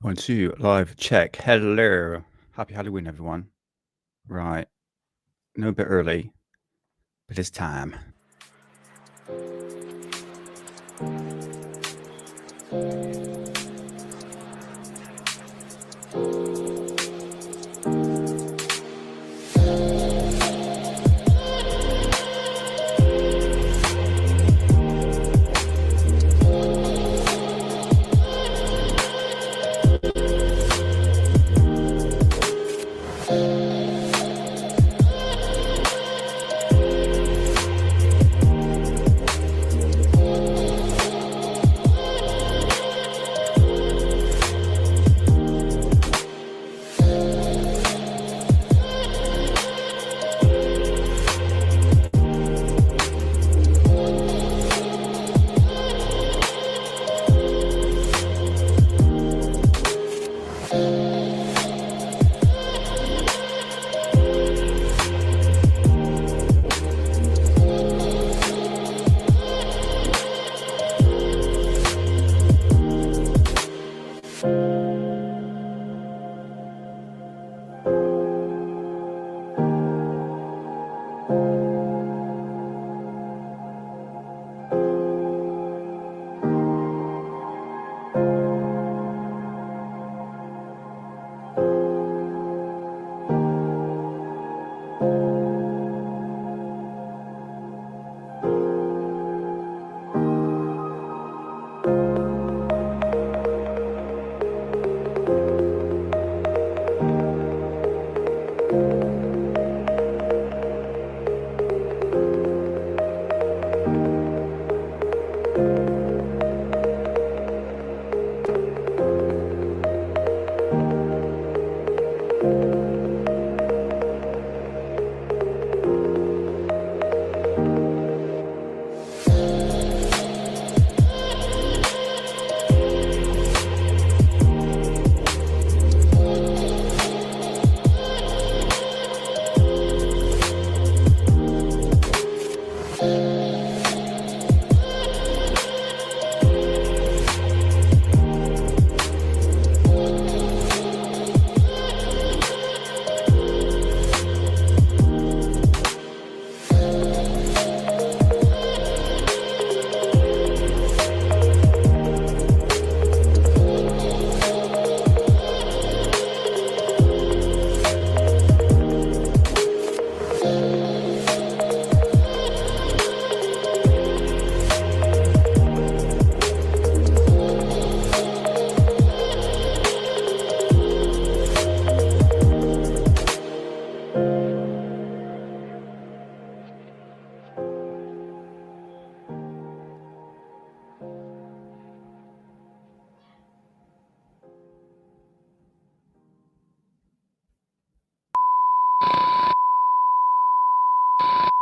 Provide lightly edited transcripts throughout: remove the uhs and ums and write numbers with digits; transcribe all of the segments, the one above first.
One, two, live check. Hello. Happy Halloween, everyone. Right. No, a bit early, but it's time.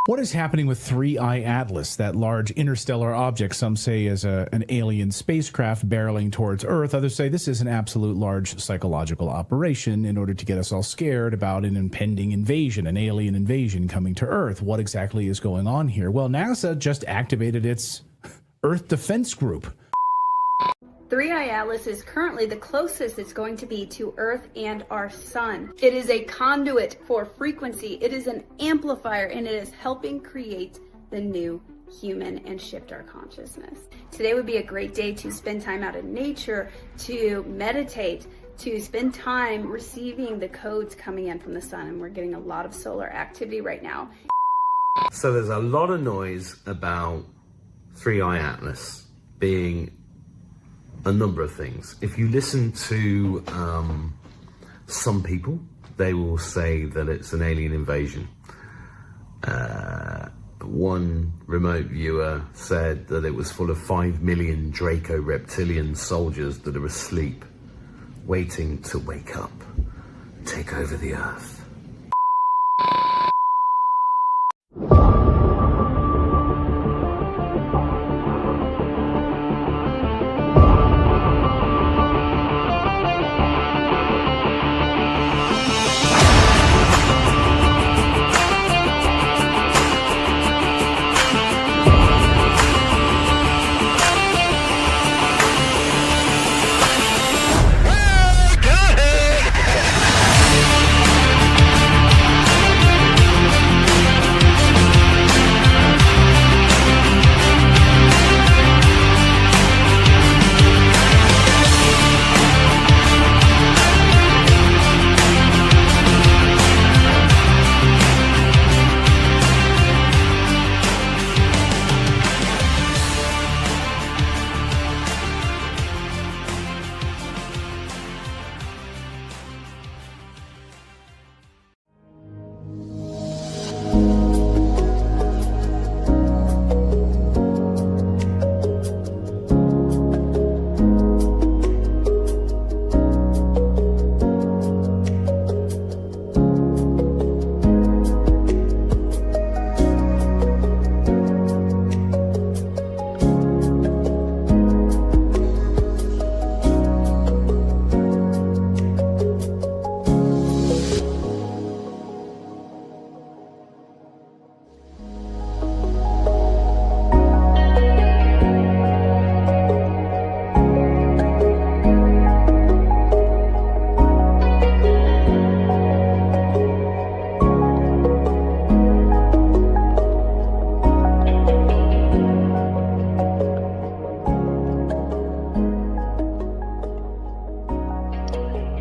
What is happening with 3I Atlas, that large interstellar object some say is an alien spacecraft barreling towards Earth? Others say this is an absolute large psychological operation in order to get us all scared about an impending invasion, an alien invasion coming to Earth. What exactly is going on here? Well, NASA just activated its Earth Defense Group. 3I Atlas is currently the closest it's going to be to Earth and our sun. It is a conduit for frequency. It is an amplifier, and it is helping create the new human and shift our consciousness. Today would be a great day to spend time out in nature, to meditate, to spend time receiving the codes coming in from the sun. And we're getting a lot of solar activity right now. So there's a lot of noise about 3I Atlas being a number of things. If you listen to some people, they will say that it's an alien invasion. One remote viewer said that it was full of 5 million Draco reptilian soldiers that are asleep, waiting to wake up, take over the Earth.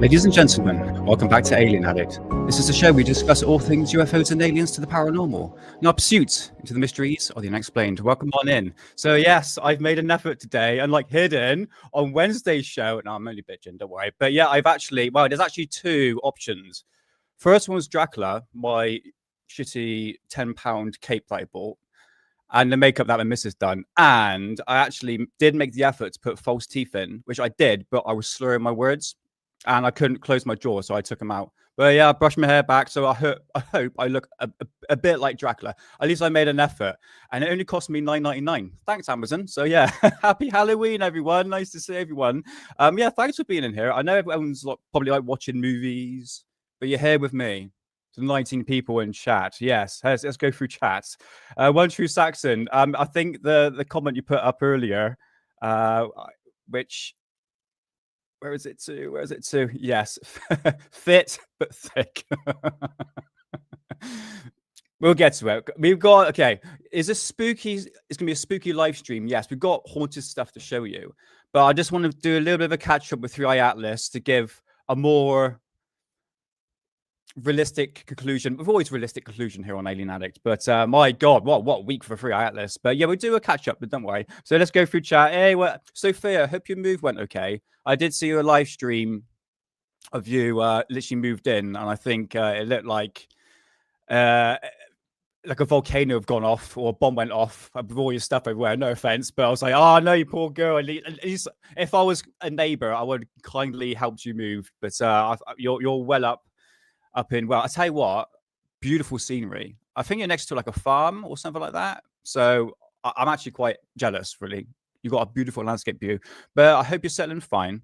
Ladies and gentlemen, welcome back to Alien Addict. This is a show we discuss all things UFOs and aliens to the paranormal, in our pursuit into the mysteries of the unexplained. Welcome on in. So yes, I've made an effort today, unlike Hidden on Wednesday's show. No, I'm only bitching, don't worry. But yeah, there's actually two options. First one was Dracula, my shitty £10 cape that I bought, and the makeup that my missus done. And I actually did make the effort to put false teeth in, which I did, but I was slurring my words. And I couldn't close my jaw, so I took them out. But yeah, I brushed my hair back, so I hope I look a bit like Dracula. At least I made an effort, and it only cost me $9.99. Thanks, Amazon. So yeah, happy Halloween, everyone. Nice to see everyone. Yeah, thanks for being in here. I know everyone's probably like watching movies, but you're here with me. Some 19 people in chat. Yes, let's go through chats. One True Saxon. I think the comment you put up earlier, which. Where is it to? Yes. Fit, but thick. We'll get to it. We've got, okay, it's going to be a spooky live stream. Yes, we've got haunted stuff to show you. But I just want to do a little bit of a catch up with 3i Atlas to give a more realistic conclusion. We've always realistic conclusion here on Alien Addict, but my God, what week for 3i Atlas. But yeah, we'll do a catch up, but don't worry. So let's go through chat. Hey, Sophia, hope your move went okay. I did see a live stream of you literally moved in, and I think it looked like a volcano have gone off or a bomb went off with all your stuff everywhere. No offense, but I was like, oh no, you poor girl. At least if I was a neighbor, I would kindly helped you move. But you're well up in, well, I tell you what, beautiful scenery. I think you're next to like a farm or something like that. So I'm actually quite jealous, really. You've got a beautiful landscape view, but I hope you're settling fine.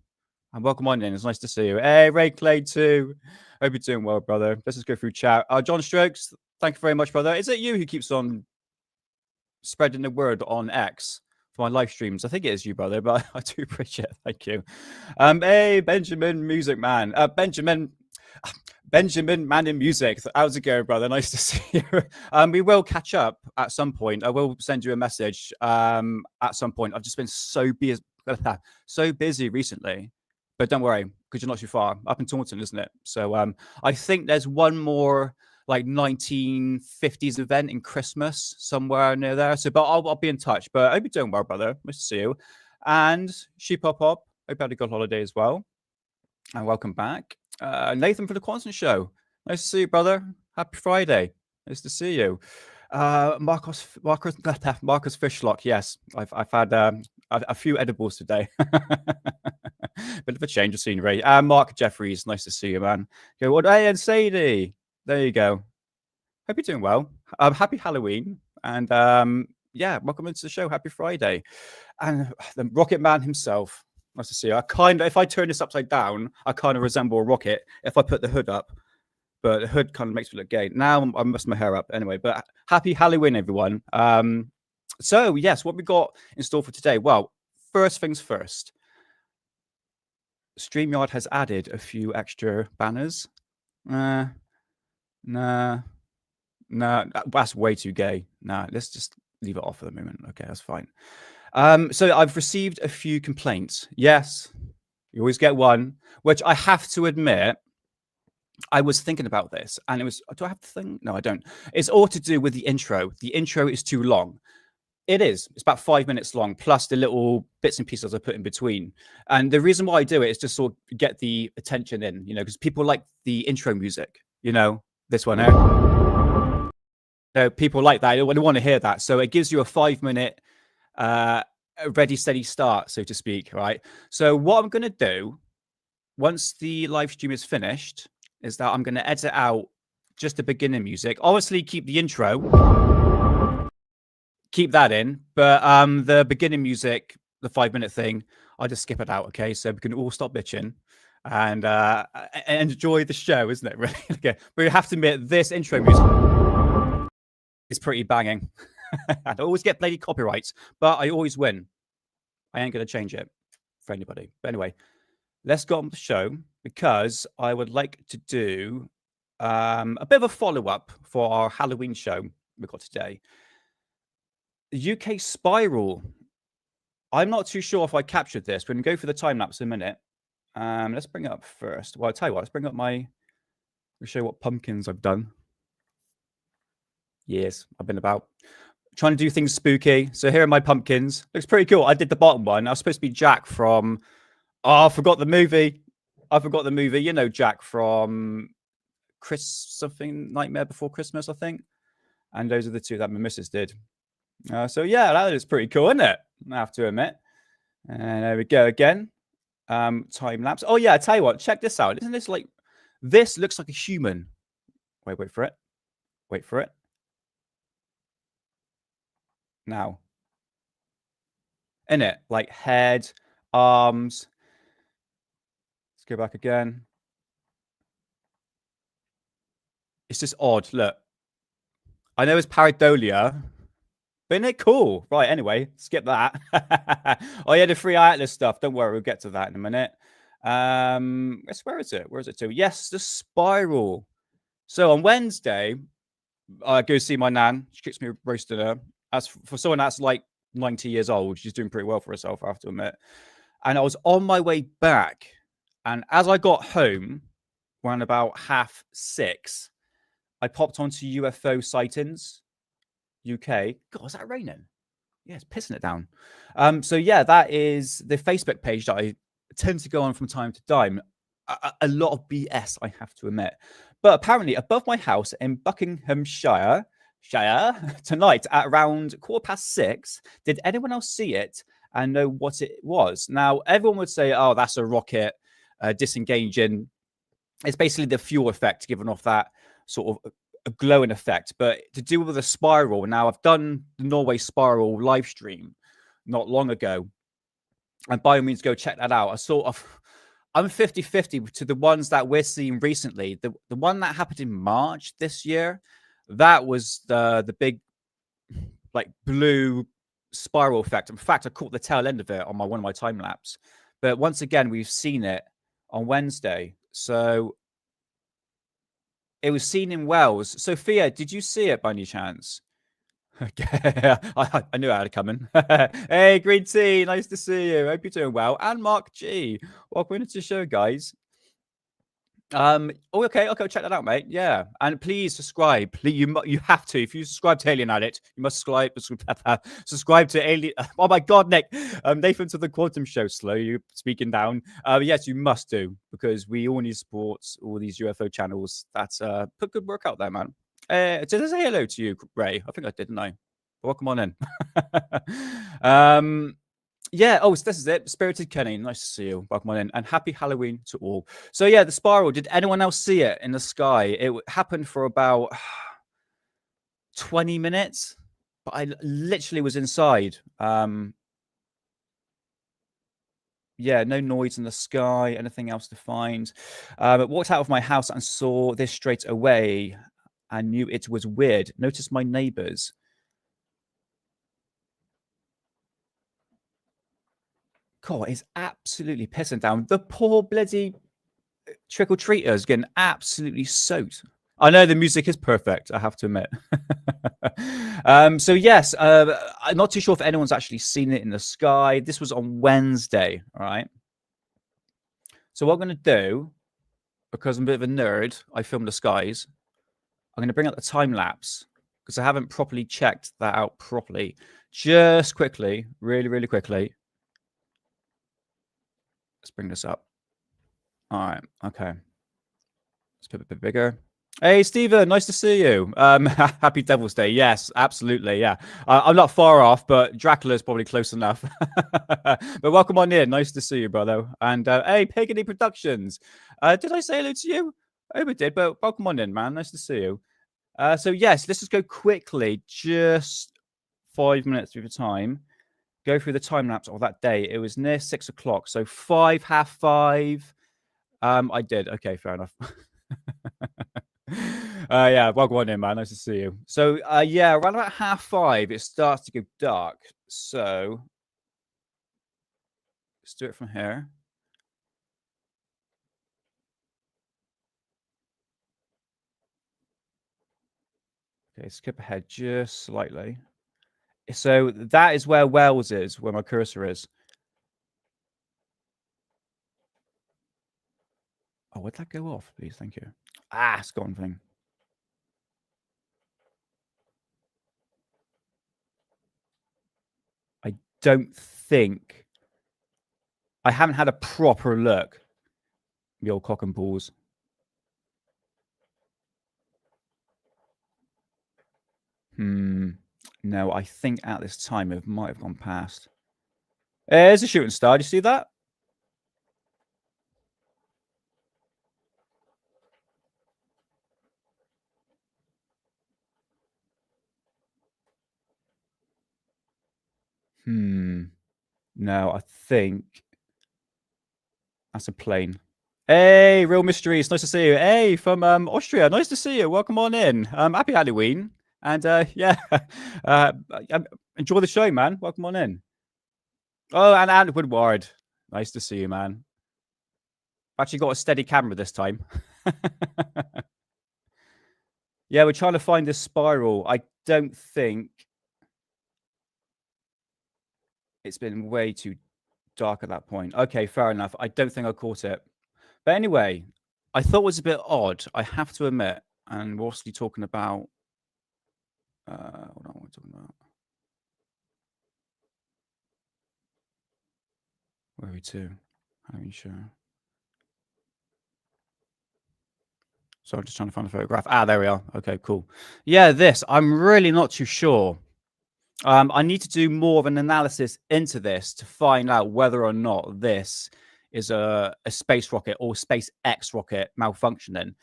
And welcome on in. It's nice to see you. Hey, Ray Clay too. Hope you're doing well, brother. Let's just go through chat. John Strokes, thank you very much, brother. Is it you who keeps on spreading the word on X for my live streams? I think it is you, brother, but I do appreciate it. Thank you. Hey, Benjamin Music Man. Benjamin Man in Music. How's it going, brother? Nice to see you. We will catch up at some point. I will send you a message at some point. I've just been so busy recently, but don't worry, because you're not too far. Up in Taunton, isn't it? So I think there's one more like 1950s event in Christmas somewhere near there. So, but I'll be in touch. But I hope you're doing well, brother. Nice to see you. And Sheep Hop Hop. Hope you had a good holiday as well. And welcome back. Nathan for the Quantum Show. Nice to see you, brother. Happy Friday. Nice to see you. Marcus Fishlock. Yes, I've had a few edibles today. Bit of a change of scenery. Mark Jeffries. Nice to see you, man. Go, what? Hey, and Sadie. There you go. Hope you're doing well. Happy Halloween. And yeah, welcome into the show. Happy Friday. And the Rocket Man himself. Nice to see you. If I turn this upside down, I kind of resemble a rocket if I put the hood up. But the hood kind of makes me look gay. Now I messed my hair up anyway. But happy Halloween, everyone. So yes, what we got in store for today? Well, first things first. StreamYard has added a few extra banners. Nah, that's way too gay. Nah, let's just leave it off for the moment. Okay, that's fine. So I've received a few complaints. Yes, you always get one, which I have to admit, I was thinking about this, and it was, do I have to think? No, I don't. It's all to do with the intro. The intro is too long. It is. It's about 5 minutes long, plus the little bits and pieces I put in between. And the reason why I do it is to sort of get the attention in, because people like the intro music, this one here. So people like that. They want to hear that. So it gives you a 5 minute ready, steady start, so to speak, right? So what I'm going to do once the live stream is finished is that I'm going to edit out just the beginning music. Obviously, keep the intro, keep that in, but the beginning music, the 5 minute thing, I'll just skip it out, okay? So we can all stop bitching and enjoy the show, isn't it? Really? Okay. But you have to admit, this intro music is pretty banging. I always get bloody copyrights, but I always win. I ain't going to change it for anybody. But anyway, let's go on with the show because I would like to do a bit of a follow-up for our Halloween show we got today. The UK spiral. I'm not too sure if I captured this. We're going to go for the time lapse in a minute. Let's bring it up first. Well, I'll tell you what, let's bring up my, I'll show you what pumpkins I've done. Yes, I've been about trying to do things spooky. So here are my pumpkins. Looks pretty cool. I did the bottom one. I was supposed to be Jack from, I forgot the movie. You know, Jack from something, Nightmare Before Christmas, I think. And those are the two that my missus did. So yeah, that is pretty cool, isn't it? I have to admit. And there we go again. Time lapse. Oh yeah, I tell you what, check this out. Isn't this like, this looks like a human. Wait for it. Wait for it. Now. In it, like head, arms. Let's go back again. It's just odd. Look. I know it's pareidolia, but isn't it cool? Right, anyway, skip that. Oh, yeah, the free Atlas stuff. Don't worry, we'll get to that in a minute. Where is it? Where is it to? Yes, the spiral. So on Wednesday, I go see my nan. She cooks me roast dinner. As for someone that's like 90 years old, she's doing pretty well for herself, I have to admit. And I was on my way back, and as I got home, around about 6:30, I popped onto UFO sightings, UK. God, is that raining? Yeah, it's pissing it down. So yeah, that is the Facebook page that I tend to go on from time to time. A lot of BS, I have to admit. But apparently, above my house in Buckinghamshire, tonight at around 6:15, did anyone else see it and know what it was? Now, everyone would say, oh, that's a rocket disengaging. It's basically the fuel effect giving off that sort of a glowing effect. But to do with a spiral, now I've done the Norway spiral live stream not long ago. And by all means, go check that out. I'm 50-50 to the ones that we're seeing recently. The one that happened in March this year, that was the big, like, blue spiral effect. In fact, I caught the tail end of it on one of my time lapse. But once again, we've seen it on Wednesday. So it was seen in Wales. Sophia, did you see it by any chance? Okay, I knew I had it coming. Hey, Green Tea, nice to see you. Hope you're doing well. And Mark G, welcome into the show, guys. Okay, check that out, mate. Yeah, and please subscribe. Please, you have to. If you subscribe to Alien Addict, you must subscribe to Alien. Oh my God, Nick, Nathan to the Quantum Show. Slow you speaking down. Yes, you must do, because we all need support. All these UFO channels. That's put good work out there, man. Did I say hello to you, Ray? I think I did, didn't I? Welcome on in. Yeah, oh, this is it. Spirited Kenny, nice to see you. Welcome on in. And happy Halloween to all. So yeah, the spiral, did anyone else see it in the sky? It happened for about 20 minutes, but I literally was inside. Yeah, no noise in the sky, anything else to find. I walked out of my house and saw this straight away. I knew it was weird. Noticed my neighbors. God, it's absolutely pissing down. The poor bloody trick-or-treaters getting absolutely soaked. I know the music is perfect, I have to admit. So yes, I'm not too sure if anyone's actually seen it in the sky. This was on Wednesday, all right? So what I'm going to do, because I'm a bit of a nerd, I filmed the skies. I'm going to bring up the time lapse because I haven't properly checked that out properly. Just quickly, really quickly. Let's bring this up. All right. Okay. Let's put it a bit bigger. Hey, Stephen, nice to see you. Happy Devil's Day. Yes, absolutely. Yeah. I'm not far off, but Dracula is probably close enough. But welcome on in. Nice to see you, brother. And hey, Pagany Productions. Did I say hello to you? I hope I did, but welcome on in, man. Nice to see you. So yes, let's just go quickly, just 5 minutes through the time. Go through the time lapse of that day. It was near 6 o'clock, so 5:30. I did. Okay, fair enough. Yeah, welcome on in, man. Nice to see you. So yeah, around about 5:30, it starts to go dark. So let's do it from here. Okay, skip ahead just slightly. So that is where Wales is, where my cursor is. Oh, where'd that go off? Please, thank you. Ah, it's gone thing. I don't think... I haven't had a proper look. The old cock and balls. No, I think at this time it might have gone past. There's a shooting star. Do you see that? No, I think that's a plane. Hey, Real Mysteries. Nice to see you. Hey, from Austria. Nice to see you. Welcome on in. Happy Halloween. And yeah, enjoy the show, man. Welcome on in. Oh, and Woodward. Nice to see you, man. Actually got a steady camera this time. Yeah, we're trying to find this spiral. I don't think it's been way too dark at that point. Okay, fair enough. I don't think I caught it. But anyway, I thought it was a bit odd, I have to admit. And we're obviously talking about... hold on, what am I talking about? Where are we to? How are you sure? So I'm just trying to find a photograph. Ah, there we are. Okay, cool. Yeah, this. I'm really not too sure. I need to do more of an analysis into this to find out whether or not this is a space rocket or SpaceX rocket malfunctioning.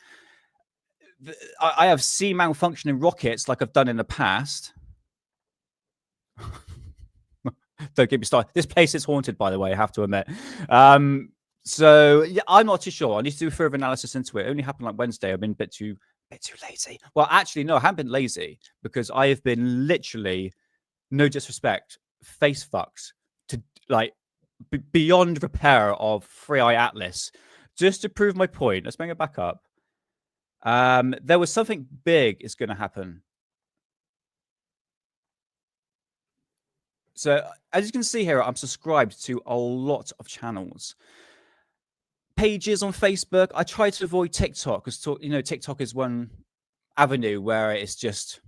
I have seen malfunctioning rockets like I've done in the past. Don't get me started. This place is haunted, by the way, I have to admit. So yeah, I'm not too sure. I need to do further analysis into it. It only happened like Wednesday. I've been a bit too lazy. Well, actually, no, I haven't been lazy because I have been literally, no disrespect, face fucks to like beyond repair of 3i Atlas just to prove my point. Let's bring it back up. There was something big is going to happen. So as you can see here, I'm subscribed to a lot of channels. Pages on Facebook. I try to avoid TikTok because TikTok is one avenue where it's just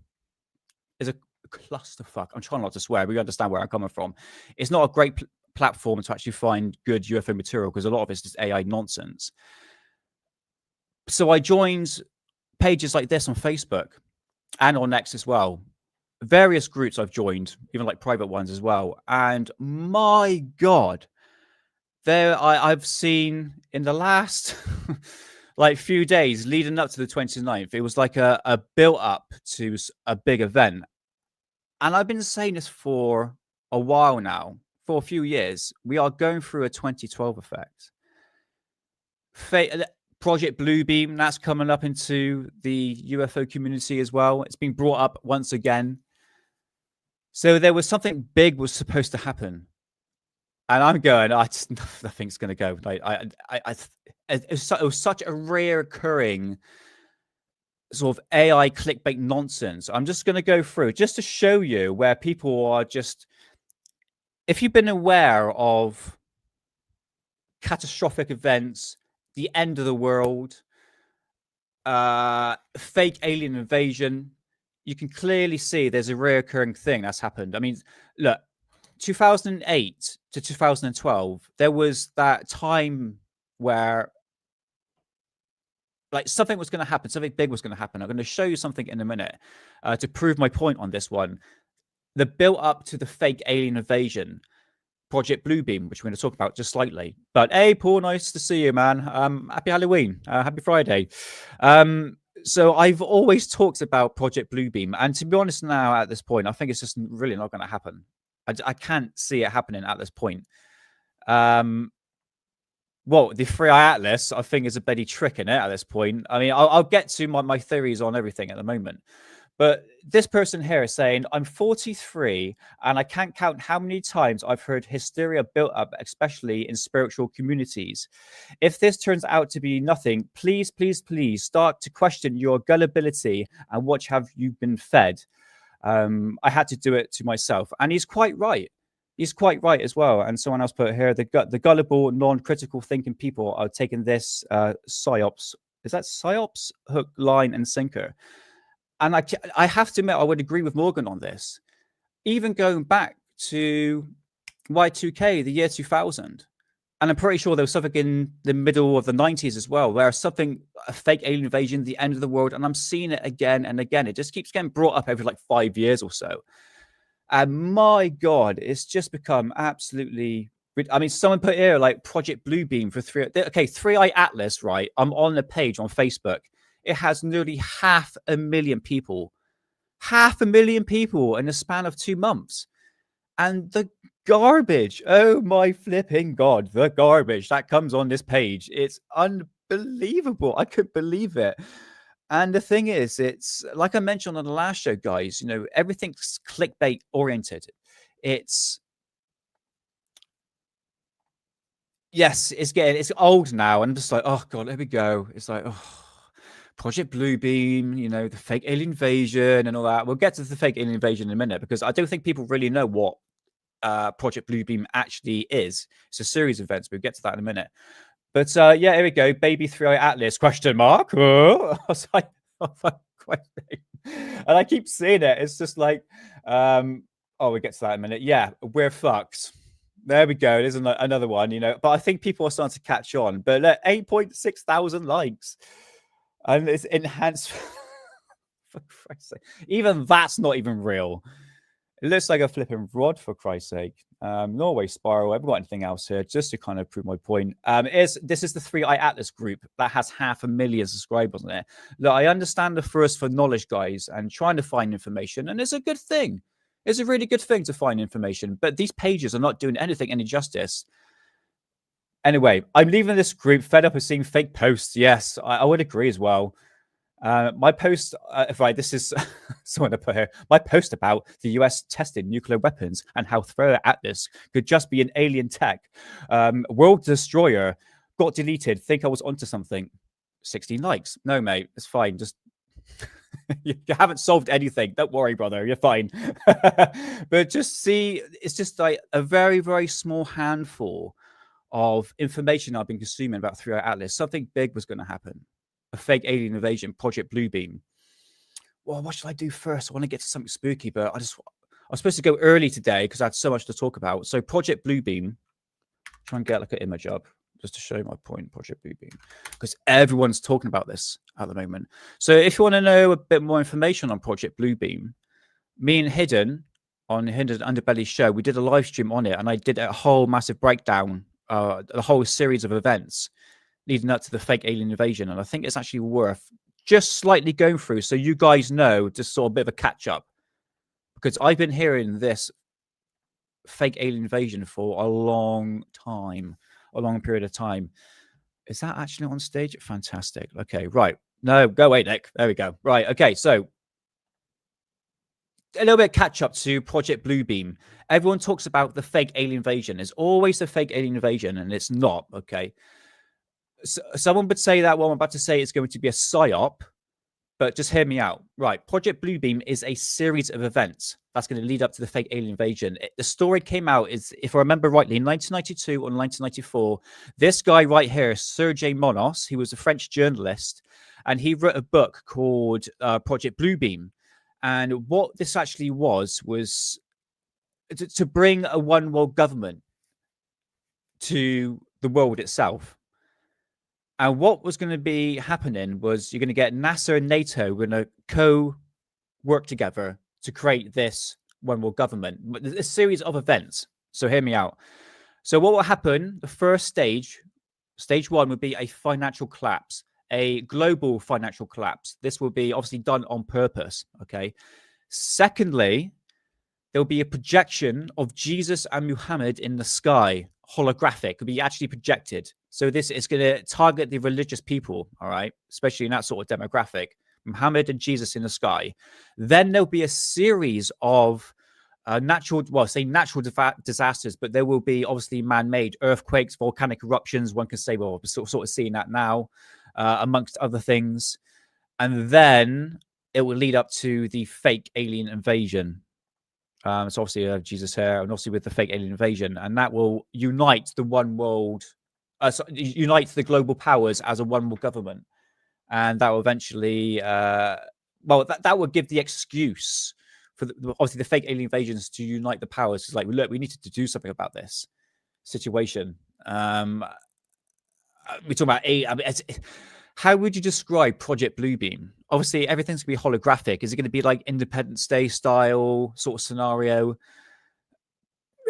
is a clusterfuck. I'm trying not to swear, but you understand where I'm coming from. It's not a great platform to actually find good UFO material because a lot of it's just AI nonsense. So I joined pages like this on Facebook and on X as well. Various groups I've joined, even like private ones as well. And my God, I've seen in the last like few days leading up to the 29th, it was like a build up to a big event. And I've been saying this for a while now, for a few years. We are going through a 2012 effect. Project Bluebeam, that's coming up into the UFO community as well. It's been brought up once again. So there was something big was supposed to happen. And I'm going, nothing's going to go. Like, it was such a reoccurring sort of AI clickbait nonsense. I'm just going to go through just to show you where people are just, if you've been aware of catastrophic events, the end of the world, fake alien invasion, you can clearly see there's a reoccurring thing that's happened. I mean, look, 2008 to 2012, there was that time where like something was going to happen, something big was going to happen. I'm going to show you something in a minute to prove my point on this one. The build up to the fake alien invasion, Project Bluebeam, which we're going to talk about just slightly. But hey, Paul, nice to see you, man. Happy Halloween. Happy Friday. So I've always talked about Project Bluebeam. And to be honest now, at this point, I think it's just really not going to happen. I can't see it happening at this point. Well, the 3i Atlas, I think, is a bloody trick in it at this point. I mean, I'll get to my theories on everything at the moment. But this person here is saying, I'm 43 and I can't count how many times I've heard hysteria built up, especially in spiritual communities. If this turns out to be nothing, please, please, please start to question your gullibility and what have you been fed. I had to do it to myself. And he's quite right. He's quite right as well. And someone else put here, the gullible, non-critical thinking people are taking this psyops. Is that psyops? Hook, line, and sinker. And I have to admit, I would agree with Morgan on this. Even going back to Y2K, the year 2000. And I'm pretty sure there was something in the middle of the 90s as well, where something, a fake alien invasion, the end of the world. And I'm seeing it again and again. It just keeps getting brought up every like 5 years or so. And my God, it's just become absolutely. I mean, someone put here like Project Bluebeam for 3i Atlas, right? I'm on the page on Facebook. It has nearly 500,000 people. 500,000 people in the span of 2 months. And the garbage, oh my flipping God, the garbage that comes on this page. It's unbelievable. I couldn't believe it. And the thing is, it's like I mentioned on the last show, guys, you know, everything's clickbait oriented. It's it's old now. And I'm just like, oh God, there we go. It's like, oh, Project Bluebeam, you know, the fake alien invasion and all that. We'll get to the fake alien invasion in a minute because I don't think people really know what Project Bluebeam actually is. It's a series of events. We'll get to that in a minute. But yeah, here we go. Baby 3i Atlas, question mark. Oh, I was like, oh, and I keep seeing it. It's just like, we'll get to that in a minute. Yeah, we're fucked. There we go. There's another one, you know. But I think people are starting to catch on. But 8.6 thousand likes. And it's enhanced. For Christ's sake. Even that's not even real. It looks like a flipping rod, for Christ's sake. Norway Spiral. I haven't got anything else here, just to kind of prove my point. This is the 3i Atlas group that has 500,000 subscribers on it. Look, I understand the thirst for knowledge, guys, and trying to find information, and it's a good thing. It's a really good thing to find information, but these pages are not doing anything any justice. Anyway, I'm leaving this group fed up of seeing fake posts. Yes, I would agree as well. My post, right, this is someone to put here. My post about the US testing nuclear weapons and how 3i Atlas could just be an alien tech world destroyer got deleted. Think I was onto something. 16 likes. No, mate, it's fine. Just you haven't solved anything. Don't worry, brother. You're fine. But just see, it's just like a very, very small handful of information I've been consuming about 3i Atlas. Something big was going to happen. A fake alien invasion, Project Bluebeam. Well, what should I do first? I want to get to something spooky, but I was supposed to go early today because I had so much to talk about. So Project Bluebeam, try and get like an image up just to show my point, Project Bluebeam, because everyone's talking about this at the moment. So if you want to know a bit more information on Project Bluebeam, me and Hidden on Hidden Underbelly show, we did a live stream on it, and I did a whole massive breakdown, the whole series of events leading up to the fake alien invasion. And I think it's actually worth just slightly going through so you guys know, just sort of a bit of a catch up, because I've been hearing this fake alien invasion for a long time, a long period of time. Is that actually on stage? Fantastic. Okay, right. No, go away, Nick. There we go. Right. Okay, so a little bit of catch up to Project Bluebeam. Everyone talks about the fake alien invasion. It's always the fake alien invasion, and it's not. Okay. So, someone would say that what I'm about to say is going to be a psyop, but just hear me out. Right. Project Bluebeam is a series of events that's going to lead up to the fake alien invasion. The story came out, is, if I remember rightly, in 1992 or 1994. This guy right here, Sergei Monos, he was a French journalist, and he wrote a book called Project Bluebeam. And what this actually was to bring a one world government to the world itself. And what was going to be happening was you're going to get NASA and NATO going to co-work together to create this one world government. A series of events. So hear me out. So what will happen? The first stage one, would be a financial collapse, a global financial collapse. This will be obviously done on purpose. Okay. Secondly, there'll be a projection of Jesus and Muhammad in the sky, holographic, will be actually projected. So this is going to target the religious people, all right, especially in that sort of demographic. Muhammad and Jesus in the sky. Then there'll be a series of natural disasters, but there will be obviously man-made earthquakes, volcanic eruptions. One can say, well, we're sort of seeing that now, amongst other things. And then it will lead up to the fake alien invasion. So obviously Jesus here, and obviously with the fake alien invasion, and that will unite the one world, unite the global powers as a one world government, and that will eventually, that would give the excuse for obviously the fake alien invasions to unite the powers. It's like, look, we needed to do something about this situation. We talk about how would you describe Project Bluebeam? Obviously, everything's going to be holographic. Is it going to be like Independence Day style sort of scenario?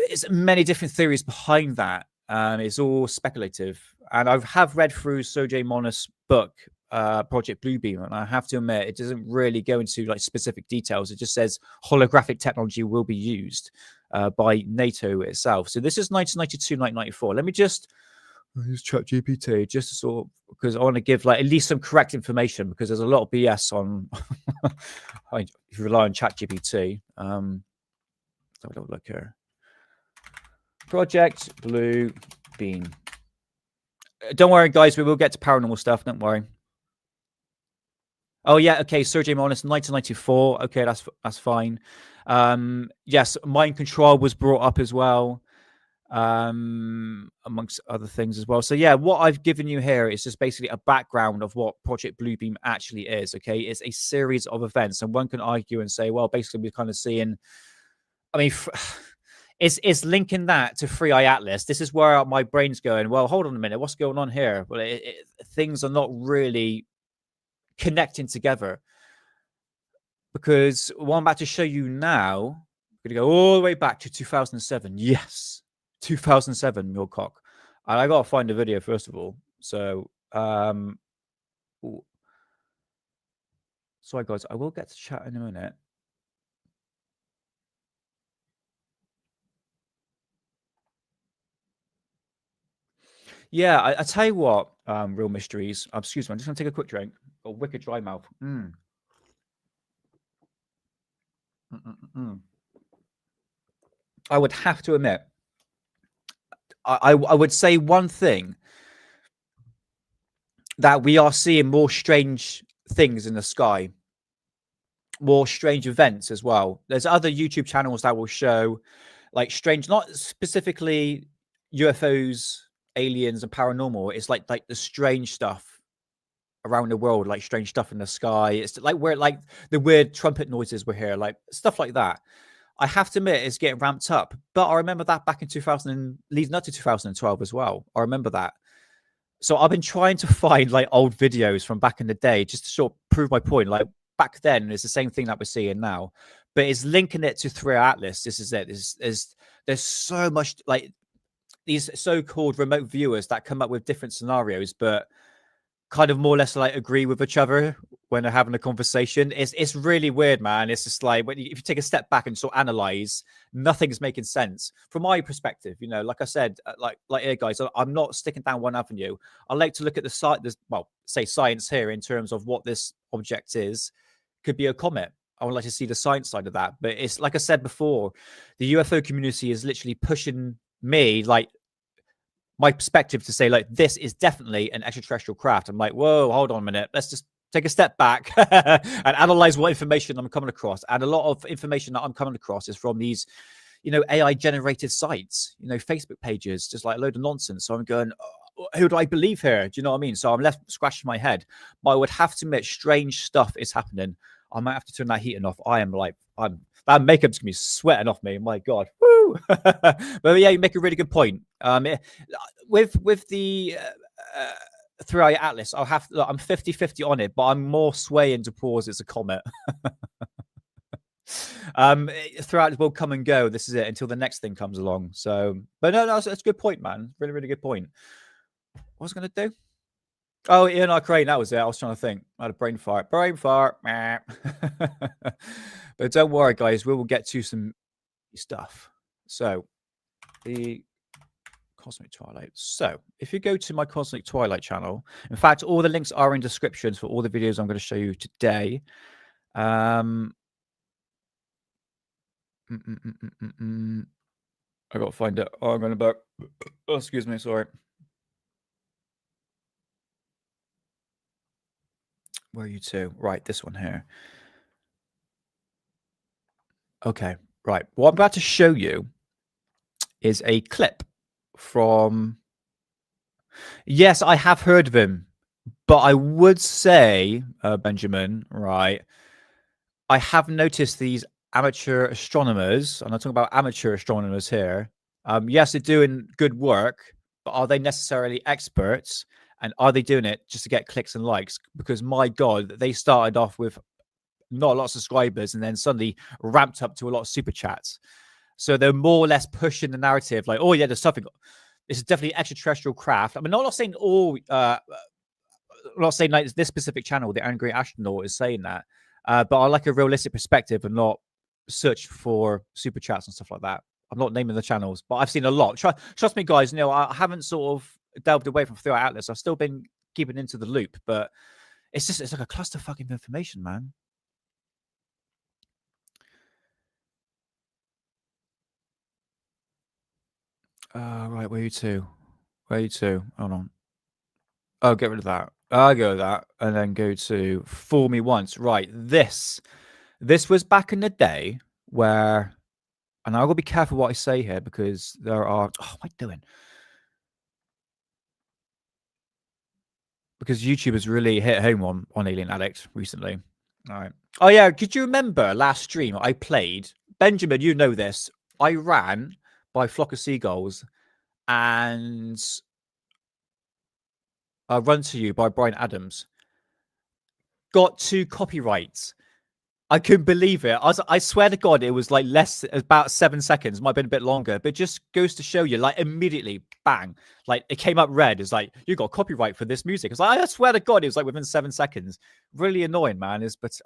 There's many different theories behind that. It's all speculative. And I have read through Sergei Monis' book, Project Bluebeam, and I have to admit, it doesn't really go into like specific details. It just says holographic technology will be used by NATO itself. So this is 1992, 1994. Let me just use ChatGPT just to sort of, because I want to give like at least some correct information, because there's a lot of BS on if you rely on ChatGPT. Let's have a little look here. Project Blue Beam. Don't worry, guys, we will get to paranormal stuff. Don't worry. Oh yeah, okay. Sergei Monis, 1994. Okay, that's fine. Yes, mind control was brought up as well, amongst other things as well. So yeah, what I've given you here is just basically a background of what Project Bluebeam actually is. Okay, it's a series of events, and one can argue and say, well, basically we're kind of seeing. I mean, it's linking that to 3i Atlas. This is where my brain's going. Well, hold on a minute, what's going on here? Well, things are not really connecting together, because what I'm about to show you now, I'm going to go all the way back to 2007. Yes, 2007, Milcock. And I got to find the video first of all. So, sorry guys, I will get to chat in a minute. Yeah, I tell you what, real mysteries. Excuse me, I'm just gonna take a quick drink. A wicked dry mouth. I would have to admit, I would say one thing, that we are seeing more strange things in the sky, more strange events as well. There's other YouTube channels that will show like strange, not specifically UFOs, aliens, and paranormal. It's like the strange stuff around the world, like strange stuff in the sky. It's like where like the weird trumpet noises we hear, like stuff like that. I have to admit, it's getting ramped up. But I remember that back in 2000, leading up to 2012 as well. I remember that. So I've been trying to find like old videos from back in the day just to sort of prove my point. Like back then, it's the same thing that we're seeing now, but it's linking it to 3i Atlas. This is it. There's so much like these so-called remote viewers that come up with different scenarios, but kind of more or less like agree with each other when they're having a conversation. It's really weird, man. It's just like if you take a step back and sort of analyze, nothing's making sense from my perspective. You know, like I said, like here, guys, I'm not sticking down one avenue. I like to look at the site. Say science here in terms of what this object is. Could be a comet. I would like to see the science side of that. But it's like I said before, the UFO community is literally pushing me like my perspective to say like this is definitely an extraterrestrial craft. I'm like, whoa, hold on a minute, let's just take a step back and analyze what information I'm coming across. And a lot of information that I'm coming across is from these, you know, AI generated sites, you know, Facebook pages, just like a load of nonsense. So I'm going, oh, who do I believe here? Do you know what I mean? So I'm left scratching my head. But I would have to admit, strange stuff is happening. I might have to turn that heating off. That makeup's gonna be sweating off me. My God. Woo! But yeah, you make a really good point. With the 3i Atlas, I'm 50-50 on it, but I'm more swaying towards it's a comet. Throughout it will come and go. This is it until the next thing comes along. So, but no, that's a good point, man. Really, really good point. What was I gonna do? Oh, Ian Crane, that was it. I was trying to think. I had a brain fart. But don't worry, guys. We will get to some stuff. So, the Cosmic Twilight. So, if you go to my Cosmic Twilight channel, in fact, all the links are in descriptions for all the videos I'm going to show you today. I got to find it. Oh, I'm going to back. Oh, excuse me. Sorry. Where are you to? Right, this one here. Okay, Right. What I'm about to show you is a clip from. Yes, I have heard of him, but I would say, Benjamin, right? I have noticed these amateur astronomers, and I'm talking about amateur astronomers here. Yes, they're doing good work, but are they necessarily experts? And are they doing it just to get clicks and likes? Because my God, they started off with not a lot of subscribers and then suddenly ramped up to a lot of super chats. So they're more or less pushing the narrative like, oh, yeah, there's something. This is definitely extraterrestrial craft. I mean, I'm not saying all, I'm not saying like this specific channel, the Angry Astronaut, is saying that. But I like a realistic perspective and not search for super chats and stuff like that. I'm not naming the channels, but I've seen a lot. Trust me, guys. You know, I haven't sort of delved away from 3i Atlas. I've still been keeping into the loop, but it's like a clusterfuck of information, man. Right, where are you to? Where are you to? Hold on. Oh, get rid of that. I'll go with that, and then go to Fool Me Once. Right, this was back in the day where, and I've got to be careful what I say here because there are. Oh, what am I doing? Because YouTube has really hit home on Alien Addict recently. All right. Oh yeah, could you remember last stream I played Benjamin? You know this. I ran by Flock of Seagulls and Run to You by Brian Adams. Got 2 copyrights. I couldn't believe it. I swear to God, it was like about 7 seconds. Might have been a bit longer, but it just goes to show you, like immediately, bang, like it came up red. It's like you got copyright for this music. It's like I swear to God, it was like within 7 seconds. Really annoying, man. YouTube's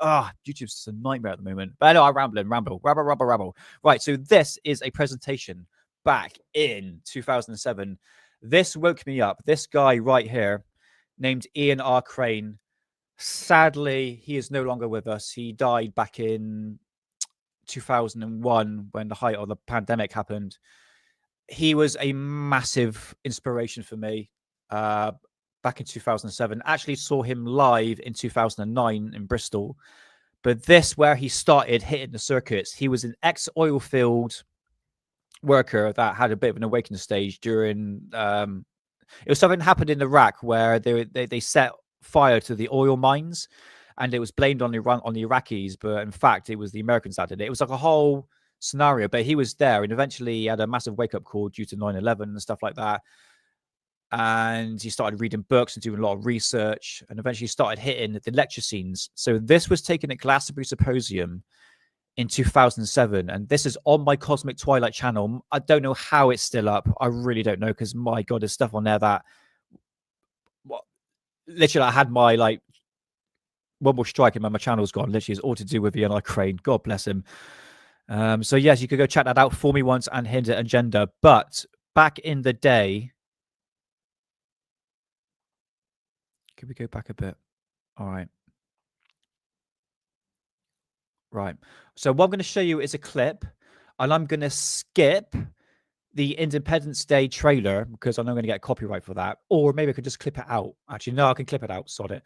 just a nightmare at the moment. But I know I ramble. Right, so this is a presentation back in 2007. This woke me up. This guy right here, named Ian R. Crane. Sadly, he is no longer with us. He died back in 2001 when the height of the pandemic happened. He was a massive inspiration for me back in 2007. Actually saw him live in 2009 in Bristol. But this, where he started hitting the circuits, he was an ex-oil field worker that had a bit of an awakening stage during... it was something that happened in Iraq where they set fire to the oil mines and it was blamed on the Iraqis, but in fact it was the Americans that did it. It was like a whole scenario, but he was there and eventually he had a massive wake-up call due to 9/11 and stuff like that, and he started reading books and doing a lot of research and eventually started hitting the lecture scenes. So this was taken at Glastonbury Symposium in 2007, and this is on my Cosmic Twilight channel. I don't know how it's still up. I really don't know, because my God, there's stuff on there that literally I had my like one more strike and my channel's gone. Literally, it's all to do with Ian R. Crane. God bless him. So yes, you could go check that out. For Me Once and Hidden Agenda. But back in the day, could we go back a bit? All right. Right. So what I'm going to show you is a clip, and I'm going to skip the Independence Day trailer because I know I'm going to get copyright for that. Or maybe I could just clip it out. Actually, no, I can clip it out. Sod it.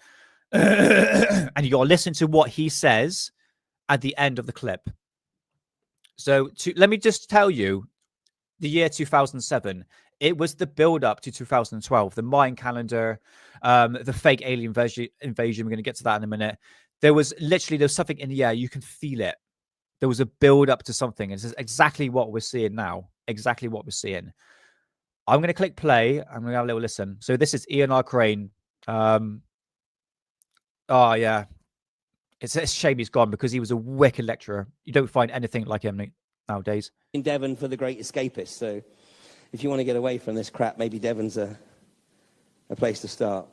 And you got to listen to what he says at the end of the clip. So let me just tell you, the year 2007, it was the build-up to 2012, the Mayan calendar, the fake alien invasion. We're going to get to that in a minute. There's something in the air. You can feel it. There was a build-up to something. And this is exactly what we're seeing now. Exactly what we're seeing. I'm going to click play. I'm going to have a little listen. So this is Ian R. Crane. Oh, yeah. It's a shame he's gone because he was a wicked lecturer. You don't find anything like him nowadays. In Devon for the Great Escapist. So if you want to get away from this crap, maybe Devon's a place to start.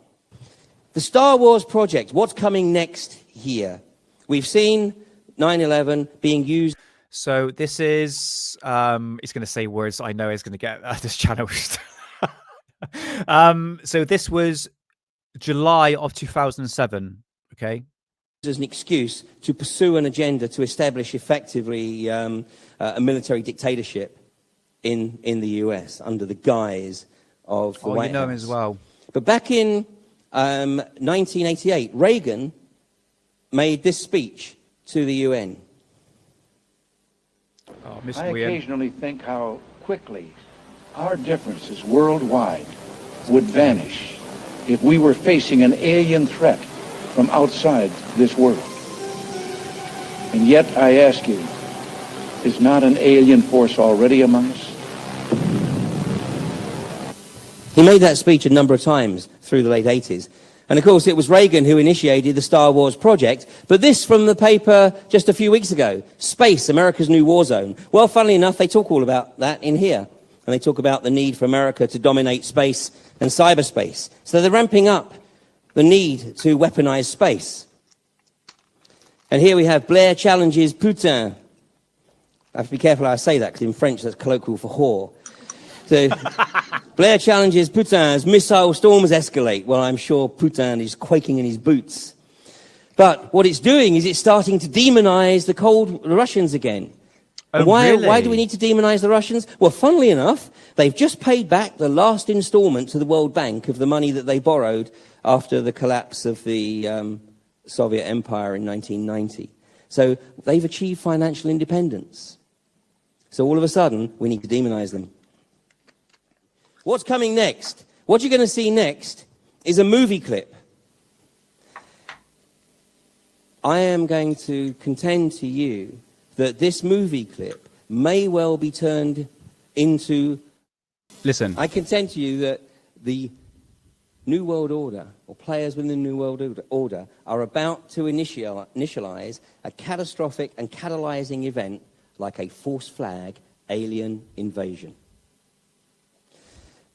The Star Wars project. What's coming next here? We've seen 9/11 being used. So this is, it's going to say words I know is going to get this channel. So this was July of 2007. Okay. As an excuse to pursue an agenda to establish effectively a military dictatorship in the US under the guise of the White you know House. him as well. But back in 1988, Reagan made this speech to the UN. Oh, I Mr. William. occasionally think how quickly our differences worldwide would vanish if we were facing an alien threat from outside this world. And yet, I ask you, is not an alien force already among us? He made that speech a number of times through the late 80s. And of course, it was Reagan who initiated the Star Wars project. But this from the paper just a few weeks ago, Space, America's New War Zone. Well, funnily enough, they talk all about that in here. And they talk about the need for America to dominate space and cyberspace. So they're ramping up the need to weaponize space. And here we have Blair challenges Putin. I have to be careful how I say that, because in French that's colloquial for whore. So Blair challenges Putin as missile storms escalate. Well, I'm sure Putin is quaking in his boots. But what it's doing is it's starting to demonize the Russians again. Oh, why really? do we need to demonize the Russians? Well, funnily enough, they've just paid back the last installment to the World Bank of the money that they borrowed after the collapse of the Soviet Empire in 1990. So they've achieved financial independence. So all of a sudden, we need to demonize them. What's coming next? What you're going to see next is a movie clip. I am going to contend to you that this movie clip may well be turned into... Listen. I contend to you that the New World Order, or players within the New World Order, are about to initialize a catastrophic and catalyzing event like a false flag alien invasion.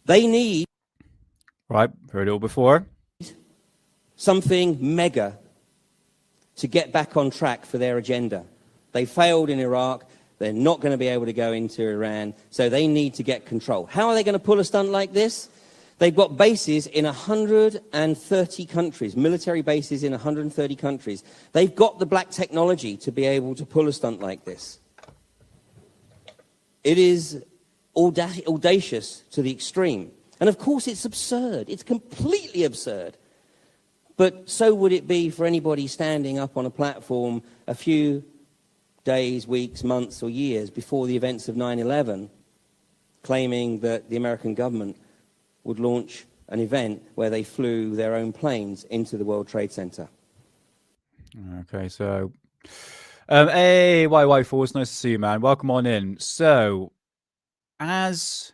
They need... Right, heard it all before. Something mega to get back on track for their agenda. They failed in Iraq. They're not going to be able to go into Iran, so they need to get control. How are they going to pull a stunt like this? They've got bases in 130 countries, military bases in 130 countries. They've got the black technology to be able to pull a stunt like this. It is audacious to the extreme. And of course, it's absurd. It's completely absurd. But so would it be for anybody standing up on a platform a few days, weeks, months, or years before the events of 9/11, claiming that the American government would launch an event where they flew their own planes into the World Trade Center. Okay, so... hey, YY Force, nice to see you, man. Welcome on in. So, as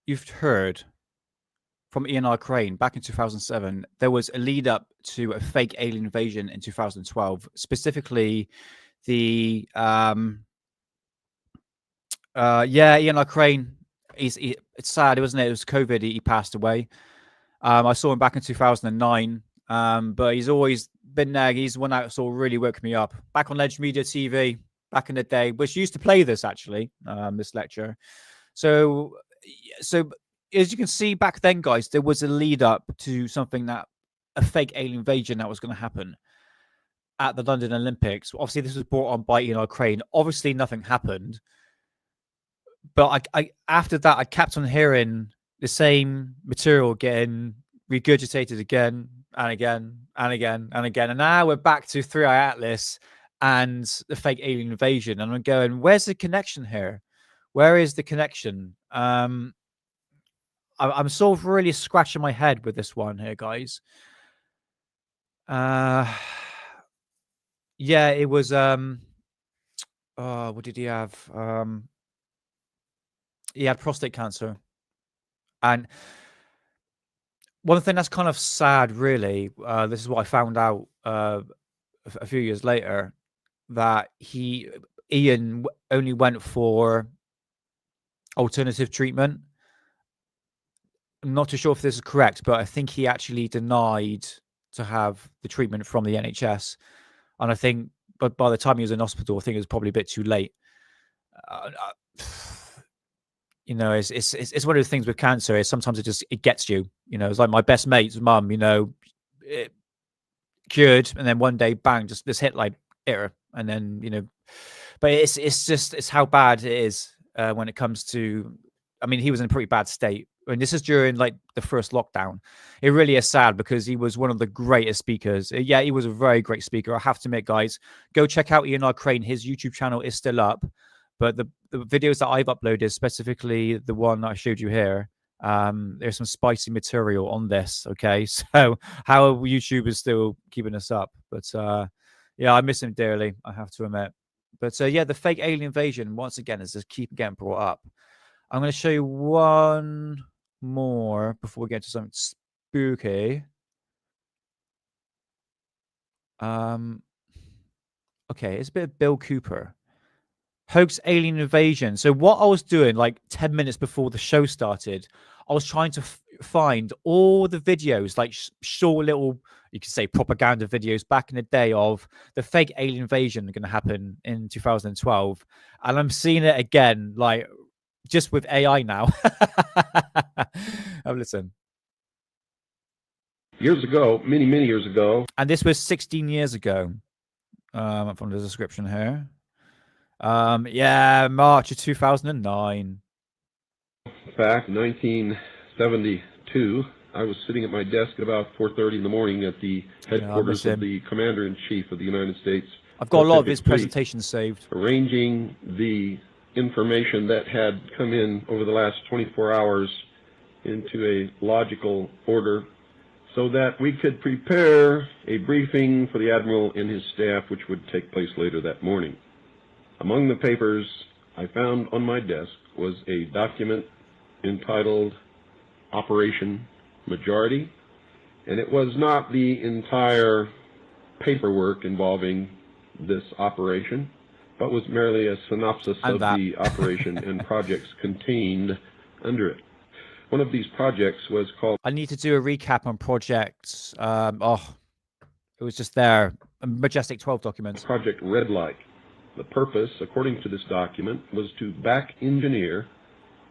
you've heard from Ian R. Crane back in 2007, there was a lead up to a fake alien invasion in 2012, specifically the Ian R. Crane. It's sad, wasn't it? It was COVID. He passed away. I saw him back in 2009, but he's always been there. He's the one that sort of really woke me up. Back on Ledge Media TV back in the day, which used to play this actually, this lecture. So as you can see back then, guys, there was a lead up to something that a fake alien invasion that was going to happen at the London Olympics. Obviously, this was brought on by Ian R. Crane. Obviously, nothing happened. But I after that, I kept on hearing the same material getting regurgitated again and again and again and again. And now we're back to 3i Atlas and the fake alien invasion. And I'm going, where's the connection here? Where is the connection? I'm sort of really scratching my head with this one here, guys. Yeah, it was what did he have? He had prostate cancer. And one thing that's kind of sad, really, this is what I found out a few years later, that Ian only went for alternative treatment. I'm not too sure if this is correct, but I think he actually denied to have the treatment from the NHS. And I think, but by the time he was in hospital, I think it was probably a bit too late. You know, it's one of the things with cancer is sometimes it gets you. You know, it's like my best mate's mum. You know, it cured, and then one day, bang, just this hit like error, and then but it's how bad it is when it comes to. I mean, he was in a pretty bad state, and this is during like the first lockdown. It really is sad because he was one of the greatest speakers. Yeah, he was a very great speaker. I have to admit, guys, go check out Ian R. Crane. His YouTube channel is still up. but the videos that I've uploaded, specifically the one that I showed you here, there's some spicy material on this. Okay, so how are YouTubers still keeping us up? But yeah, I miss him dearly, I have to admit. But yeah, the fake alien invasion, once again, is just keep getting brought up. I'm going to show you one more before we get to something spooky. Okay, it's a bit of Bill Cooper. Hoax alien invasion. So what I was doing like 10 minutes before the show started, I was trying to find all the videos, like short little, you could say propaganda videos back in the day of the fake alien invasion going to happen in 2012. And I'm seeing it again, like just with AI now. Have a listen. Years ago, many years ago. And this was 16 years ago. From the description here. Yeah, March of 2009. In fact, 1972, I was sitting at my desk at about 4:30 in the morning at the headquarters of the Commander-in-Chief of the United States. I've got a lot of his presentations saved. Arranging the information that had come in over the last 24 hours into a logical order so that we could prepare a briefing for the Admiral and his staff, which would take place later that morning. Among the papers I found on my desk was a document entitled Operation Majority, and it was not the entire paperwork involving this operation, but was merely a synopsis of the operation and projects contained under it. One of these projects was called... I need to do a recap on projects. It was just there. Majestic 12 documents. Project Red Light. The purpose, according to this document, was to back engineer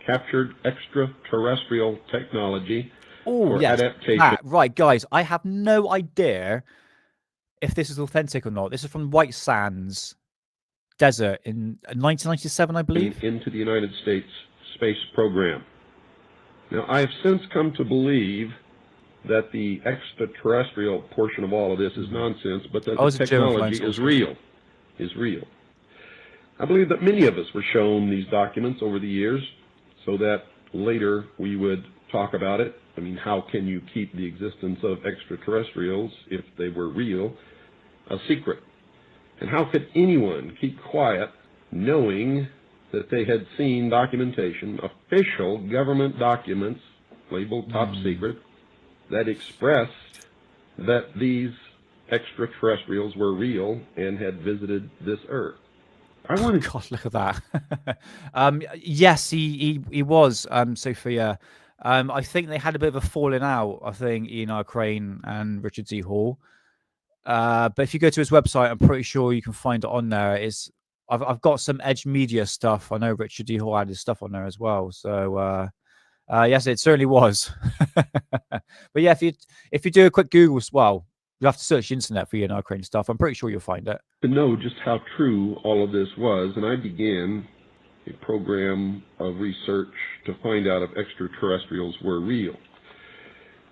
captured extraterrestrial technology for adaptation. Right, guys, I have no idea if this is authentic or not. This is from White Sands Desert in 1997, I believe. Into the United States space program. Now, I have since come to believe that the extraterrestrial portion of all of this is nonsense, but that the technology is real. I believe that many of us were shown these documents over the years so that later we would talk about it. I mean, how can you keep the existence of extraterrestrials, if they were real, a secret? And how could anyone keep quiet knowing that they had seen documentation, official government documents labeled top secret, that expressed that these extraterrestrials were real and had visited this Earth? God, look at that. Yes, he was, Sophia. I think they had a bit of a falling out, I think, Ian R. Crane and Richard D. Hall. But if you go to his website, I'm pretty sure you can find it on there. I've got some Edge Media stuff. I know Richard D. Hall had his stuff on there as well. So yes, it certainly was. But yeah, if you do a quick Google, well, you have to search the internet for Ian R. Crane stuff. I'm pretty sure you'll find it. To know just how true all of this was, and I began a program of research to find out if extraterrestrials were real.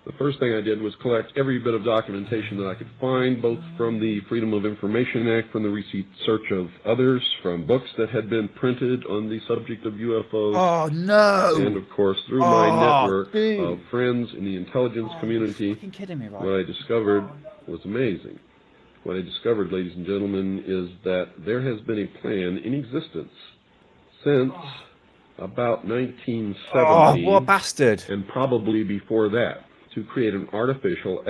The first thing I did was collect every bit of documentation that I could find, both from the Freedom of Information Act, from the research of others, from books that had been printed on the subject of UFOs. Oh, no! And, of course, through my network of friends in the intelligence community. You're fucking kidding me, right? What I discovered was amazing. What I discovered, ladies and gentlemen, is that there has been a plan in existence since about 1917. Oh, what a bastard. And probably before that, to create an artificial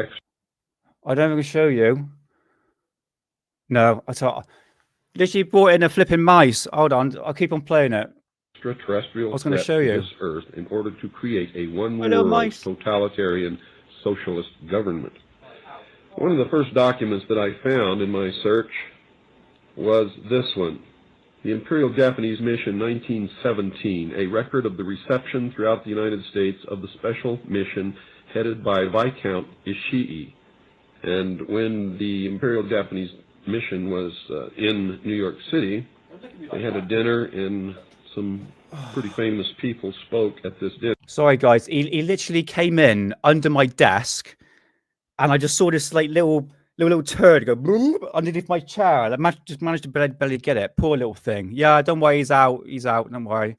I don't even show you. No, I thought literally brought in a flipping mice. Hold on, I'll keep on playing it. Extraterrestrial I was going to show you this Earth in order to create a one-world totalitarian socialist government. One of the first documents that I found in my search was this one. The Imperial Japanese Mission 1917, a record of the reception throughout the United States of the special mission headed by Viscount Ishii. And when the Imperial Japanese Mission was in New York City, they had a dinner and some pretty famous people spoke at this dinner. Sorry, guys. He literally came in under my desk and I just saw this like little little turd go bloop underneath my chair. I just managed to barely get it. Poor little thing. Yeah, don't worry. He's out. He's out. Don't worry.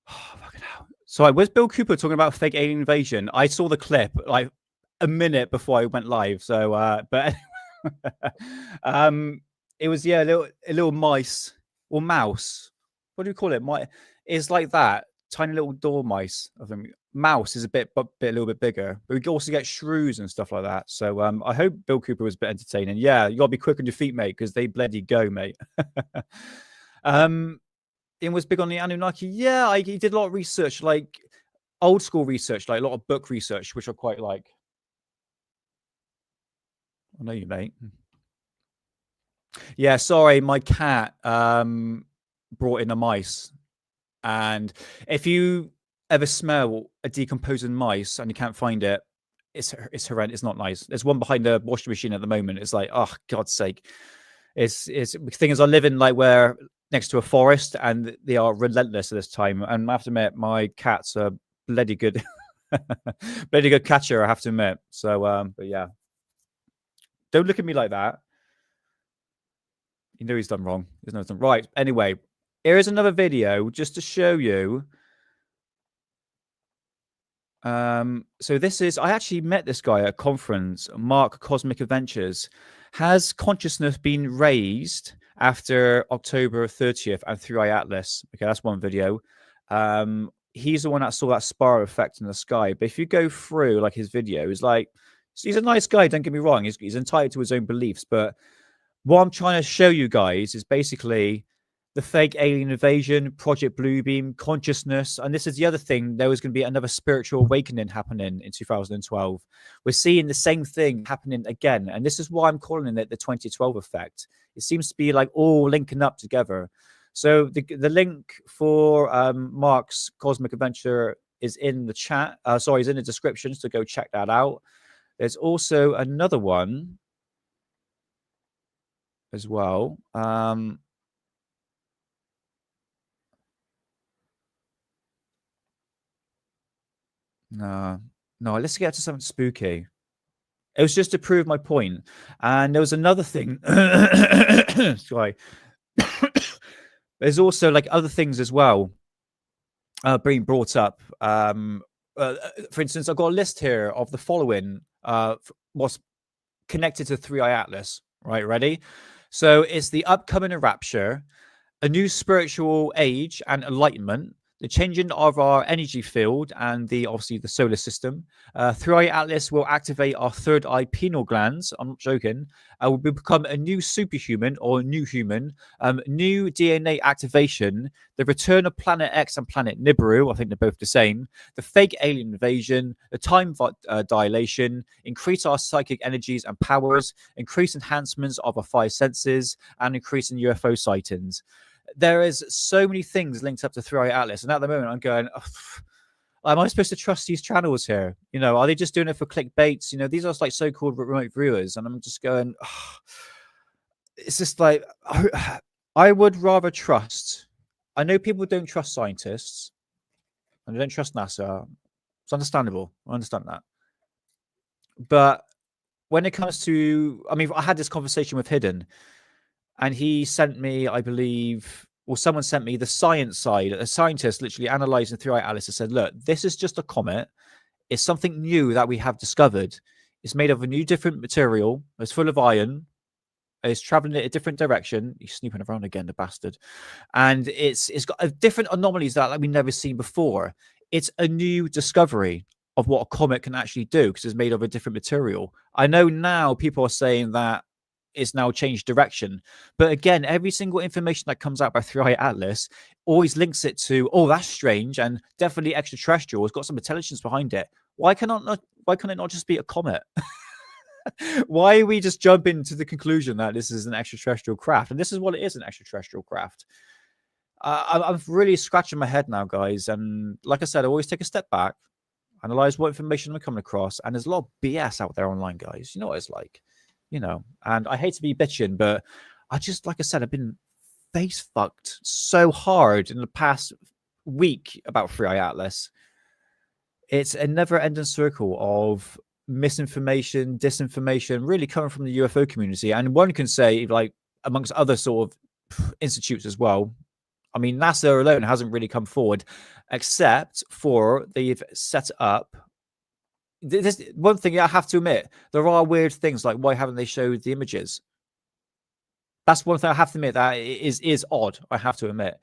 Oh, fucking hell. So, was Bill Cooper talking about fake alien invasion? I saw the clip like a minute before I went live. So, but it was a little mice or mouse. What do you call it? It's like that. Tiny little dormice of them. Mouse is a little bit bigger, but we can also get shrews and stuff like that. So I hope Bill Cooper was a bit entertaining. Yeah, you gotta be quick on your feet, mate, because they bloody go, mate. Ian was big on the Anunnaki. Yeah, he did a lot of research, like old school research, like a lot of book research, which I quite like. I know you, mate. Yeah, sorry, my cat brought in a mice. And if you ever smell a decomposing mice and you can't find it, it's horrendous. It's not nice. There's one behind the washing machine at the moment. It's like, oh, God's sake. It's the thing is, I live in like where next to a forest and they are relentless at this time. And I have to admit, my cat's a bloody good, bloody good catcher, I have to admit. So, but yeah. Don't look at me like that. You know he's done wrong. There's nothing right. Anyway, here is another video just to show you. So this is, I actually met this guy at a conference, Mark Cosmic Adventures. Has consciousness been raised after October 30th and 3i Atlas? Okay, that's one video. He's the one that saw that spiral effect in the sky. But if you go through like his videos, like, he's a nice guy, don't get me wrong. He's entitled to his own beliefs. But what I'm trying to show you guys is basically the fake alien invasion, Project Bluebeam, consciousness. And this is the other thing. There was going to be another spiritual awakening happening in 2012. We're seeing the same thing happening again. And this is why I'm calling it the 2012 effect. It seems to be like all linking up together. So the link for Mark's Cosmic Adventure is in the chat. Sorry, is in the description. So go check that out. There's also another one as well. No, let's get to something spooky. It was just to prove my point. And there was another thing. Sorry. There's also like other things as well being brought up. For instance, I've got a list here of the following what's connected to 3i Atlas. Right, ready? So it's the upcoming rapture, a new spiritual age and enlightenment, the changing of our energy field and obviously the solar system. 3i Atlas will activate our third eye pineal glands. I'm not joking. Will become a new superhuman or a new human. New DNA activation. The return of Planet X and Planet Nibiru. I think they're both the same. The fake alien invasion. The time dilation. Increase our psychic energies and powers. Increase enhancements of our 5 senses. And increasing UFO sightings. There is so many things linked up to 3i Atlas, and at the moment I'm going, oh, am I supposed to trust these channels here? You know, are they just doing it for clickbaits? You know, these are like so-called remote viewers, and I'm just going, oh, it's just like, I would rather trust. I know people don't trust scientists, and they don't trust NASA. It's understandable. I understand that. But when it comes to, I mean, I had this conversation with Hidden, and he sent me, I believe, or someone sent me the science side. A scientist literally analyzing 3i Atlas and said, look, this is just a comet. It's something new that we have discovered. It's made of a new different material. It's full of iron. It's traveling in a different direction. He's snooping around again, the bastard. And it's got different anomalies that we've never seen before. It's a new discovery of what a comet can actually do because it's made of a different material. I know now people are saying that it's now changed direction. But again, every single information that comes out by 3i Atlas always links it to, oh, that's strange and definitely extraterrestrial. It's got some intelligence behind it. Why can it not just be a comet? Why are we just jumping to the conclusion that this is an extraterrestrial craft? And this is what it is, an extraterrestrial craft. I'm really scratching my head now, guys. And like I said, I always take a step back, analyze what information I'm coming across. And there's a lot of BS out there online, guys. You know what it's like. You know, and I hate to be bitching, but I just, like I said, I've been face fucked so hard in the past week about 3i Atlas. It's a never ending circle of misinformation, disinformation, really coming from the UFO community. And one can say, like, amongst other sort of institutes as well. I mean, NASA alone hasn't really come forward, except for they've set up. This one thing I have to admit, there are weird things like why haven't they showed the images? That's one thing I have to admit that is odd. I have to admit.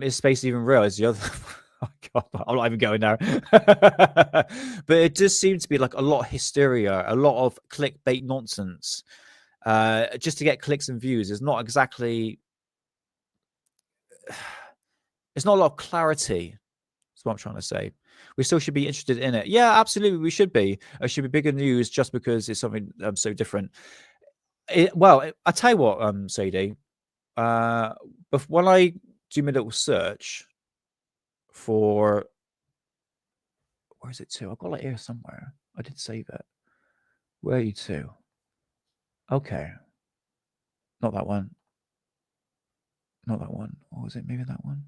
Is space even real? Is the other? Oh God, I'm not even going there. But it does seem to be like a lot of hysteria, a lot of clickbait nonsense, just to get clicks and views. It's not exactly. It's not a lot of clarity. That's what I'm trying to say. We still should be interested in it. Yeah, absolutely, we should be. It should be bigger news just because it's something so different. Well, I tell you what, Sadie. But when I do my little search for, where is it to? I've got it here somewhere. I did save it. Where are you to? Okay. Not that one. Not that one. Or was it maybe that one?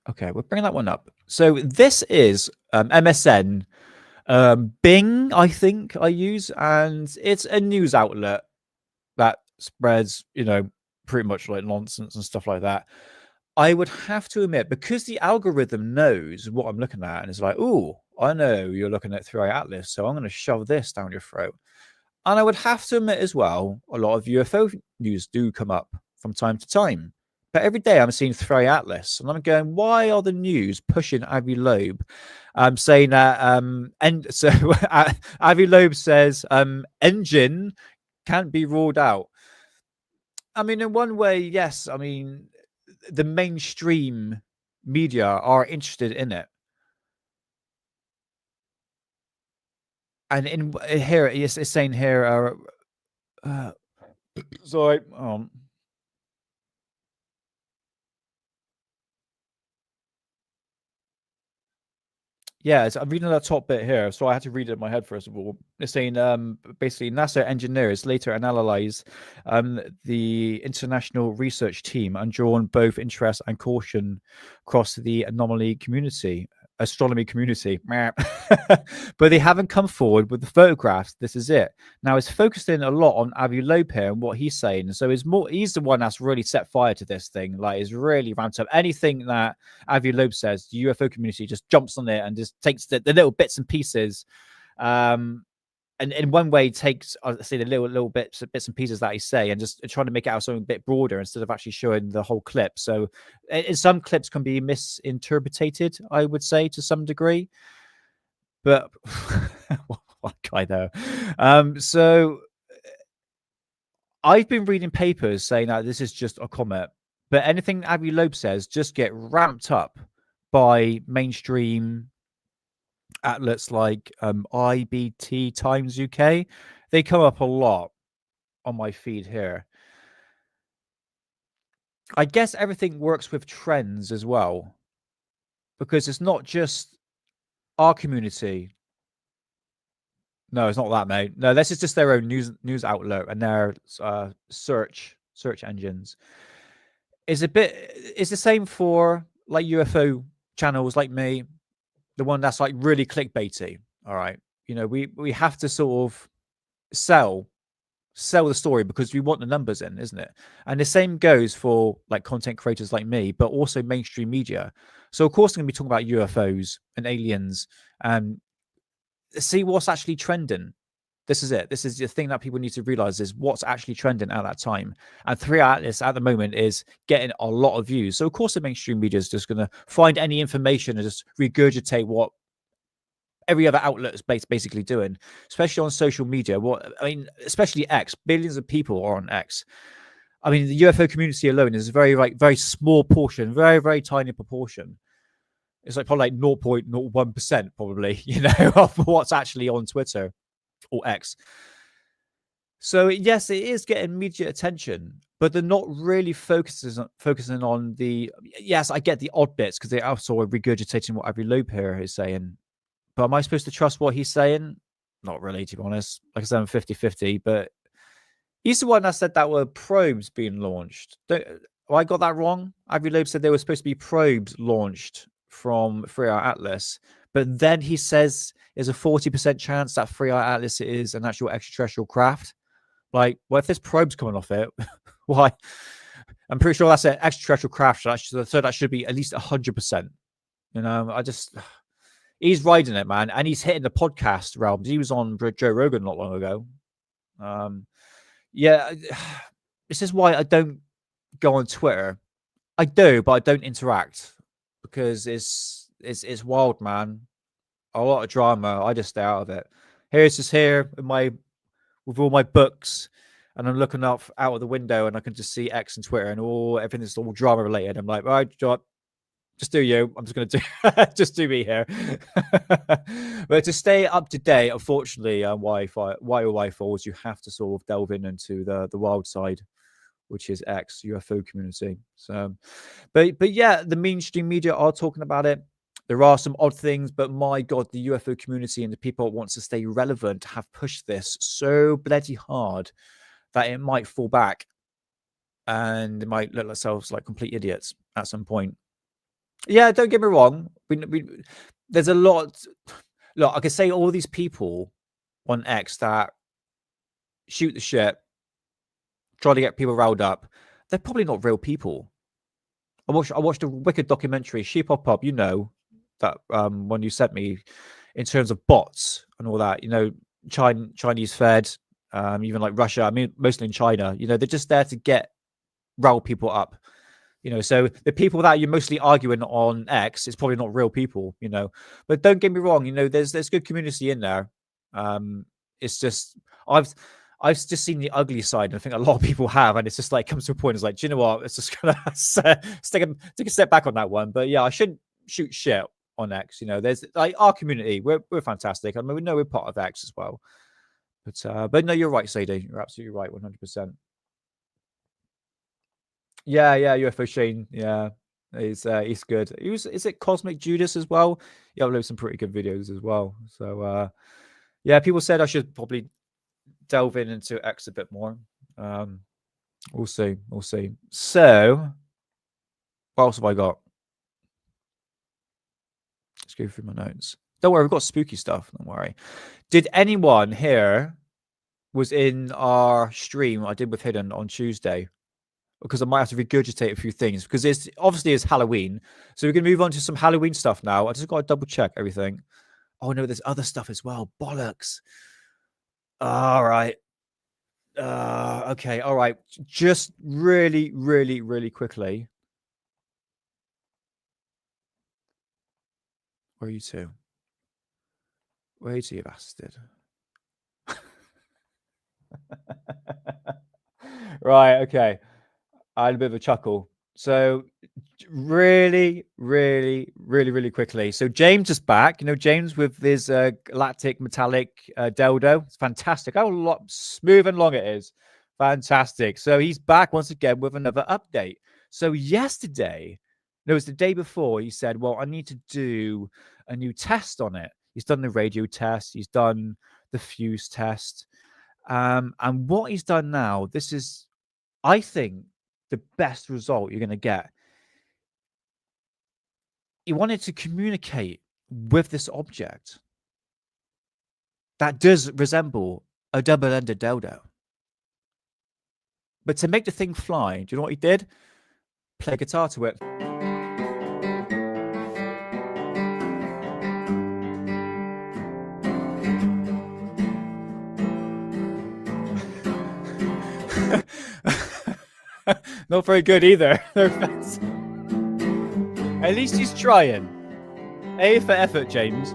Okay, we're bringing that one up. So this is MSN. Bing, I think I use, and it's a news outlet that spreads, pretty much like nonsense and stuff like that. I would have to admit, because the algorithm knows what I'm looking at, and it's like, oh, I know you're looking at 3i Atlas, so I'm going to shove this down your throat. And I would have to admit as well, a lot of UFO news do come up from time to time. But every day I'm seeing 3i Atlas, and I'm going, why are the news pushing Avi Loeb? Saying that, and so Avi Loeb says, engine can't be ruled out. I mean, in one way, yes. I mean, the mainstream media are interested in it. And in here, it's saying here, sorry, yeah, I'm reading that top bit here, so I had to read it in my head first of all. It's saying basically NASA engineers later analyze the international research team and drawn both interest and caution across the astronomy community. But they haven't come forward with the photographs. This is it. Now it's focusing a lot on Avi Loeb here and what he's saying. So he's the one that's really set fire to this thing. Like, is really ramped up. Anything that Avi Loeb says, the UFO community just jumps on it and just takes the little bits and pieces. And in one way takes, I'll say, the little bits and pieces that he say and just trying to make it out something a bit broader instead of actually showing the whole clip. So in some clips can be misinterpreted, I would say, to some degree. But what guy though? So I've been reading papers saying that this is just a comet, but anything Avi Loeb says just get ramped up by mainstream outlets like IBT Times UK. They come up a lot on my feed here. I guess everything works with trends as well, because it's not just our community. No, it's not that, mate. No, this is just their own news outlet and their search engines. It's the same for like UFO channels like me, the one that's like really clickbaity. All right, we have to sort of sell the story because we want the numbers in, isn't it? And the same goes for like content creators like me, but also mainstream media. So of course I'm going to be talking about UFOs and aliens and see what's actually trending. This is it. This is the thing that people need to realize is what's actually trending at that time. And 3i Atlas at the moment is getting a lot of views. So of course the mainstream media is just going to find any information and just regurgitate what every other outlet is basically doing, especially on social media. Especially X. Billions of people are on X. I mean, the UFO community alone is a very small portion, very, very tiny proportion. It's like probably like 0.01% probably, of what's actually on Twitter or X. So yes, it is getting media attention, but they're not really focusing on the. Yes, I get the odd bits because they are sort of regurgitating what Avi Loeb here is saying. But am I supposed to trust what he's saying? Not really, to be honest. Like I said, I'm 50-50, but he's the one that said that were probes being launched. I got that wrong? Avi Loeb said there were supposed to be probes launched from 3i Atlas, but then he says there's a 40% chance that 3i Atlas is an actual extraterrestrial craft. Like, well, if there's probes coming off it, why? I'm pretty sure that's an extraterrestrial craft, so that should be at least 100%. You know, he's riding it, man, and he's hitting the podcast realms. He was on Joe Rogan not long ago. Yeah, this is why I don't go on Twitter. I do, but I don't interact because it's wild, man. A lot of drama. I just stay out of it. Here's just here with all my books, and I'm looking out of the window, and I can just see X and Twitter, and everything is all drama related. I'm like, right, just do you. I'm just going to do just do me here. But to stay up to date, unfortunately, why falls, you have to sort of delve into the wild side, which is X UFO community. So, but yeah, the mainstream media are talking about it. There are some odd things, but my God, the UFO community and the people that want to stay relevant have pushed this so bloody hard that it might fall back and it might look ourselves like complete idiots at some point. Yeah, don't get me wrong. There's a lot. Look, I could say all these people on X that shoot the shit, try to get people riled up. They're probably not real people. I watched a wicked documentary, Sheep Hop Up, you know, that one you sent me, in terms of bots and all that. You know, Chinese fed, even like Russia. I mean, mostly in China. You know, they're just there to rile people up. You know, so the people that you're mostly arguing on X is probably not real people, you know. But don't get me wrong, you know, there's good community in there. It's just I've just seen the ugly side, and I think a lot of people have, and it's just like comes to a point, it's like, do you know what? It's just gonna take a step back on that one. But yeah, I shouldn't shoot shit on X. You know, there's like our community, we're fantastic. I mean, we know we're part of X as well. But no, you're right, Sadie. You're absolutely right, 100%. Yeah, UFO Shane. Yeah, he's good. Is it Cosmic Judas as well? He uploads some pretty good videos as well. So yeah, people said I should probably delve into X a bit more. We'll see. So what else have I got? Let's go through my notes. Don't worry, we've got spooky stuff. Don't worry. Did anyone here was in our stream I did with Hidden on Tuesday? Because I might have to regurgitate a few things, because it's Halloween. So we're going to move on to some Halloween stuff now. I just got to double check everything. Oh no, there's other stuff as well. Bollocks. All right. Okay. All right. Just really, really, really quickly. Where are you two? Where are you two, you bastard? Right. Okay. I had a bit of a chuckle. So really, really, really, really quickly. So James is back. You know, James with his galactic metallic dildo. It's fantastic. How smooth and long it is. Fantastic. So he's back once again with another update. So yesterday, no, it was the day before, he said, well, I need to do a new test on it. He's done the radio test. He's done the fuse test. And what he's done now, this is, I think, the best result you're going to get. He wanted to communicate with this object that does resemble a double-ended dildo. But to make the thing fly, do you know what he did? Play guitar to it. Not very good either. At least he's trying. A for effort, James.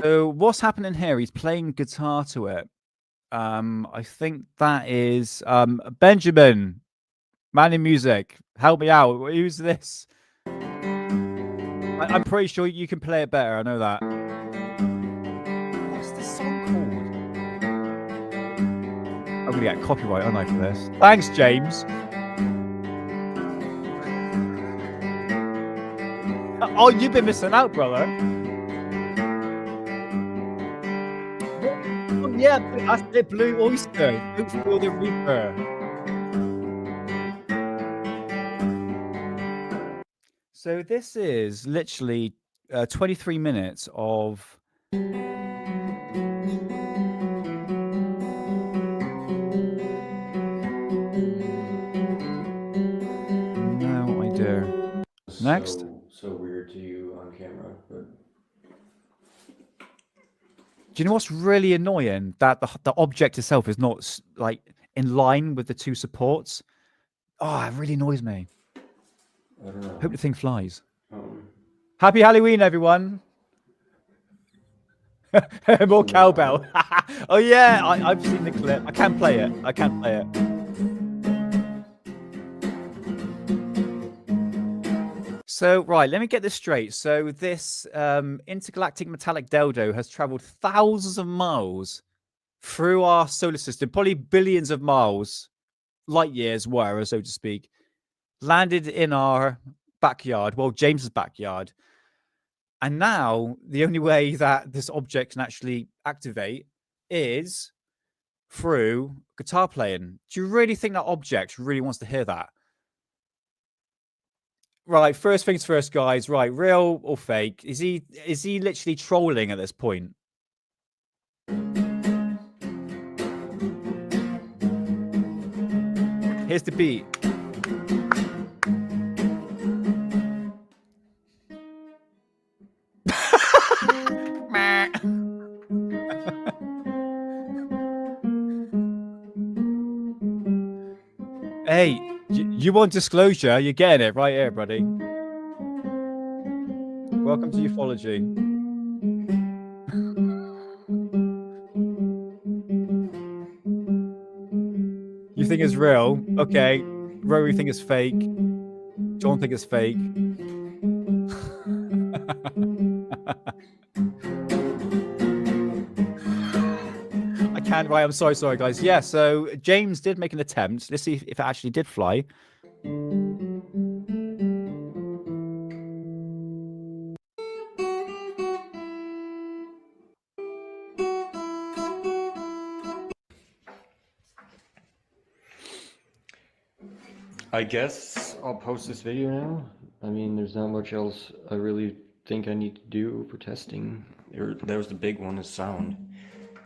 So what's happening here? He's playing guitar to it. I think that is Benjamin, man in music. Help me out. Who's this? I'm pretty sure you can play it better. I know that. What's this song called? I'm gonna get copyright, aren't I, for this? Thanks, James. Oh, you've been missing out, brother. Oh, yeah, that's the Blue Oyster. Don't feel the Reaper. So this is literally 23 minutes of. No idea. Next. So weird to you on camera, but Do you know what's really annoying? That the object itself is not like in line with the two supports. Oh, it really annoys me. I don't know. Hope the thing flies. Happy Halloween, everyone. More cowbell. Oh yeah, I've seen the clip. I can't play it. I can't play it. So, right, let me get this straight. So this intergalactic metallic dildo has traveled thousands of miles through our solar system, probably billions of miles, light years, whatever, so to speak, landed in our backyard, well, James's backyard. And now the only way that this object can actually activate is through guitar playing. Do you really think that object really wants to hear that? Right, first things first, guys. Right, real or fake? Is he literally trolling at this point? Here's the beat. Hey, you want disclosure? You're getting it right here, buddy. Welcome to ufology. You think it's real? Okay. Rory think it's fake. John think it's fake. Right, I'm sorry, guys. Yeah, so James did make an attempt. Let's see if it actually did fly. I guess I'll post this video now. I mean, there's not much else I really think I need to do for testing. That was the big one, is sound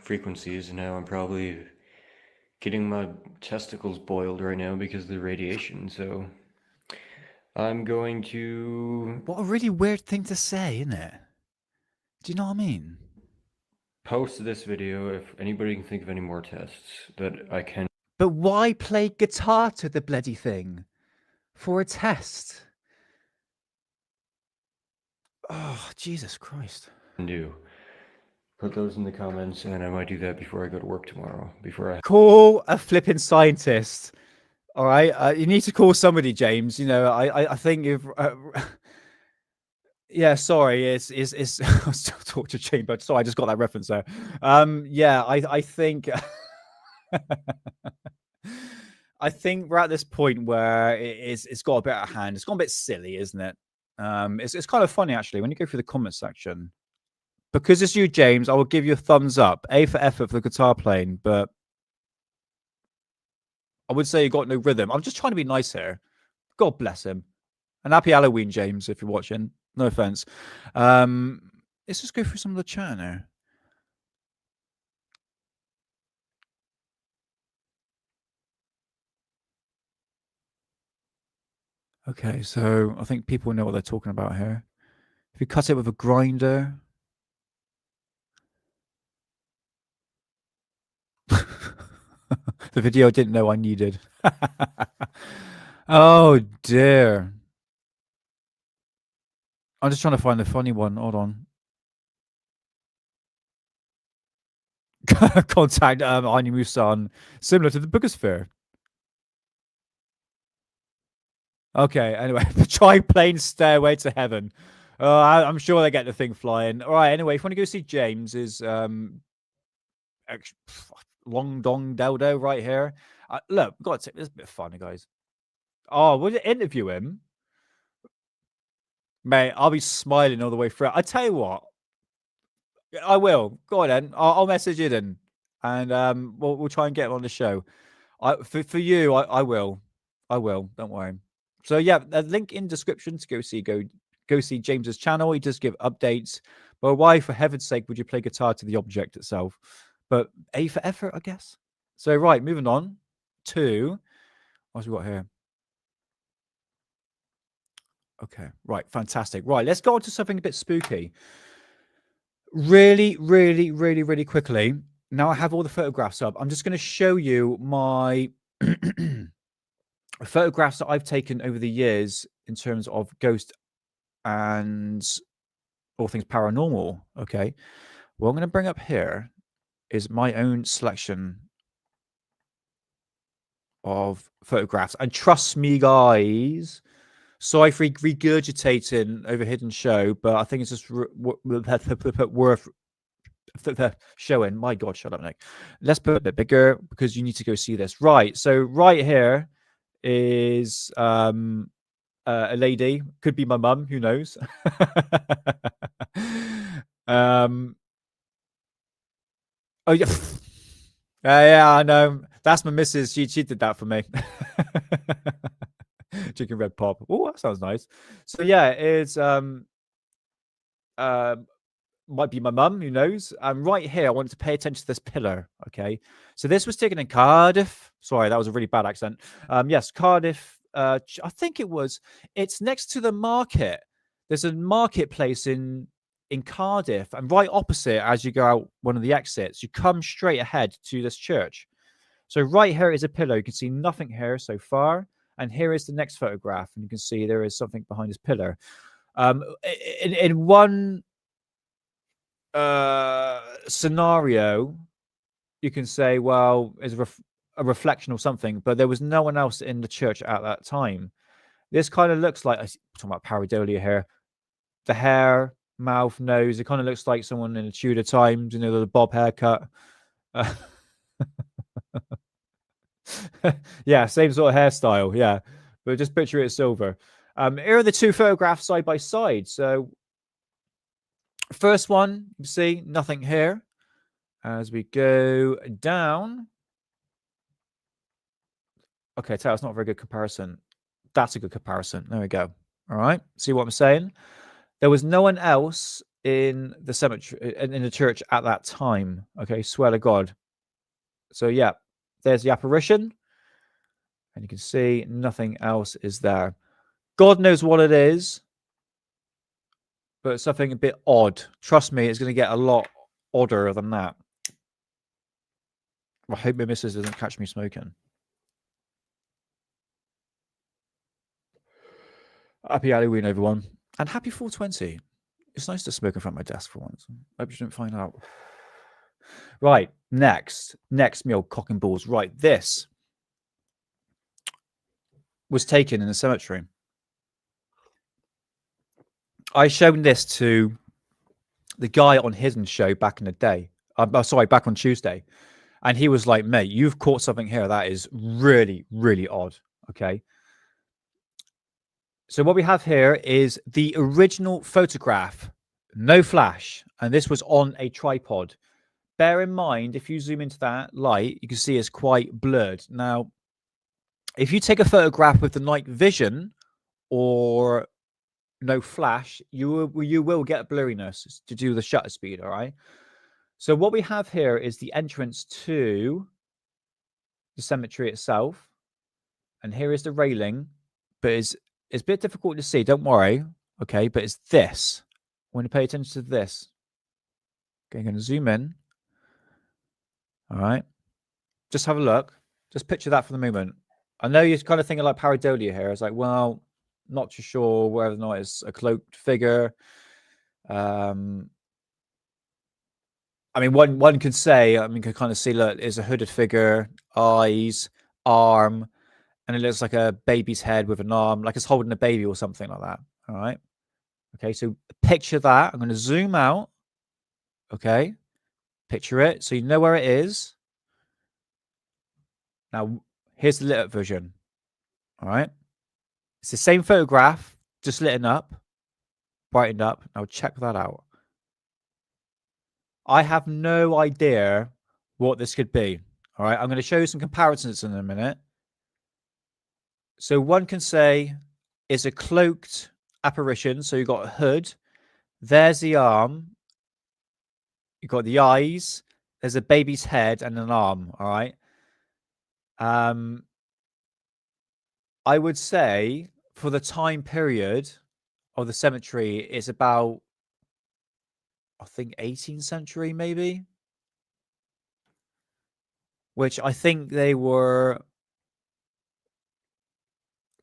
frequencies, and now I'm probably getting my testicles boiled right now because of the radiation, so I'm going to... What a really weird thing to say, isn't it? Do you know what I mean? Post this video if anybody can think of any more tests that I can... But why play guitar to the bloody thing? For a test? Oh, Jesus Christ. ...do. Put those in the comments, and I might do that before I go to work tomorrow. Call a flipping scientist. All right, you need to call somebody, James. You know, I think if yeah, sorry, it's I still torture chamber. Sorry, I just got that reference there. Yeah, I think I think we're at this point where it's got a bit out of hand. It's gone a bit silly, isn't it? It's kind of funny actually when you go through the comment section. Because it's you, James, I will give you a thumbs up. A for effort for the guitar playing, but I would say you got no rhythm. I'm just trying to be nice here. God bless him. And happy Halloween, James, if you're watching. No offense. Let's just go through some of the chat now. Okay, so I think people know what they're talking about here. If you cut it with a grinder... The video I didn't know I needed. Oh dear. I'm just trying to find the funny one. Hold on. Contact Animu-san. Similar to the Boogosphere. Okay, anyway. Try playing Stairway to Heaven. I'm sure they get the thing flying. All right, anyway, if you want to go see James's long dong dildo right here. Look, we've got to take this a bit of fun, guys. Oh, would you interview him? Mate, I'll be smiling all the way through. I tell you what, I will. Go on then. I'll message you then, and we'll try and get him on the show. For you, I will. I will. Don't worry. So yeah, a link in description to go go see James's channel. He does give updates. But why, for heaven's sake, would you play guitar to the object itself? But A for effort, I guess. So, right, moving on to what's we got here? Okay, right, fantastic. Right, let's go on to something a bit spooky. Really, really, really, really quickly. Now I have all the photographs up. I'm just going to show you my photographs that I've taken over the years in terms of ghost and all things paranormal. Okay, what I'm going to bring up here is my own selection of photographs. And trust me, guys, sorry for regurgitating over hidden show, but I think it's just worth showing. My God, shut up, Nick. Let's put it a bit bigger because you need to go see this. Right. So right here is a lady. Could be my mum. Who knows? Oh yeah. Yeah, I know. That's my missus. She did that for me. Chicken red pop. Oh, that sounds nice. So yeah, it's might be my mum, who knows. Right here, I wanted to pay attention to this pillar. Okay, so this was taken in Cardiff. Sorry, that was a really bad accent. Yes, Cardiff. I think it was. It's next to the market. There's a marketplace in Cardiff, and right opposite, as you go out one of the exits, you come straight ahead to this church. So right here is a pillar. You can see nothing here so far, and here is the next photograph, and you can see there is something behind this pillar. In one scenario, you can say, well, it's a reflection or something, but there was no one else in the church at that time. This kind of looks like, I'm talking about pareidolia here, the hair, mouth, nose, it kind of looks like someone in the Tudor times, you know, the bob haircut. Yeah, same sort of hairstyle, yeah, but just picture it as silver. Here are the two photographs side by side. So first one, you see nothing here. As we go down, okay, tell it's not a very good comparison. That's a good comparison. There we go. All right, see what I'm saying? There was no one else in the cemetery, in the church at that time. Okay, swear to God. So yeah, there's the apparition, and you can see nothing else is there. God knows what it is, but it's something a bit odd. Trust me, it's going to get a lot odder than that. I hope my missus doesn't catch me smoking. Happy Halloween, everyone. And happy 420. It's nice to smoke in front of my desk for once. I hope you didn't find out. Right, next meal, cock and balls. Right, this was taken in the cemetery. I showed this to the guy on Hidden Show back in the day. Sorry, back on Tuesday. And he was like, mate, you've caught something here that is really, really odd. Okay. So what we have here is the original photograph, no flash. And this was on a tripod. Bear in mind, if you zoom into that light, you can see it's quite blurred. Now, if you take a photograph with the night vision or no flash, you will get blurriness to do the shutter speed, all right? So what we have here is the entrance to the cemetery itself. And here is the railing, but it's a bit difficult to see, don't worry, okay? But it's this. I want to pay attention to this. Okay, I'm going to zoom in. All right. Just have a look. Just picture that for the moment. I know you're kind of thinking like pareidolia here. It's like, well, not too sure whether or not it's a cloaked figure. I mean, one could say, I mean, can kind of see, look, it's a hooded figure, eyes, arm, and it looks like a baby's head with an arm, like it's holding a baby or something like that. All right. Okay, so picture that. I'm going to zoom out. Okay. Picture it so you know where it is. Now, here's the lit up version. All right. It's the same photograph, just lit up, brightened up. Now, check that out. I have no idea what this could be. All right. I'm going to show you some comparisons in a minute. So one can say it's a cloaked apparition. So you've got a hood. There's the arm. You've got the eyes. There's a baby's head and an arm. All right. I would say for the time period of the cemetery, it's about, I think, 18th century, maybe. Which I think they were.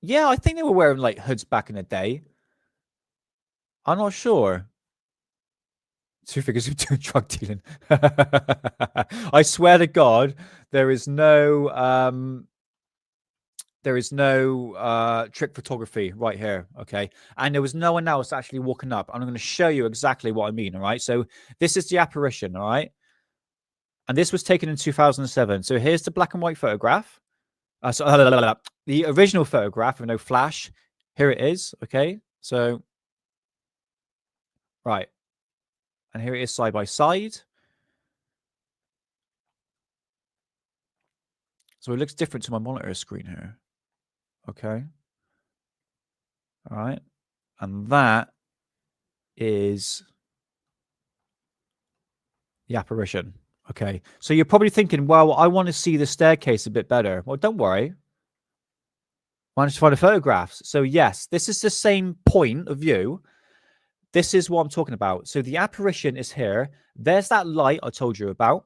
Yeah, I think they were wearing like hoods back in the day. I'm not sure. Two figures of doing drug dealing. I swear to God, there is no trick photography right here. Okay. And there was no one else actually walking up. I'm going to show you exactly what I mean. All right. So this is the apparition. All right. And this was taken in 2007. So here's the black and white photograph. The original photograph with no flash. Here it is. Okay. So, right. And here it is side by side. So it looks different to my monitor screen here. Okay. All right. And that is the apparition. Okay. So you're probably thinking, well, I want to see the staircase a bit better. Well, don't worry. Managed to find the photographs. So yes, this is the same point of view. This is what I'm talking about. So the apparition is here. There's that light I told you about.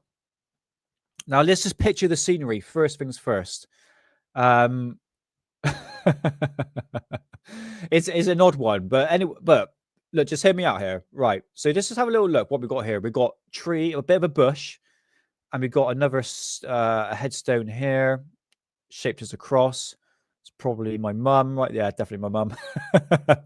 Now let's just picture the scenery. First things first. It's an odd one, but anyway, but look, just hear me out here. Right. So just have a little look what we've got here. We've got tree, a bit of a bush, and we've got another a headstone here, shaped as a cross. It's probably my mum, right? Yeah, definitely my mum.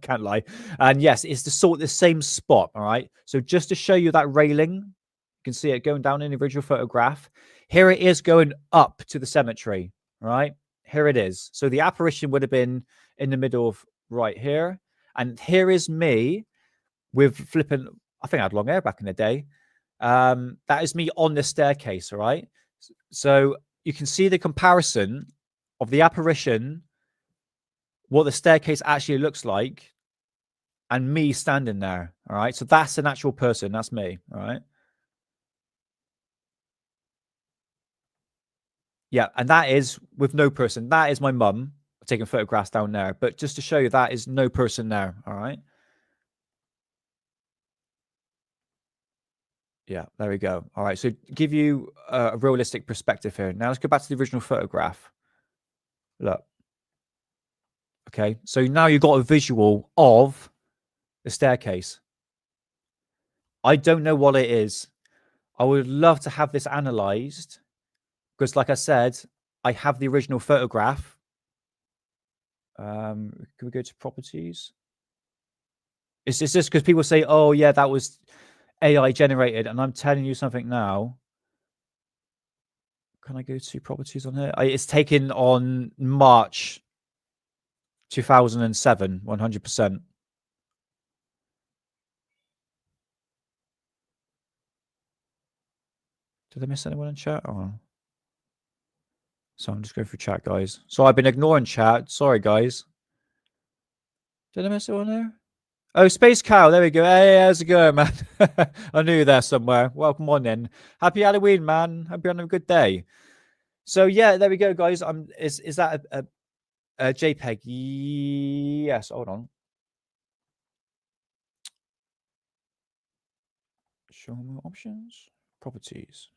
Can't lie. And yes, it's the same spot. All right. So just to show you that railing, you can see it going down in the original photograph. Here it is going up to the cemetery. All right. Here it is. So the apparition would have been in the middle of right here. And here is me with flipping. I think I had long hair back in the day. That is me on the staircase. All right. So you can see the comparison of the apparition, what the staircase actually looks like, and me standing there. All right. So that's an actual person. That's me. All right. Yeah. And that is with no person. That is my mum taking photographs down there. But just to show you, that is no person there. All right. Yeah. There we go. All right. So give you a realistic perspective here. Now let's go back to the original photograph. Look. Okay, so now you've got a visual of the staircase. I don't know what it is. I would love to have this analyzed because, like I said, I have the original photograph. Can we go to properties? It's just because people say, oh, yeah, that was AI generated. And I'm telling you something now. Can I go to properties on here? It's taken on March 2007, 100%. Did I miss anyone in chat? Oh. So I'm just going through chat, guys. So I've been ignoring chat. Sorry, guys. Did I miss anyone there? Oh, Space Cow. There we go. Hey, how's it going, man? I knew you there somewhere. Welcome on in. Happy Halloween, man. Hope you're having a good day. So yeah, there we go, guys. Is that a JPEG? Yes. Hold on. Show more options. Properties.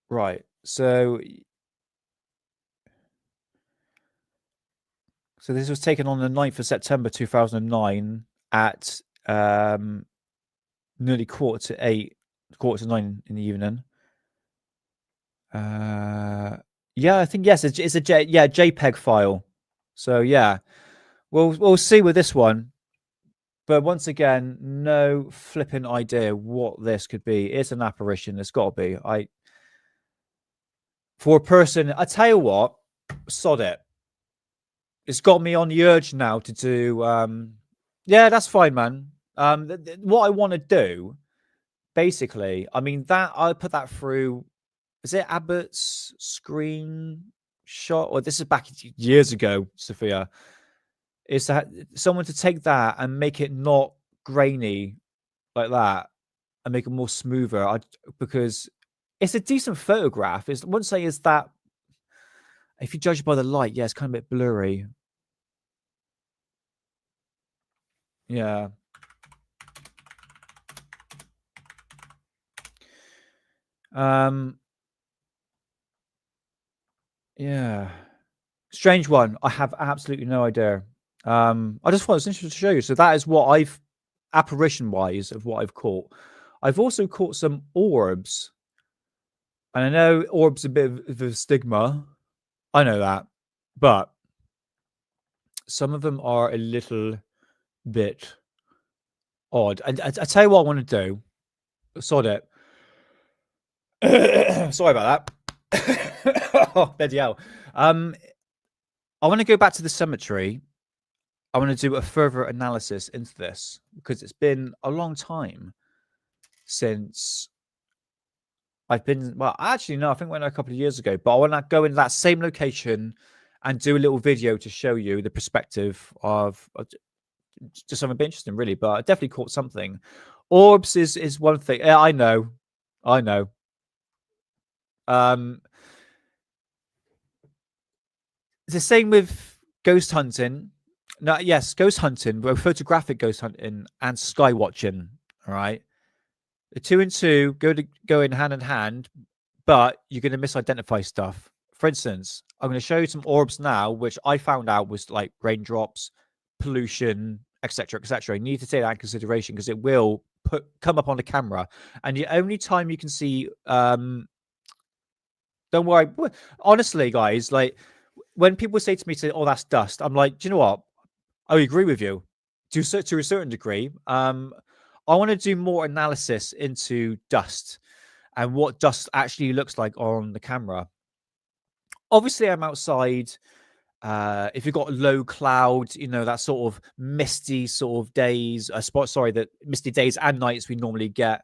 Right. So this was taken on the 9th of September 2009 at nearly 9:15 in the evening. Yeah, I think yes, it's a JPEG file. So yeah, we'll see with this one. But once again, no flipping idea what this could be. It's an apparition. It's got to be. For a person, I tell you what, sod it. It's got me on the urge now to do. Yeah, that's fine, man. What I want to do, basically, I mean that I put that through. Is it Abbott's screenshot? Or this is back years ago, Sophia. is that someone to take that and make it not grainy like that and make it more smoother. Because it's a decent photograph. I wouldn't say is that, if you judge by the light, yeah, it's kind of a bit blurry. Yeah. Yeah. Strange one. I have absolutely no idea. I just thought it was interesting to show you. So that is what I've, apparition-wise, of what I've caught. I've also caught some orbs. And I know orbs are a bit of a stigma. I know that. But some of them are a little bit odd. And I tell you what I want to do. Sod it. Sorry about that. Oh, bloody hell. I want to go back to the cemetery. I want to do a further analysis into this because it's been a long time since I've been. Well, actually, no, I think I went a couple of years ago. But I want to go in that same location and do a little video to show you the perspective of just something a bit interesting, really. But I definitely caught something. Orbs is one thing. Yeah, I know. It's the same with ghost hunting. No, yes, ghost hunting, but photographic ghost hunting and sky watching. All right, the 2 and 2 go in hand, but you're going to misidentify stuff. For instance, I'm going to show you some orbs now, which I found out was like raindrops, pollution, etc., etc. You need to take that in consideration because it will come up on the camera, and the only time you can see. Don't worry, honestly, guys. Like when people say to me, "Oh, that's dust," I'm like, "Do you know what? I agree with you to a certain degree." I want to do more analysis into dust and what dust actually looks like on the camera. Obviously, I'm outside. If you've got low cloud, that sort of misty sort of days, the misty days and nights we normally get.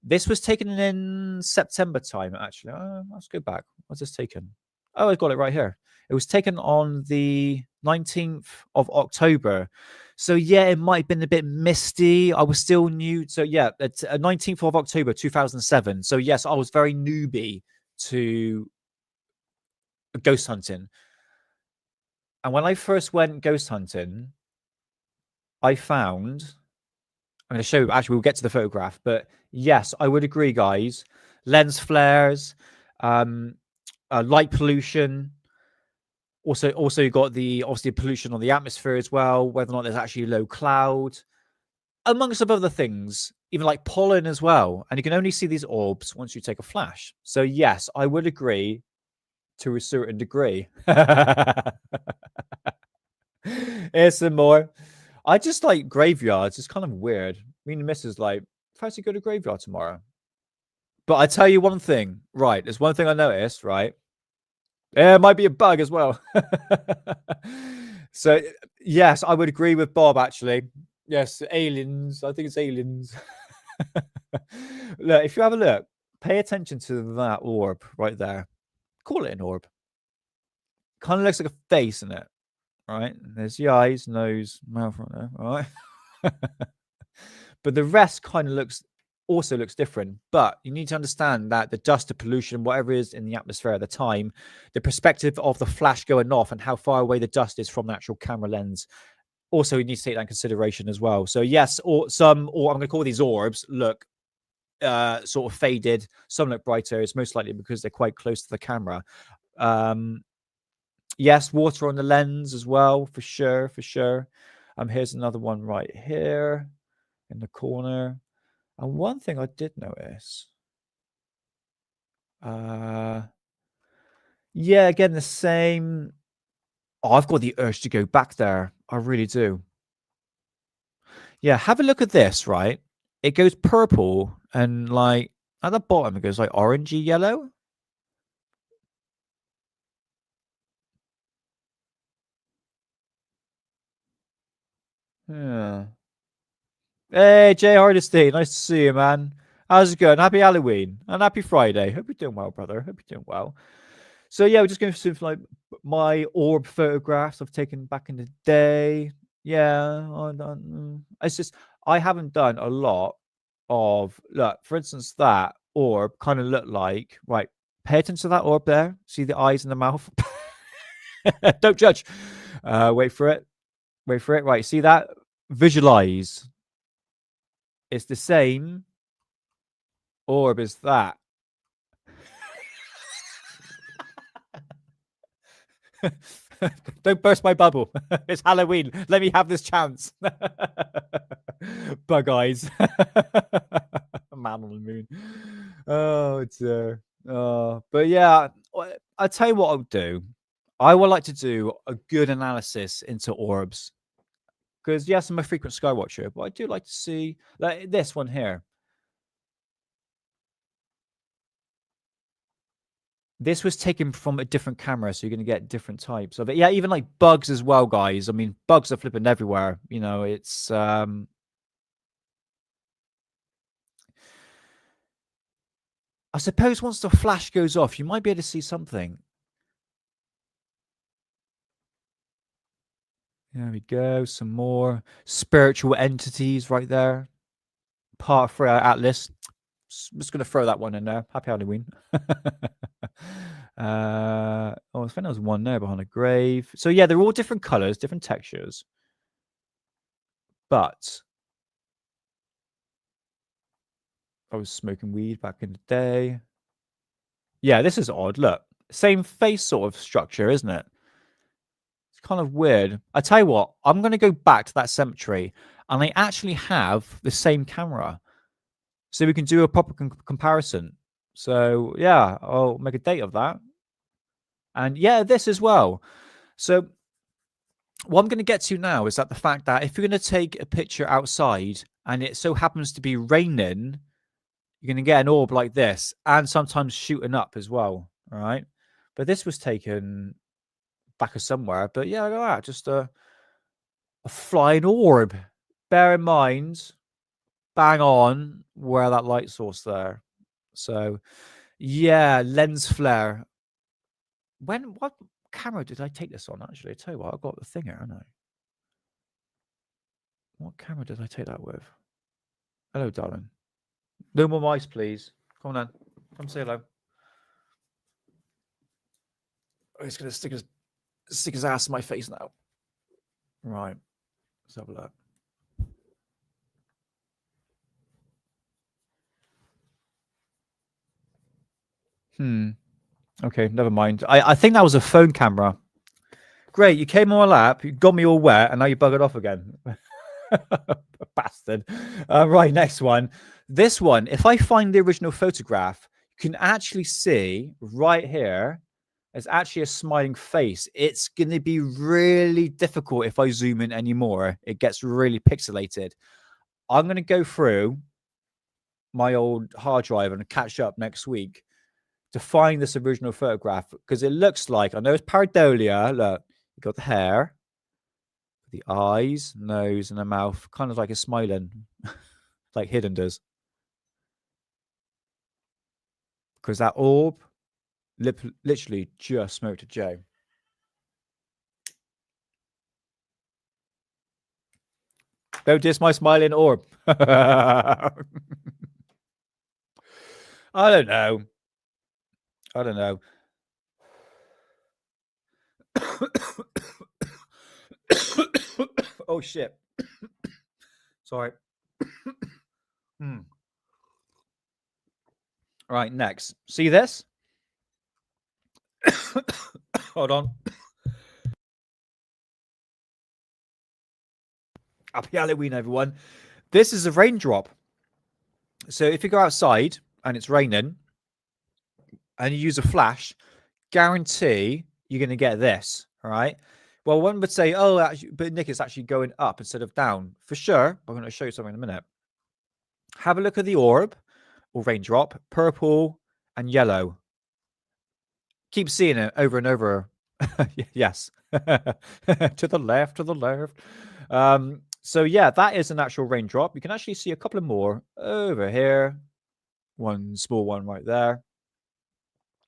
This was taken in September time, actually. Let's go back. What's this taken? Oh, I got it right here. It was taken on the 19th of October. So, yeah, it might have been a bit misty. I was still new. So, yeah, it's 19th of October, 2007. So, yes, I was very newbie to ghost hunting. And when I first went ghost hunting, I found... I'm going to show you. Actually, we'll get to the photograph. But, yes, I would agree, guys. Lens flares, light pollution... Also, you got obviously pollution on the atmosphere as well, whether or not there's actually low cloud, amongst some other things, even like pollen as well. And you can only see these orbs once you take a flash. So yes, I would agree to a certain degree. Here's some more. I just like graveyards. It's kind of weird. Me and the missus like, fancy go to graveyard tomorrow. But I tell you one thing, right? There's one thing I noticed, right? Yeah, it might be a bug as well. So, yes, I would agree with Bob, actually. Yes, aliens. I think it's aliens. Look, if you have a look, pay attention to that orb right there. Call it an orb. Kind of looks like a face in it, right? There's the eyes, nose, mouth right there, all right? But the rest kind of also looks different, but you need to understand that the dust, the pollution, whatever is in the atmosphere at the time, the perspective of the flash going off and how far away the dust is from the actual camera lens. Also, you need to take that in consideration as well. So yes, or I'm going to call these orbs, look sort of faded. Some look brighter. It's most likely because they're quite close to the camera. Yes, water on the lens as well, for sure. Here's another one right here in the corner. And one thing I did notice, yeah, again, the same. Oh, I've got the urge to go back there. I really do. Yeah, have a look at this, right? It goes purple and like at the bottom, it goes like orangey yellow. Yeah. Hey, Jay Hardesty, nice to see you, man. How's it going? Happy Halloween and happy Friday. Hope you're doing well, brother. Hope you're doing well. So yeah, we're just going through like my orb photographs I've taken back in the day. Yeah, it's just I haven't done a lot of look. For instance, that orb kind of looked like right. Pay attention to that orb there. See the eyes and the mouth. Don't judge. Wait for it. Wait for it. Right. See that? Visualize. It's the same orb as that. Don't burst my bubble. It's Halloween. Let me have this chance. Bug eyes. Man on the moon. Oh, dear. But yeah, I'll tell you what I'll do. I would like to do a good analysis into orbs. Because, yes, I'm a frequent sky watcher, but I do like to see like this one here. This was taken from a different camera, so you're going to get different types of it. Yeah, even like bugs as well, guys. I mean, bugs are flipping everywhere. You know, it's I suppose once the flash goes off, you might be able to see something. There we go. Some more spiritual entities right there. Part for our Atlas. Just going to throw that one in there. Happy Halloween. I think there was one there behind a grave. So yeah, they're all different colors, different textures. But I was smoking weed back in the day. Yeah, this is odd. Look, same face sort of structure, isn't it? It's kind of weird. I tell you what, I'm going to go back to that cemetery, and I actually have the same camera, so we can do a proper comparison. So yeah, I'll make a date of that. And yeah, this as well. So what I'm going to get to now is that the fact that if you're going to take a picture outside and it so happens to be raining, you're going to get an orb like this, and sometimes shooting up as well. All right. But this was taken back of somewhere. But yeah, look at that. Just a flying orb. Bear in mind, bang on where that light source there. So yeah, lens flare. What camera did I take this on? Actually, I tell you what, I've got the thing here, haven't I? What camera did I take that with? Hello, darling. No more mice, please. Come on, then. Come say hello. Oh, he's gonna stick his ass in my face now. Right. Let's have a look. Okay, never mind. I think that was a phone camera. Great, you came on my lap, you got me all wet, and now you buggered off again. Bastard. Right, next one. This one, if I find the original photograph, you can actually see right here, there's actually a smiling face. It's going to be really difficult if I zoom in anymore. It gets really pixelated. I'm going to go through my old hard drive and catch up next week to find this original photograph, because it looks like, I know it's pareidolia. Look, you got the hair, the eyes, nose, and the mouth, kind of like a smiling, like Hidden does. Because that orb literally just smoked a J. Don't diss my smiling orb. I don't know. Oh shit. Sorry. Right, next. See this? Hold on. Happy Halloween, everyone. This is a raindrop. So if you go outside and it's raining and you use a flash, guarantee you're going to get this. All right. Well, one would say, oh, actually, but Nick, it's actually going up instead of down. For sure. I'm going to show you something in a minute. Have a look at the orb or raindrop, purple and yellow. Keep seeing it over and over. Yes. To the left, to the left. So yeah, that is an actual raindrop. You can actually see a couple of more over here. One small one right there.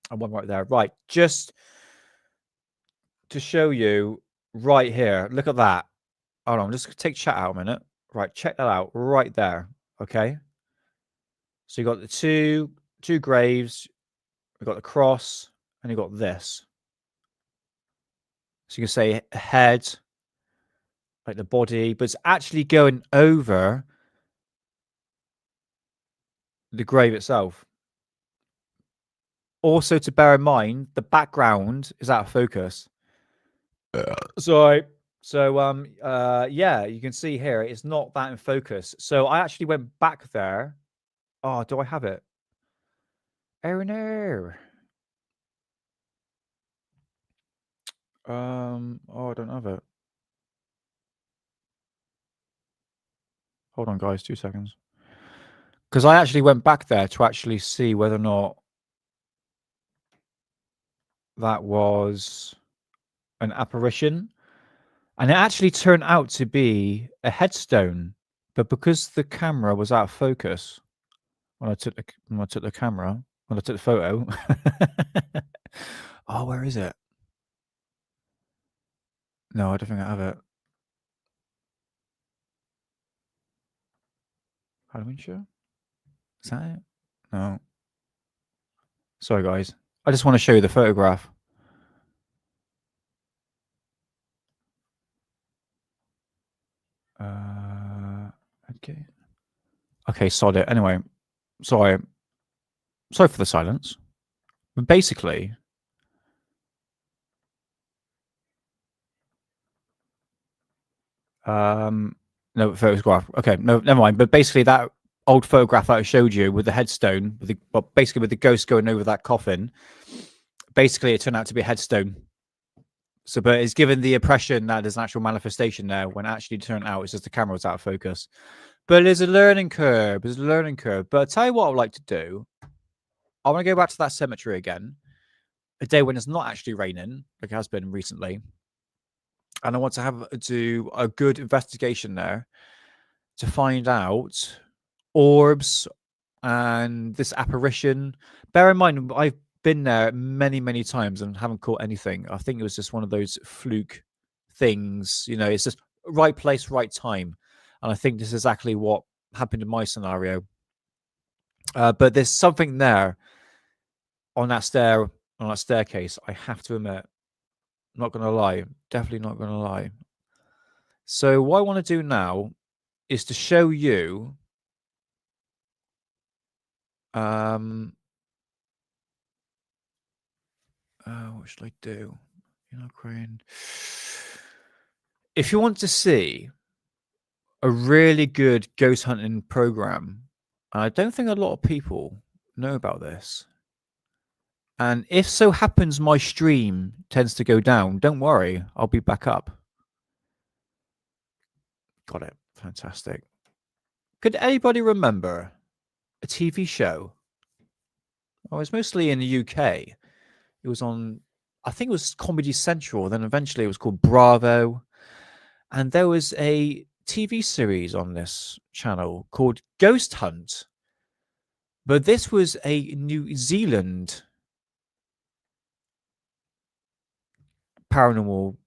And one right there. Right. Just to show you right here. Look at that. hold on, just take chat out a minute. Right, check that out right there. Okay. So you got the two graves, we got the cross, and you got this. So you can say head, like the body, but it's actually going over the grave itself. Also, to bear in mind, the background is out of focus. So yeah, you can see here it's not that in focus. So I actually went back there. Oh, do I have it? Oh no. Oh, I don't have it. Hold on, guys, 2 seconds. Because I actually went back there to actually see whether or not that was an apparition. And it actually turned out to be a headstone. But because the camera was out of focus when I took the photo. Oh, where is it? No, I don't think I have it. Halloween show? Is that it? No. Sorry, guys. I just want to show you the photograph. Okay. Okay, sod it. Anyway, sorry for the silence. But basically, no photograph. Okay, no, never mind. But basically, that old photograph that I showed you with the headstone, basically with the ghost going over that coffin, basically it turned out to be a headstone. So, but it's given the impression that there's an actual manifestation there, when actually it turned out it's just the camera was out of focus. But there's a learning curve. There's a learning curve. But I'll tell you what I'd like to do. I want to go back to that cemetery again, a day when it's not actually raining, like it has been recently. And I want to do a good investigation there to find out orbs and this apparition. Bear in mind, I've been there many, many times and haven't caught anything. I think it was just one of those fluke things. You know, it's just right place, right time. And I think this is exactly what happened in my scenario. But there's something there on that staircase. I have to admit, not going to lie, definitely not going to lie. So what I want to do now is to show you what should I do? Ukraine. If you want to see a really good ghost hunting program, and I don't think a lot of people know about this, and if so happens my stream tends to go down, don't worry, I'll be back up. Got it. Fantastic. Could anybody remember a TV show? Oh, it was mostly in the UK. It was on, I think it was Comedy Central. Then eventually it was called Bravo. And there was a TV series on this channel called Ghost Hunt. But this was a New Zealand paranormal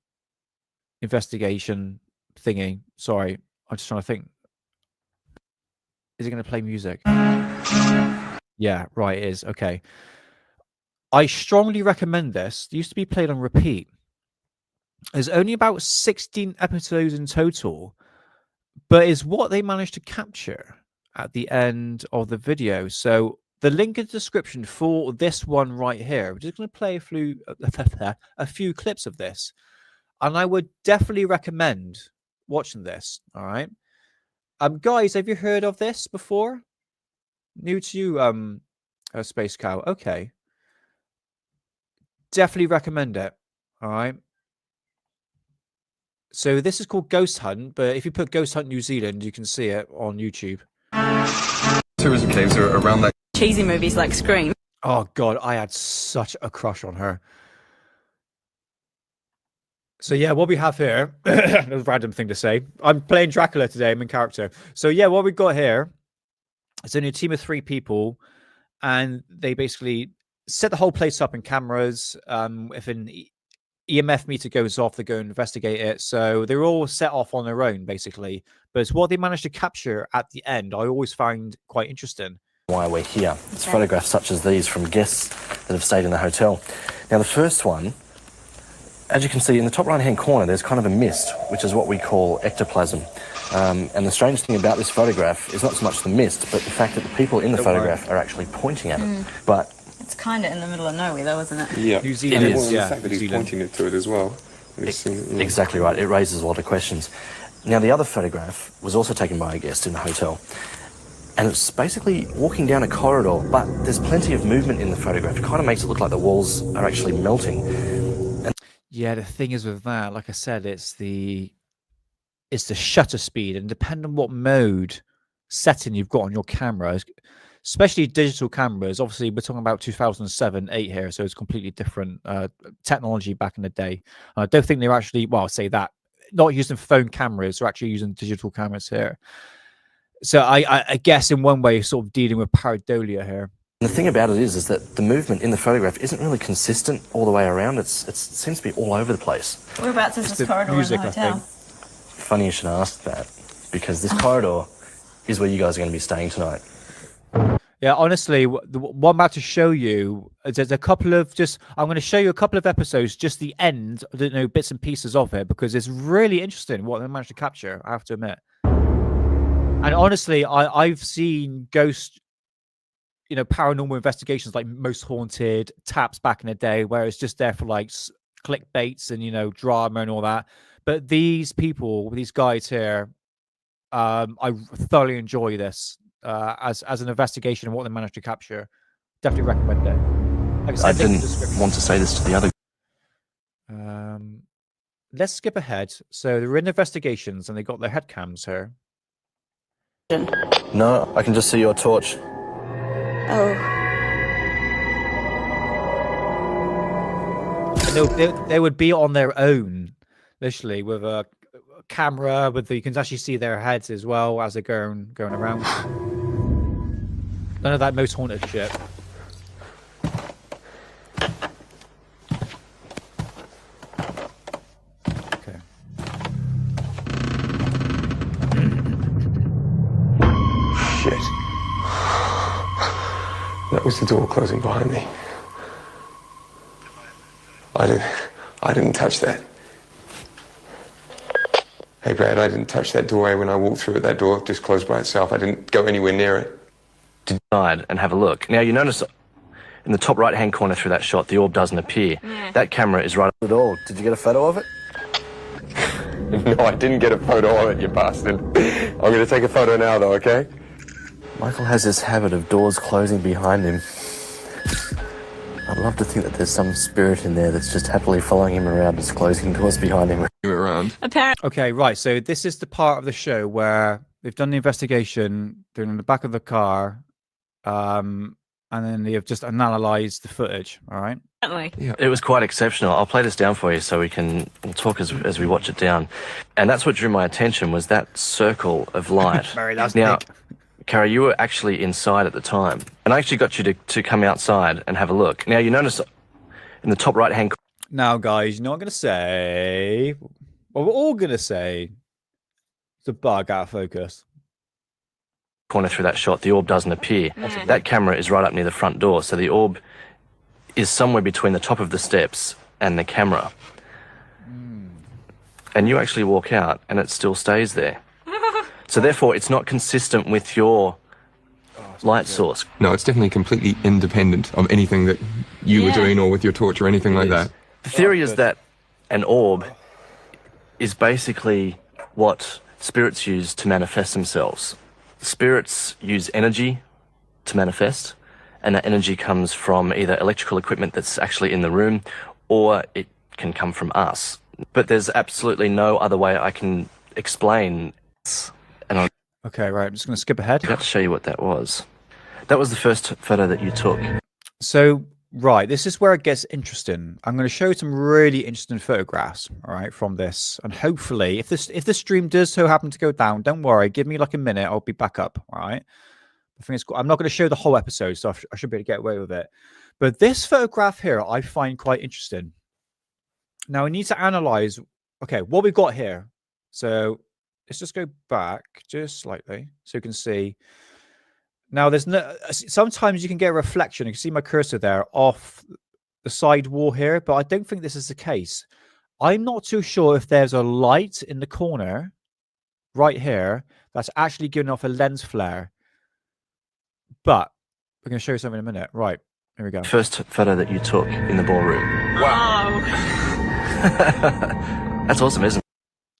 investigation thingy. Sorry, I'm just trying to think. Is it going to play music? Yeah, right, it is. Okay. I strongly recommend this. It used to be played on repeat. There's only about 16 episodes in total, but it's what they managed to capture at the end of the video. So the link in the description for this one right here. We're just going to play a few clips of this. And I would definitely recommend watching this. All right. Guys, have you heard of this before? New to you, Space Cow. Okay. Definitely recommend it. All right. So this is called Ghost Hunt, but if you put Ghost Hunt New Zealand, you can see it on YouTube. Tourism caves are around that. Cheesy movies like Scream. Oh God, I had such a crush on her. So yeah, what we have here, that's a random thing to say. I'm playing Dracula today, I'm in character. So yeah, what we've got here, it's only a team of 3 people, and they basically set the whole place up in cameras, within EMF meter goes off, they go investigate it. So they're all set off on their own, basically. But it's what they managed to capture at the end, I always find quite interesting. Why we're here. It's photographs such as these from guests that have stayed in the hotel. Now, the first one, as you can see in the top right-hand corner, there's kind of a mist, which is what we call ectoplasm. And the strange thing about this photograph is not so much the mist, but the fact that the people in the photograph are actually pointing at it. But it's kind of in the middle of nowhere, though, isn't it? Yeah, New Zealand. It is. The fact that he's pointing it to it as well. Exactly right. It raises a lot of questions. Now, the other photograph was also taken by a guest in the hotel. And it's basically walking down a corridor, but there's plenty of movement in the photograph. It kind of makes it look like the walls are actually melting. Yeah, the thing is with that, like I said, it's the shutter speed, and depending on what mode setting you've got on your camera, especially digital cameras. Obviously, we're talking about 2007, 8 here, so it's completely different technology back in the day. I don't think they're actually, well, I'll say that, not using phone cameras, they're actually using digital cameras here. So I guess in one way, sort of dealing with pareidolia here. And the thing about it is that the movement in the photograph isn't really consistent all the way around. It seems to be all over the place. Whereabouts is this corridor music, in the hotel? Funny you should ask that, because this corridor is where you guys are going to be staying tonight. Yeah, honestly, what I'm about to show you, there's a couple of I'm going to show you a couple of episodes, just the end, I don't know, bits and pieces of it, because it's really interesting what they managed to capture, I have to admit. And honestly, I've seen ghost, paranormal investigations like Most Haunted, Taps back in the day, where it's just there for like clickbaits and, drama and all that. But these people, these guys here, I thoroughly enjoy this as an investigation and what they managed to capture. Definitely recommend it. Like I didn't want to say this to the other. Let's skip ahead. So they're in investigations and they got their head cams here. No, I can just see your torch. Oh. And they would be on their own, literally, with a camera. You can actually see their heads as well as they're going around. None of that Most Haunted shit. Okay. Shit. That was the door closing behind me. I didn't touch that. Hey, Brad, I didn't touch that doorway when I walked through it. That door just closed by itself. I didn't go anywhere near it. Side and have a look. Now, you notice in the top right-hand corner through that shot, the orb doesn't appear. Yeah. That camera is right at the door. Did you get a photo of it? No, I didn't get a photo of it, you bastard. I'm going to take a photo now, though, okay? Michael has this habit of doors closing behind him. I'd love to think that there's some spirit in there that's just happily following him around, just closing doors behind him. Around. Apparently. Okay, right. So this is the part of the show where they've done the investigation. They're in the back of the car, and then they have just analyzed the footage. All right. Yeah. It was quite exceptional. I'll play this down for you so we'll talk as we watch it down. And that's what drew my attention, was that circle of light. Very last now, Nick. Kara, you were actually inside at the time, and I actually got you to come outside and have a look. Now, you notice in the top right-hand. Now, guys, you know what I'm going to say? Well, we're all going to say it's a bug out of focus. Corner through that shot, the orb doesn't appear. That camera is right up near the front door, so the orb is somewhere between the top of the steps and the camera. And you actually walk out, and it still stays there. So therefore, it's not consistent with your light source. No, it's definitely completely independent of anything that you were doing or with your torch or anything like that. The theory is that an orb is basically what spirits use to manifest themselves. Spirits use energy to manifest, and that energy comes from either electrical equipment that's actually in the room, or it can come from us. But there's absolutely no other way I can explain. And Okay, right. I'm just going to skip ahead. I've got to show you what that was. That was the first photo that you took. So, right, this is where it gets interesting. I'm going to show you some really interesting photographs, all right, from this. And hopefully, if the stream does so happen to go down, don't worry. Give me like a minute. I'll be back up, all right? I think I'm not going to show the whole episode, so I should be able to get away with it. But this photograph here, I find quite interesting. Now we need to analyze, okay, what we've got here. So let's just go back just slightly so you can see. Now there's no, sometimes you can get a reflection. You can see my cursor there off the side wall here, but I don't think this is the case. I'm not too sure if there's a light in the corner right here that's actually giving off a lens flare. But we're going to show you something in a minute. Right, here we go. First photo that you took in the ballroom. Wow. That's awesome, isn't it?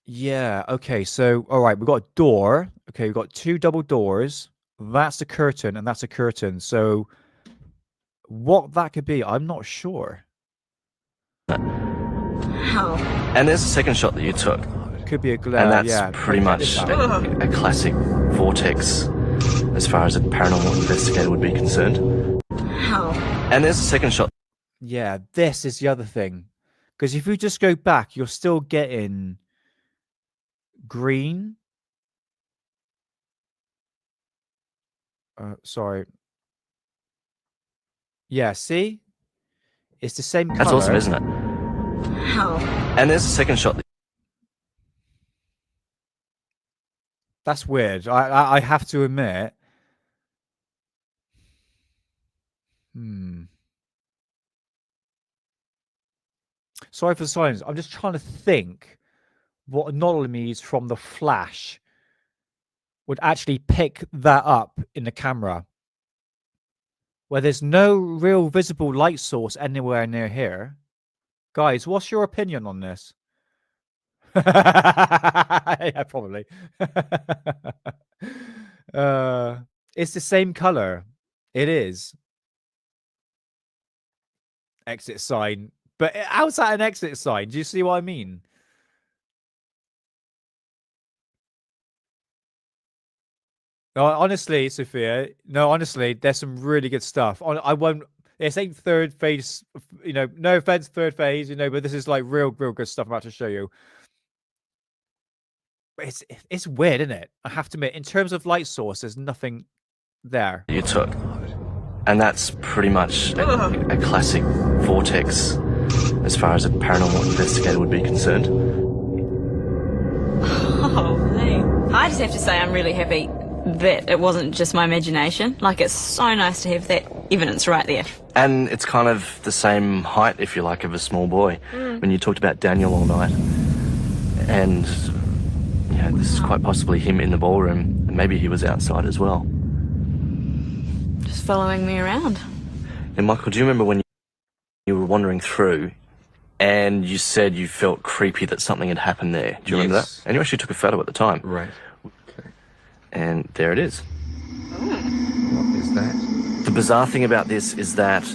Yeah, okay, so, all right, we've got a door. Okay, we've got 2 double doors. That's a curtain, and that's a curtain. So what that could be, I'm not sure. Wow. And there's a second shot that you took. Could be a glare, And that's yeah. pretty much a classic vortex as far as a paranormal investigator would be concerned. Wow. And there's a second shot. Yeah, this is the other thing. Because if you just go back, you're still getting green. Sorry. Yeah, see? It's the same color. That's awesome, isn't it? Wow. And there's a second shot. That's weird. I have to admit. Sorry for the silence. I'm just trying to think what anomalies from the flash would actually pick that up in the camera. Where there's no real visible light source anywhere near here. Guys, what's your opinion on this? Yeah, probably. It's the same color. It is. Exit sign. But how's that an exit sign? Do you see what I mean? No, honestly, Sophia. No, honestly, there's some really good stuff. I won't. This ain't third phase. You know, no offense, third phase. You know, but this is like real good stuff I'm about to show you. It's weird, isn't it? I have to admit, in terms of light source, there's nothing there. You took. And that's pretty much a classic vortex as far as a paranormal investigator would be concerned. Oh, man. I just have to say I'm really happy that it wasn't just my imagination. Like, it's so nice to have that evidence right there. And it's kind of the same height, if you like, of a small boy. When you talked about Danail all night. And, you know, this is quite possibly him in the ballroom. And maybe he was outside as well. Just following me around. And Michael, do you remember when you were wandering through and you said you felt creepy that something had happened there? Do you remember that? And you actually took a photo at the time. Right. Okay. And there it is. What is that? The bizarre thing about this is that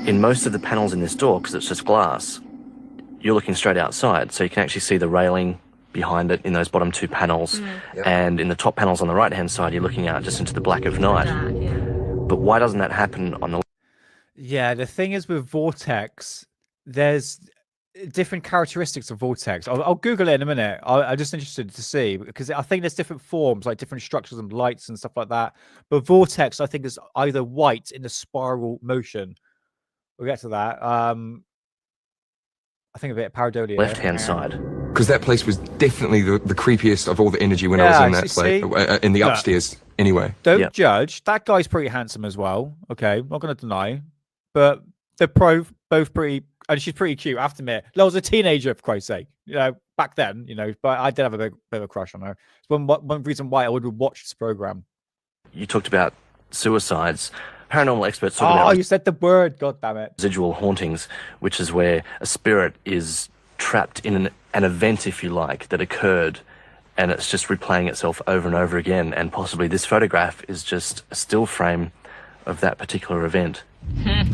in most of the panels in this door, because it's just glass, you're looking straight outside. So you can actually see the railing behind it in those bottom 2 panels. Yep. And in the top panels on the right-hand side, you're looking out just into the black of night. But why doesn't that happen on the... Yeah, the thing is with Vortex, there's different characteristics of Vortex. I'll Google it in a minute. I'm just interested to see, because I think there's different forms, like different structures and lights and stuff like that. But Vortex, I think, is either white in the spiral motion. We'll get to that. I think a bit of pareidolia. left-hand side. Because that place was definitely the creepiest of all the energy when I was in that place, in the upstairs anyway. Don't judge. That guy's pretty handsome as well. Okay, not going to deny. But they're both pretty, and she's pretty cute, I have to admit. I was a teenager, for Christ's sake. You know, back then, you know, but I did have a bit of a crush on her. It's one reason why I would watch this program. You talked about suicides. Paranormal experts talk about... Oh, you said the word, god damn it. Residual hauntings, which is where a spirit is trapped in an event, if you like, that occurred, and it's just replaying itself over and over again, and possibly this photograph is just a still frame of that particular event. I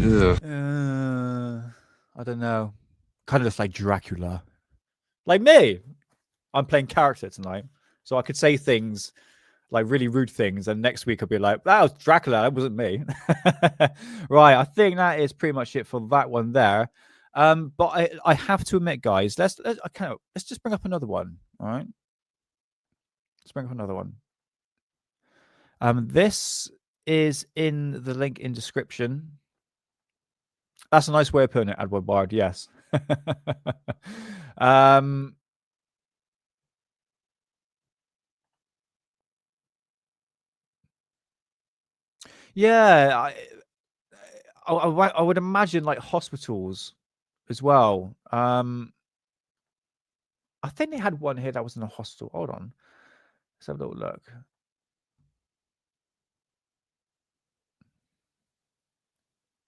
don't know. Kind of looks like Dracula. Like me. I'm playing character tonight, so I could say things like really rude things, and next week I'll be like, that was Dracula, that wasn't me. Right, I think that is pretty much it for that one there. But I have to admit, guys, let's just bring up another one. All right, let's bring up another one. This is in the link in description. That's a nice way of putting it, Edward Bard. Yes. Yeah, I would imagine like hospitals as well. I think they had one here that was in a hostel. Hold on, let's have a little look.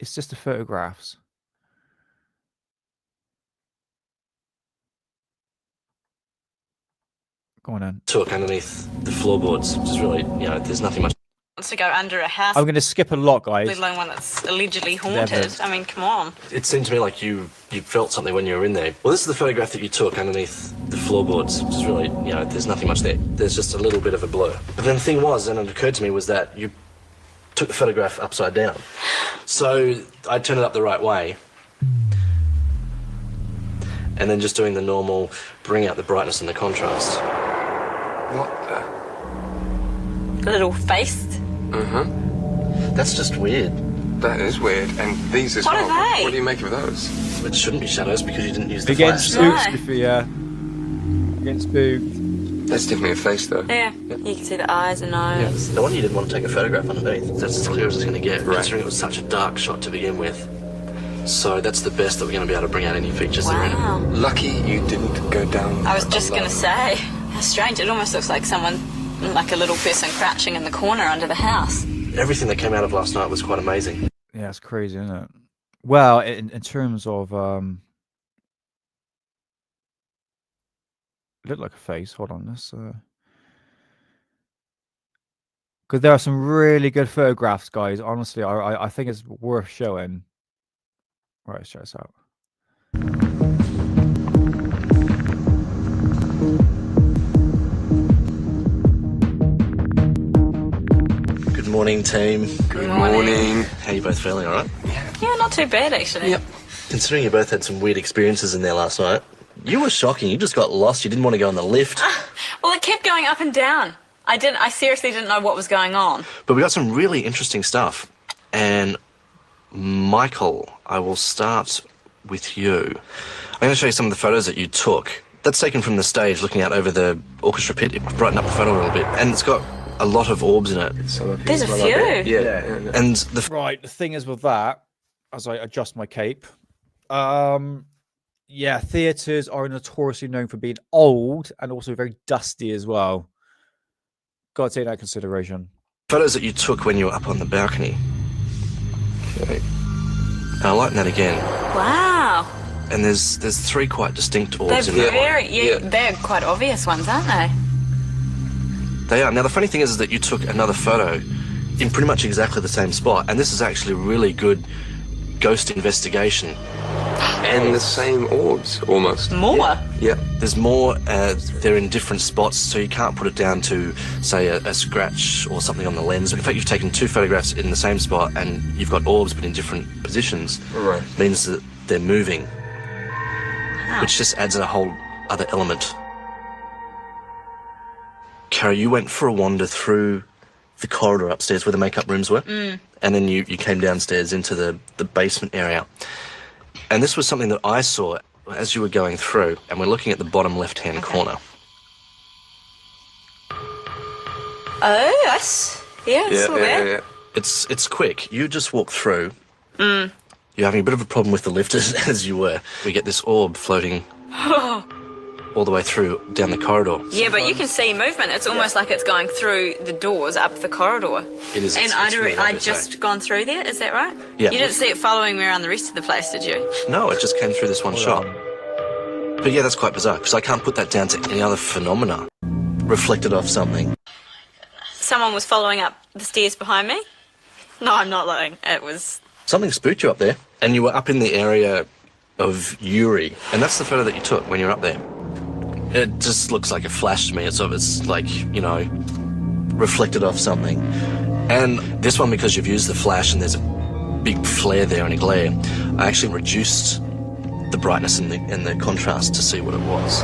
It's just the photographs. Go on then. Took underneath the floorboards, which is really, you know, there's nothing much. To go under a house, I'm going to skip a lot, guys. let alone one that's allegedly haunted. I mean, come on. It seemed to me like you felt something when you were in there. Well, this is the photograph that you took underneath the floorboards, which is really, you know, there's nothing much there. There's just a little bit of a blur. But then the thing was, and it occurred to me, was that you took the photograph upside down. So I turned it up the right way. And then just doing the normal, bring out the brightness and the contrast. What the? Little face. That's just weird. That is weird. And these as What well. are they? What do you make of those? It shouldn't be shadows because you didn't use the Again, flash. spooks No. before, yeah. Again, spooked. That's definitely a face, though. Yeah, you can see the eyes and nose. No wonder you didn't want to take a photograph underneath. That's as clear as it's going to get, Right. considering it was such a dark shot to begin with. So that's the best that we're going to be able to bring out any features that are in it. Wow. Lucky you didn't go down. I was just going to say, how strange. It almost looks like someone, like a little person crouching in the corner under the house. Everything that came out of last night was quite amazing. Yeah, it's crazy, isn't it? Well, in terms of it looked like a face. Hold on, this because there are some really good photographs, guys. Honestly, I think it's worth showing. Right, let's check this out. Good morning, team. Good morning. How you both feeling, all right? Yeah, not too bad, actually. Yep. Considering you both had some weird experiences in there last night, you were shocking. You just got lost. You didn't want to go on the lift. Well, it kept going up and down. I seriously didn't know what was going on. But we got some really interesting stuff. And Michael, I will start with you. I'm going to show you some of the photos that you took. That's taken from the stage, looking out over the orchestra pit. It brightened up the photo a little bit. And it's got a lot of orbs in it. There's a few. Yeah. And the Right, the thing is with that, as I adjust my cape, yeah, theatres are notoriously known for being old and also very dusty as well. Got to take that into consideration. photos that you took when you were up on the balcony. Okay. And I lighten that again. Wow. And there's three quite distinct orbs They're in that very, one. they're quite obvious ones, aren't they? They are. Now, the funny thing is that you took another photo in pretty much exactly the same spot, and this is actually really good ghost investigation. And the same orbs, almost. More? Yeah. There's more, they're in different spots, so you can't put it down to, say, a scratch or something on the lens. In fact, you've taken two photographs in the same spot, and you've got orbs, but in different positions. Right. Means that they're moving, Wow. which just adds a whole other element. Kara, you went for a wander through the corridor upstairs where the makeup rooms were, and then you came downstairs into the basement area. And this was something that I saw as you were going through, and we're looking at the bottom left-hand corner. Oh, that's... Yeah, it's still there. It's quick. You just walk through. You're having a bit of a problem with the lift as you were. We get this orb floating all the way through down the corridor. Yeah, but you can see movement. It's almost like it's going through the doors up the corridor. It is. And it's really lovely, I'd just gone through there, is that right? Yeah. You didn't see it following me around the rest of the place, did you? No, it just came through this one shot. But yeah, that's quite bizarre, because I can't put that down to any other phenomena reflected off something. Someone was following up the stairs behind me? No, I'm not lying. It was... Something spooked you up there, and you were up in the area of eerie, and that's the photo that you took when you were up there. It just looks like a flash to me. It's like, you know, reflected off something. And this one, because you've used the flash and there's a big flare there and a glare, I actually reduced the brightness and the contrast to see what it was.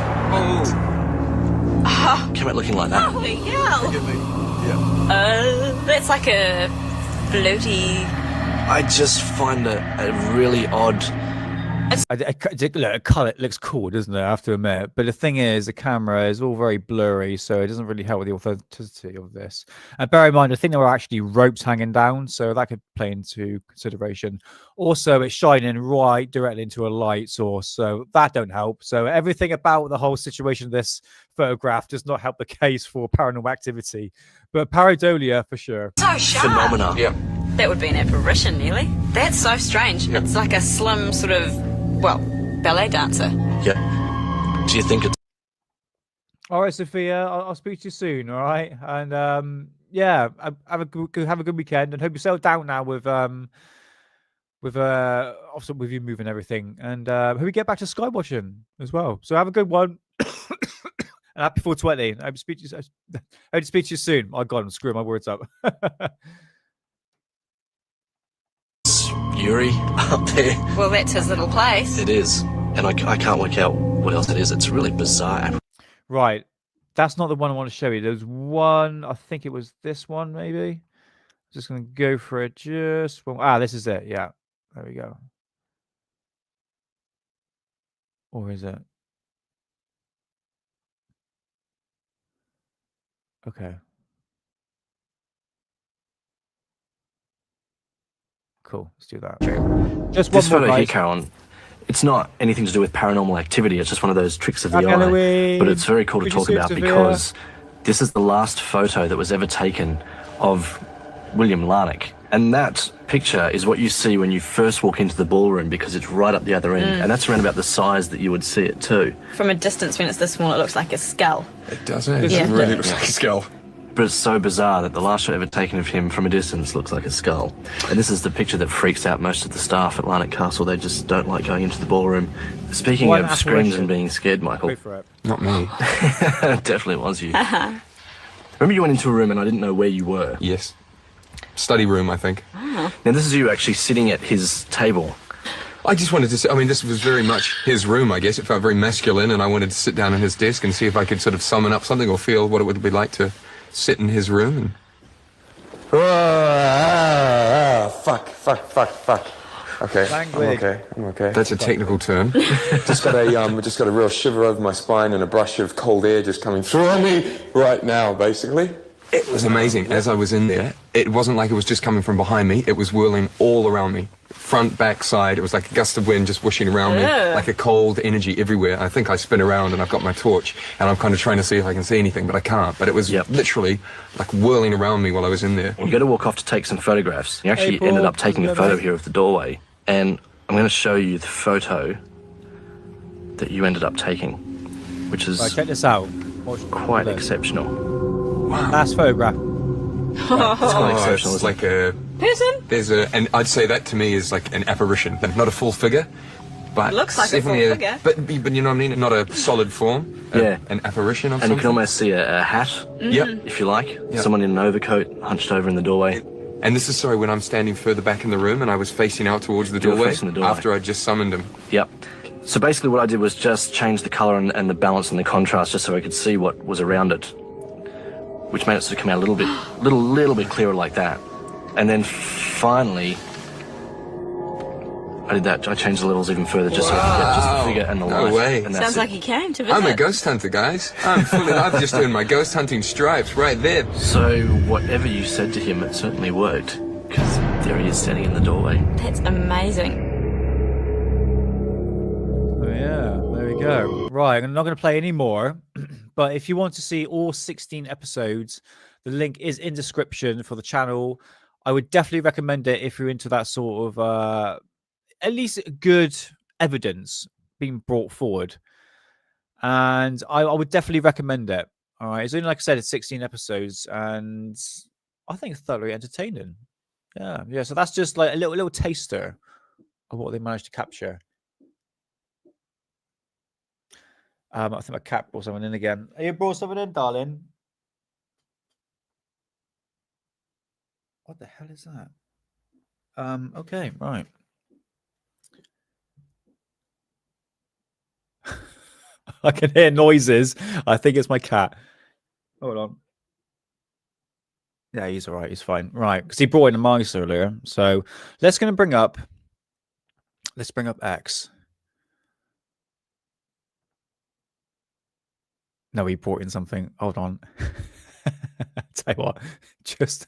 Came out looking like that. Holy hell! That's like a floaty I just find it a really odd. Look, color it looks cool, doesn't it? I have to admit. But the thing is, the camera is all very blurry, so it doesn't really help with the authenticity of this. And bear in mind, I think there were actually ropes hanging down, so that could play into consideration. Also, it's shining right directly into a light source, so that don't help. So everything about the whole situation of this photograph does not help the case for paranormal activity. But pareidolia for sure. So sharp. Phenomena. Yeah. That would be an apparition, nearly. That's so strange. It's like a slim sort of, well, ballet dancer. Yeah. Do you think it's... All right, Sophia, I'll speak to you soon. All right, and yeah, have a good weekend, and hope you settle down now with also with you moving everything, and hope we get back to skywatching as well. So have a good one, and happy 420. I hope to speak to you soon. Oh God, I'm screwing my words up. Eerie up there? Well, that's his little place. It is. And I can't work out what else it is. It's really bizarre. Right. That's not the one I want to show you. There's one, I think it was this one, maybe. Just going to go for it just... Well, this is it. Yeah. There we go. Or is it? Okay. Cool. Let's do that. Just one This more, photo here, guys. Carolyn, it's not anything to do with paranormal activity. It's just one of those tricks of the Happy eye. Halloween. But it's very cool to Good to talk see you, about Sophia. because this is the last photo that was ever taken of William Larnach. And that picture is what you see when you first walk into the ballroom because it's right up the other end. And that's around about the size that you would see it too. From a distance, when it's this small, it looks like a skull. It doesn't. It Yeah. really looks like a skull. But it's so bizarre that the last shot ever taken of him from a distance looks like a skull. And this is the picture that freaks out most of the staff at Larnach Castle. They just don't like going into the ballroom. Speaking One of screams apparition. and being scared, Michael. Wait for it. Not me. Definitely was you. Remember you went into a room and I didn't know where you were? Yes. Study room, I think. Now this is you actually sitting at his table. I just wanted to say, I mean, this was very much his room, I guess. It felt very masculine, and I wanted to sit down at his desk and see if I could sort of summon up something or feel what it would be like to sit in his room. And... Fuck. Okay, Language. I'm okay. That's a technical term. Just got a real shiver over my spine and a brush of cold air just coming through on me right now, basically. It was amazing. As I was in there, it wasn't like it was just coming from behind me. It was whirling all around me. Front, back, side. It was like a gust of wind just whooshing around me, like a cold energy everywhere. I think I spin around and I've got my torch and I'm kind of trying to see if I can see anything, but I can't. But it was literally like whirling around me while I was in there. You got to walk off to take some photographs. You actually ended up taking a photo here of the doorway. And I'm going to show you the photo that you ended up taking, which is Right, check this out. quite exceptional. Last photograph. It's quite exceptional. It's like a... Person? And I'd say that to me is like an apparition, but not a full figure. But Looks like a full definitely figure. But you know what I mean? Not a solid form. Yeah. An apparition of And something. you can almost see a hat, Yep. if you like. Someone in an overcoat hunched over in the doorway. And this is, when I'm standing further back in the room and I was facing out towards the You were doorway, facing the doorway. after I just summoned him. Yep. So basically what I did was just change the colour and the balance and the contrast just so I could see what was around it, which made it sort of come out a little bit clearer like that. And then finally, I did that. I changed the levels even further just so I could get just the figure and the No light. way. And that's Sounds it. like he came to visit. I'm a ghost hunter, guys. I've just earned my ghost hunting stripes right there. So whatever you said to him, it certainly worked. Because there he is standing in the doorway. That's amazing. Oh, yeah, there we go. Right, I'm not going to play any more, but if you want to see all 16 episodes, the link is in description for the channel. I would definitely recommend it if you're into that sort of, at least good evidence being brought forward. And I would definitely recommend it. All right, it's only, like I said, it's 16 episodes, and I think it's thoroughly entertaining. Yeah. So that's just like a little taster of what they managed to capture. I think my cat brought someone in again. You brought someone in, darling. What the hell is that? Okay, right. I can hear noises. I think it's my cat. Hold on. Yeah, he's all right. He's fine. Right, because he brought in a mice earlier. So let's bring up X. No, he brought in something. Hold on. Tell you what, just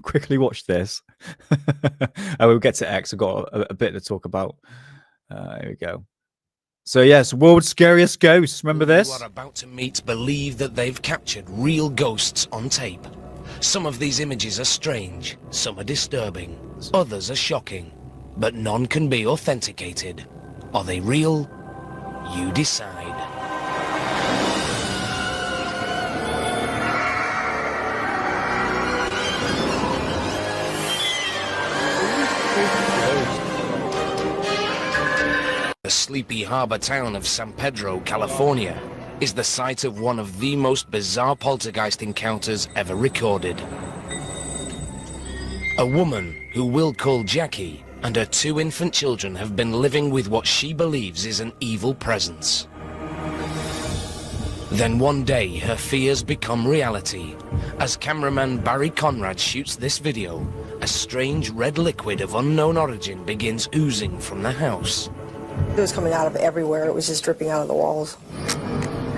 quickly watch this. And we'll get to X. I've got a bit to talk about. Here we go. So yes, world's scariest ghosts. Remember this? You are about to meet believe that they've captured real ghosts on tape. Some of these images are strange, some are disturbing, others are shocking, but none can be authenticated. Are they real? You decide. The sleepy harbor town of San Pedro, California, is the site of one of the most bizarre poltergeist encounters ever recorded. A woman, who we'll call Jackie, and her 2 infant children have been living with what she believes is an evil presence. Then one day, her fears become reality. As cameraman Barry Conrad shoots this video, a strange red liquid of unknown origin begins oozing from the house. It was coming out of everywhere. It was just dripping out of the walls.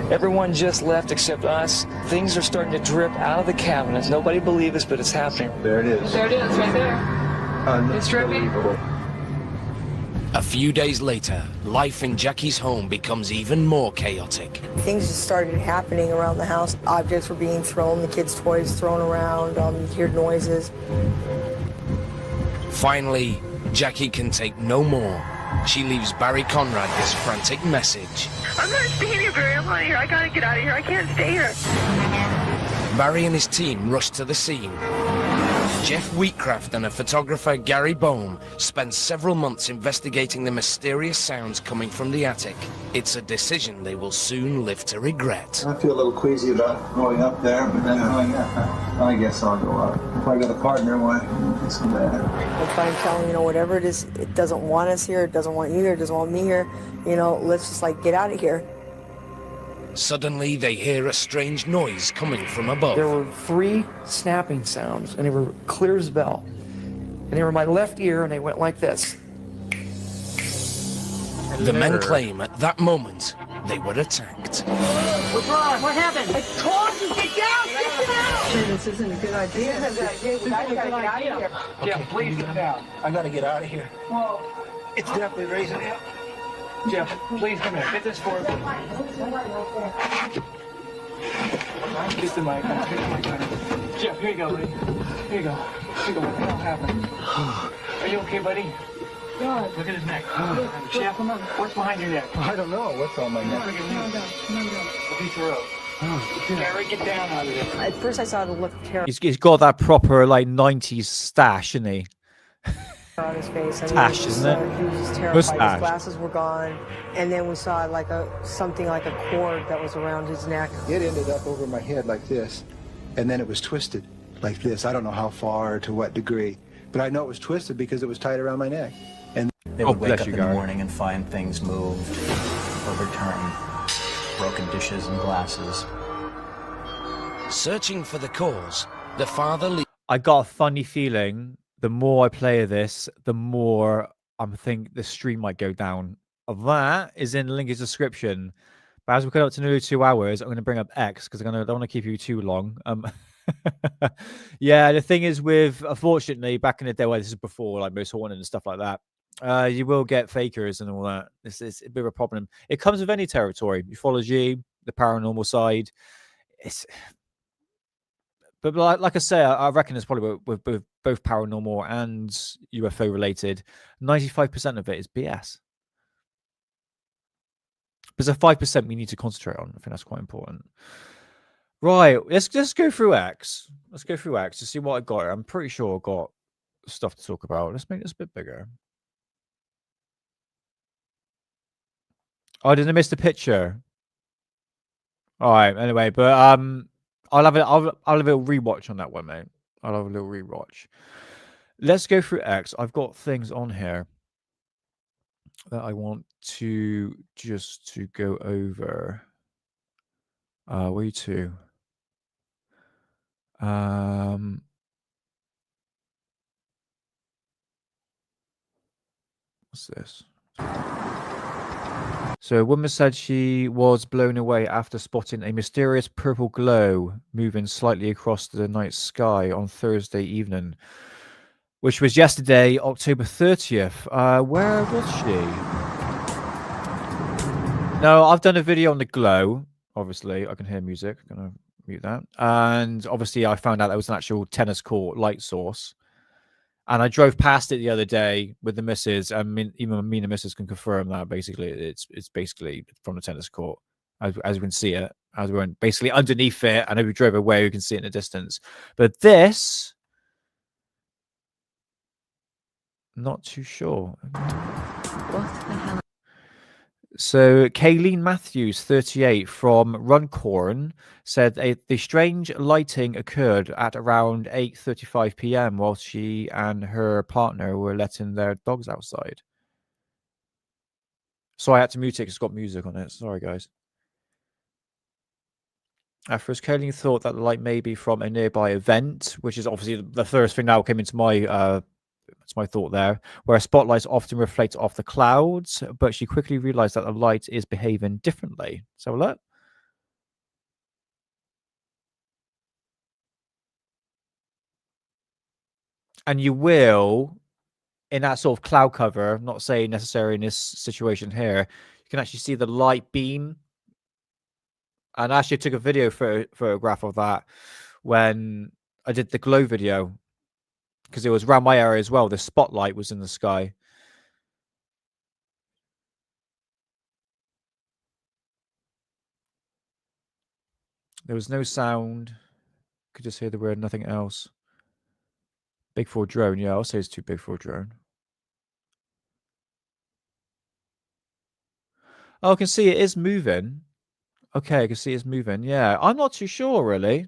Everyone just left except us. Things are starting to drip out of the cabinets. Nobody believes this, but it's happening. There it is. There it is, right there. It's dripping. A few days later, life in Jackie's home becomes even more chaotic. Things just started happening around the house. Objects were being thrown, the kids' toys thrown around, you hear noises. Finally, Jackie can take no more. She leaves Barry Conrad this frantic message. I'm not staying here, Barry. I'm out of here. I gotta get out of here. I can't stay here. Barry and his team rush to the scene. Jeff Wheatcraft and a photographer, Gary Bohm, spend several months investigating the mysterious sounds coming from the attic. It's a decision they will soon live to regret. I feel a little queasy about going up there, but then I guess I'll go up. If I got a partner, why? It's so bad. We'll try and tell them, whatever it is, it doesn't want us here, it doesn't want you here, it doesn't want me here. Let's just get out of here. Suddenly, they hear a strange noise coming from above. There were 3 snapping sounds, and they were clear as bell. And they were in my left ear, and they went like this. The men claim at that moment they were attacked. What's wrong? What happened? I told you, get down! Get down! This isn't a good idea. This isn't a good idea. Jeff, please get down. I gotta get out of here. Whoa. It's definitely raising up. Jeff, please come here. Get this for me. Get the mic. Jeff, here you go, buddy. Here you go. Here you go. What the hell happened? Are you okay, buddy? God. Look at his neck. Jeff, what's behind your neck? I don't know what's on my neck. A piece of rope. Gary, get down out of there. At first I saw the look of terror He's got that proper 90s stash, isn't he? on his face. Stash, isn't it? He was just terrified. Mustache. His glasses were gone. And then we saw something like a cord that was around his neck. It ended up over my head like this, and then it was twisted like this. I don't know how far or to what degree, but I know it was twisted because it was tied around my neck. And they would wake up in the morning and find things moved, overturned, broken dishes and glasses. Searching for the cause, the father I got a funny feeling the more I play this, the more I think the stream might go down. That is in the link in the description. But as we cut up to nearly 2 hours, I'm going to bring up X because I don't want to keep you too long. Yeah, the thing is with, unfortunately, back in the day, this is before Most Haunted and stuff like that, you will get fakers and all that. This is a bit of a problem. It comes with any territory, ufology, the paranormal side. But like I say, I reckon it's probably with both paranormal and UFO related. 95% of it is BS. There's a 5% we need to concentrate on. I think that's quite important. Right, let's just go through X. Let's go through X to see what I got. I'm pretty sure I got stuff to talk about. Let's make this a bit bigger. Oh, did I miss the picture? All right. Anyway, but I'll have a little rewatch on that one, mate. I'll have a little rewatch. Let's go through X. I've got things on here that I want to just to go over. Where to? What's this? So a woman said she was blown away after spotting a mysterious purple glow moving slightly across the night sky on Thursday evening, which was yesterday, October 30th. Where was she? No, I've done a video on the glow. Obviously, I can hear music. I'm going to mute that. And obviously, I found out there was an actual tennis court light source. And I drove past it the other day with the missus. I mean, even me and the missus can confirm that basically it's basically from the tennis court, as we can see it. As we went basically underneath it, and as we drove away, we can see it in the distance. But this, not too sure. What the hell? So Kayleen Matthews, 38, from Runcorn, said the strange lighting occurred at around 8:35 p.m. while she and her partner were letting their dogs outside. So I had to mute it because it's got music on it. Sorry, guys. At first, Kayleen thought that the light may be from a nearby event, which is obviously the first thing that came into my that's my thought there, where spotlights often reflect off the clouds, but she quickly realized that the light is behaving differently. So look. And you will, in that sort of cloud cover, I'm not saying necessarily in this situation here, you can actually see the light beam. And I actually took a video photograph of that when I did the glow video, because it was around my area as well. The spotlight was in the sky. There was no sound. Could just hear the word, nothing else. Big for a drone. Yeah, I'll say it's too big for a drone. Oh, I can see it is moving. Okay, I can see it's moving. Yeah, I'm not too sure, really.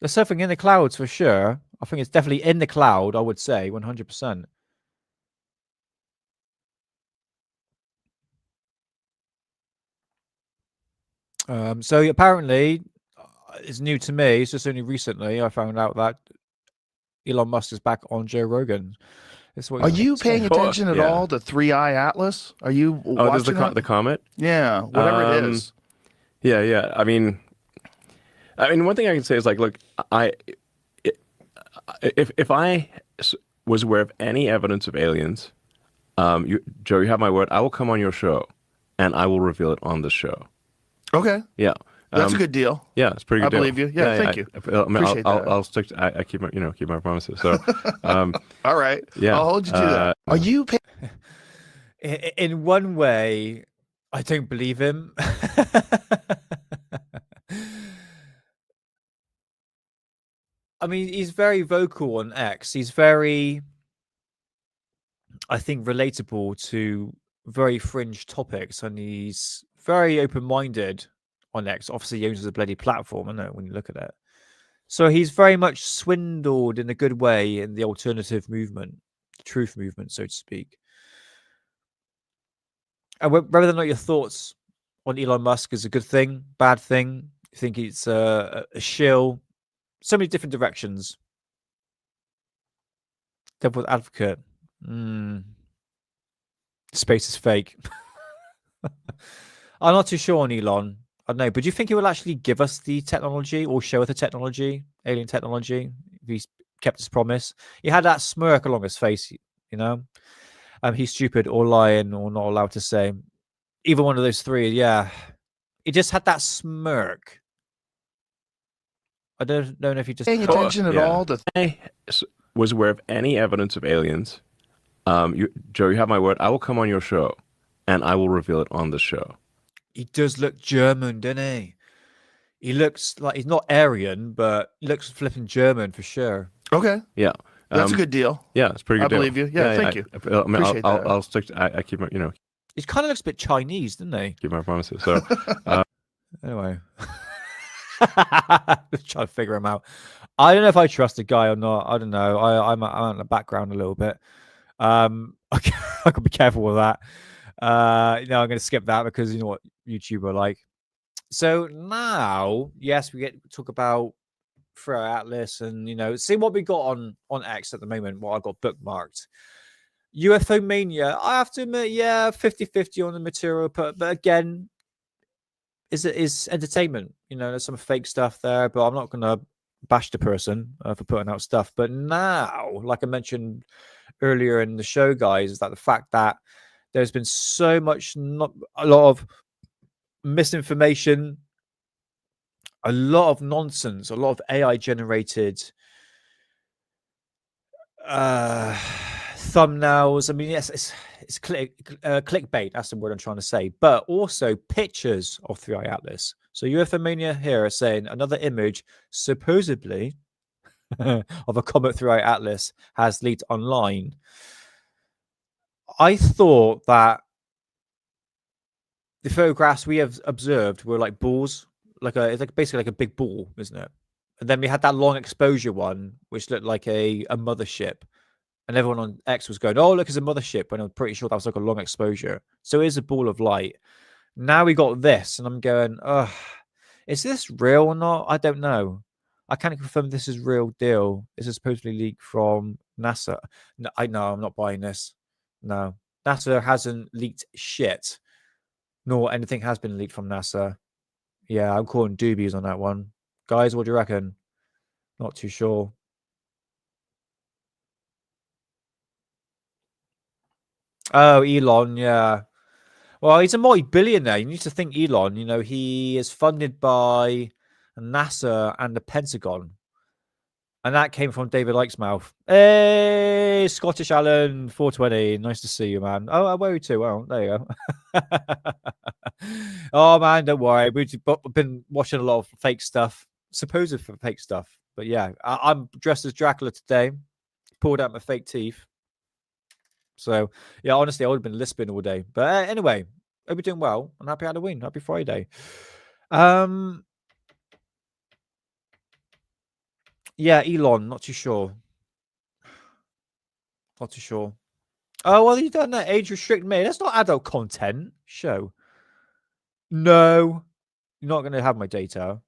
There's something in the clouds for sure. I think it's definitely in the cloud, I would say, 100%. So apparently, it's new to me. It's just only recently I found out that Elon Musk is back on Joe Rogan. Are you paying attention at all to 3i Atlas? Are you watching the comet? Yeah, whatever it is. Yeah. I mean, one thing I can say is like, look, if I was aware of any evidence of aliens, Joe, you have my word. I will come on your show, and I will reveal it on the show. Okay. Yeah. That's a good deal. Yeah, it's a pretty good deal. I believe you. Yeah, thank you. Appreciate that. I'll stick to, I keep my promises. So, all right. Yeah. I'll hold you to that. Are you in one way, I don't believe him. I mean, he's very vocal on X. He's very, I think, relatable to very fringe topics, and he's very open-minded on X. Obviously, he owns a bloody platform, isn't it, when you look at it. So he's very much swindled in a good way in the alternative movement, the truth movement, so to speak. And whether or not your thoughts on Elon Musk is a good thing, bad thing, you think it's a shill, so many different directions. Devil's advocate. Space is fake. I'm not too sure on Elon. I don't know, but do you think he will actually give us the technology or show us the technology, alien technology, if he's kept his promise? He had that smirk along his face, you know? He's stupid or lying or not allowed to say. Either one of those three, yeah. He just had that smirk. I don't know if he just... Paying attention at all to... I was aware of any evidence of aliens. Joe, you have my word. I will come on your show, and I will reveal it on the show. He does look German, doesn't he? He looks like he's not Aryan, but he looks flipping German for sure. Okay. Yeah. That's a good deal. Yeah, it's a pretty good deal. I believe you. Yeah, thank you. Appreciate that. I'll stick to, I keep my, He kind of looks a bit Chinese, doesn't he? Keep my promises. So, anyway. Just trying to figure him out. I don't know if I trust the guy or not. I don't know. I'm in the background a little bit. I could be careful with that. I'm going to skip that because you know what YouTube are like. So now, yes, we get to talk about Freya Atlas and see what we got on X at the moment. What I got bookmarked. UFO Mania, I have to admit, yeah, 50-50 on the material, but again, is entertainment. You know, there's some fake stuff there, but I'm not going to bash the person for putting out stuff. But now, like I mentioned earlier in the show, guys, is that the fact that there's been so much, not a lot of misinformation, a lot of nonsense, a lot of AI generated thumbnails. I mean, yes, it's clickbait. That's the word I'm trying to say. But also pictures of 3i Atlas. So UFO Mania here are saying another image, supposedly, of a Comet 3i Atlas has leaked online. I thought that the photographs we have observed were like balls, it's like basically like a big ball, isn't it? And then we had that long exposure one, which looked like a mothership. And everyone on X was going, oh, look, it's a mothership. And I'm pretty sure that was like a long exposure. So it is a ball of light. Now we got this, and I'm going, oh, is this real or not? I don't know. I can't confirm this is real deal. This is supposedly leaked from NASA. No, I'm not buying this. No. NASA hasn't leaked shit. Nor anything has been leaked from NASA. Yeah, I'm calling doobies on that one. Guys, what do you reckon? Not too sure. Oh, Elon, yeah. Well, he's a multi-billionaire. You need to think Elon. You know, he is funded by NASA and the Pentagon. And that came from David Icke's mouth. Hey, Scottish Alan, 420. Nice to see you, man. Oh, where are you to? Well, there you go. Oh, man, don't worry. We've been watching a lot of fake stuff. Supposed fake stuff. But yeah, I'm dressed as Dracula today. Pulled out my fake teeth. So, yeah, honestly, I would have been lisping all day. But anyway, hope you're doing well. And happy Halloween. Happy Friday. Yeah, Elon, not too sure. Not too sure. Oh, well, you done that. Age restrict me. That's not adult content. Show. No. You're not going to have my data.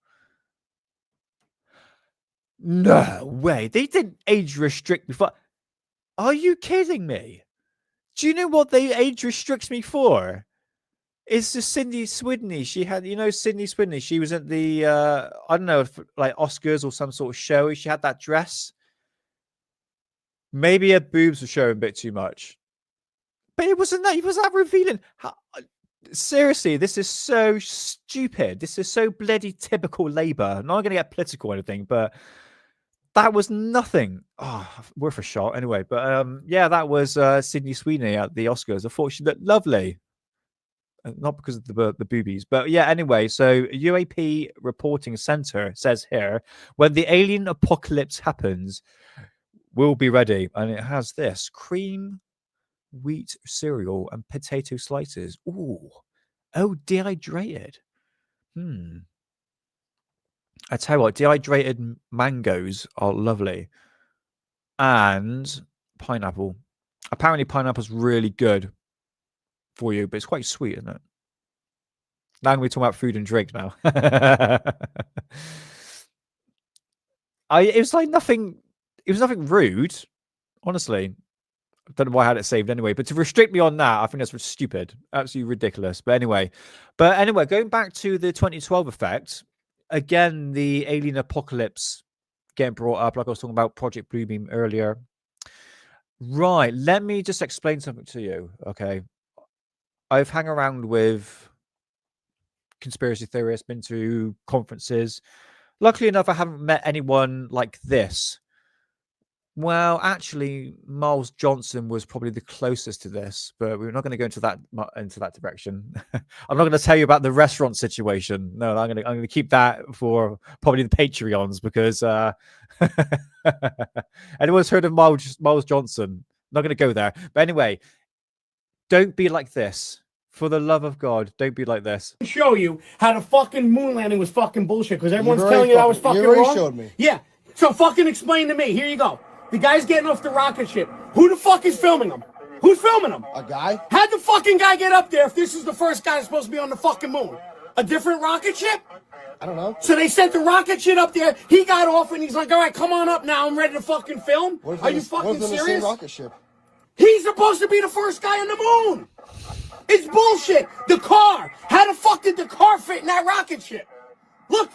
No way. They didn't age restrict me for... Are you kidding me? Do you know what they age restricts me for? It's just Sydney Swidney. She had, you know, Sydney Swidney. She was at the, I don't know, like Oscars or some sort of show. She had that dress. Maybe her boobs were showing a bit too much. But it wasn't that. It was that revealing. Seriously, this is so stupid. This is so bloody typical Labour. I'm not going to get political or anything, but that was nothing. Oh, worth a shot anyway. But yeah, that was Sydney Sweeney at the Oscars. I thought she looked lovely. Not because of the boobies. But yeah, anyway, so UAP Reporting Center says here, when the alien apocalypse happens, we'll be ready. And it has this cream, wheat cereal, and potato slices. Ooh. Oh, dehydrated. I tell you what, dehydrated mangoes are lovely. And pineapple. Apparently pineapple's really good for you, but it's quite sweet, isn't it? Now we're talking about food and drink now. It was like nothing. It was nothing rude, honestly. I don't know why I had it saved anyway, but to restrict me on that, I think that's stupid, absolutely ridiculous. But anyway, going back to the 2012 effect, again, the alien apocalypse getting brought up, like I was talking about Project Bluebeam earlier. Right, let me just explain something to you, okay? I've hung around with conspiracy theorists, been to conferences. Luckily enough, I haven't met anyone like this. Well, actually, Miles Johnson was probably the closest to this, but we're not going to go into that direction. I'm not going to tell you about the restaurant situation. No, I'm going to keep that for probably the Patreons because anyone's heard of Miles Johnson? Not going to go there. But anyway, don't be like this. For the love of God, don't be like this. Show you how the fucking moon landing was fucking bullshit because everyone's telling you I was fucking wrong. Showed me. Yeah. So fucking explain to me. Here you go. The guy's getting off the rocket ship. Who the fuck is filming him? Who's filming him? A guy? How'd the fucking guy get up there if this is the first guy that's supposed to be on the fucking moon? A different rocket ship? I don't know. So they sent the rocket ship up there. He got off and he's like, all right, come on up now. I'm ready to fucking film. Are you fucking serious? The same rocket ship. He's supposed to be the first guy on the moon. It's bullshit. The car. How the fuck did the car fit in that rocket ship? Look,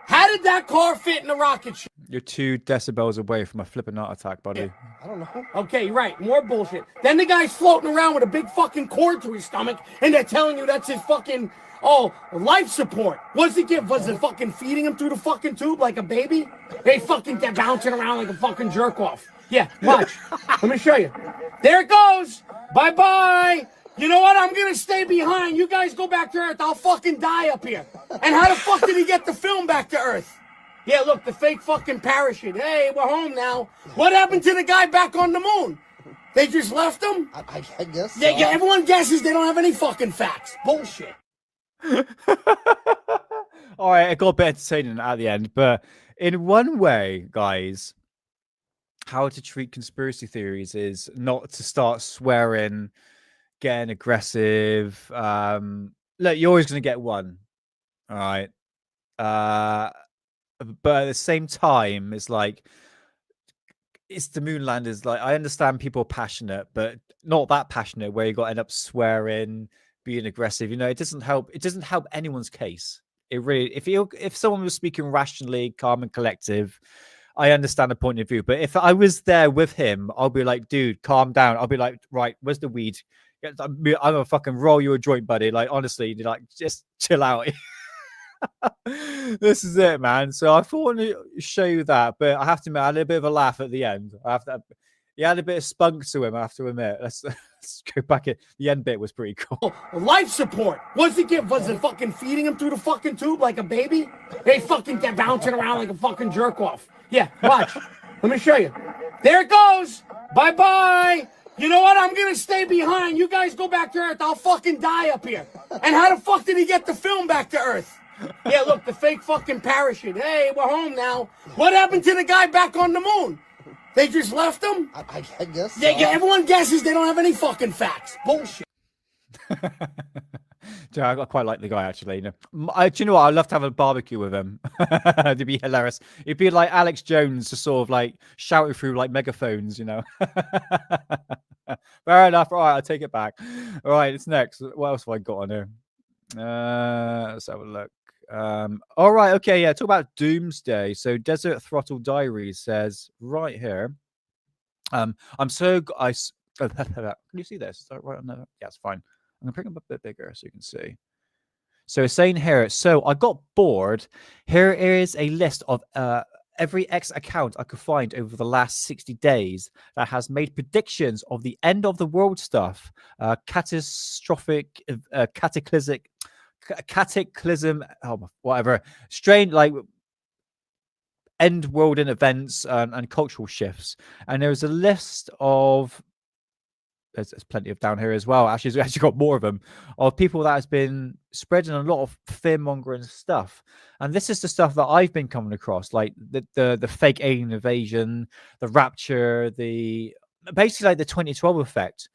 how did that car fit in the rocket ship? You're 2 decibels away from a flipping heart attack, buddy. I don't know. Okay, right. More bullshit. Then the guy's floating around with a big fucking cord to his stomach, and they're telling you that's his fucking, life support. Was it fucking feeding him through the fucking tube like a baby? They're bouncing around like a fucking jerk off. Yeah, watch. Let me show you. There it goes. Bye-bye. You know what? I'm going to stay behind. You guys go back to Earth. I'll fucking die up here. And how the fuck did he get the film back to Earth? Yeah, look, the fake fucking parachute. Hey, we're home now. What happened to the guy back on the moon? They just left him? I guess so. Yeah, everyone guesses they don't have any fucking facts. Bullshit. All right, it got a bit entertaining at the end, but in one way, guys, how to treat conspiracy theories is not to start swearing, getting aggressive. Look, you're always going to get one. All right. But at the same time, it's like, it's the moon landers. Like, I understand people are passionate, but not that passionate where you got to end up swearing, being aggressive. You know, it doesn't help. It doesn't help anyone's case. It really, if someone was speaking rationally, calm and collective, I understand the point of view. But if I was there with him, I'll be like, dude, calm down. I'll be like, right, where's the weed? I'm gonna fucking roll you a joint, buddy. Like, honestly, like, just chill out. This is it, man. So I thought I'd show you that, but I have to admit, I had a bit of a laugh at the end. He had a bit of spunk to him, I have to admit. Let's go back. The end bit was pretty cool. Life support. Was it fucking feeding him through the fucking tube like a baby? They they're bouncing around like a fucking jerk off. Yeah, watch. Let me show you. There it goes. Bye-bye. You know what? I'm going to stay behind. You guys go back to Earth. I'll fucking die up here. And how the fuck did he get the film back to Earth? Yeah, look, the fake fucking parachute. Hey, we're home now. What happened to the guy back on the moon? They just left him? I guess so. Yeah, everyone guesses they don't have any fucking facts. Bullshit. I quite like the guy, actually. Do you know what? I'd love to have a barbecue with him. It'd be hilarious. It'd be like Alex Jones, just sort of like shouting through like megaphones, you know. Fair enough. All right, I'll take it back. All right, it's next. What else have I got on here? Let's have a look. All right, okay, yeah. Talk about Doomsday. So Desert Throttle Diaries says right here. Can you see this? Is that right on there? Yeah, it's fine. I'm gonna bring them a bit bigger so you can see. So it's saying here, so I got bored. Here is a list of every X account I could find over the last 60 days that has made predictions of the end of the world stuff, catastrophic, cataclysm, whatever, strange, like end world in events and cultural shifts. And there's a list of, there's plenty of down here as well. Actually, we actually got more of them, of people that has been spreading a lot of fear mongering stuff. And this is the stuff that I've been coming across, like the fake alien invasion, the rapture, basically like the 2012 effect.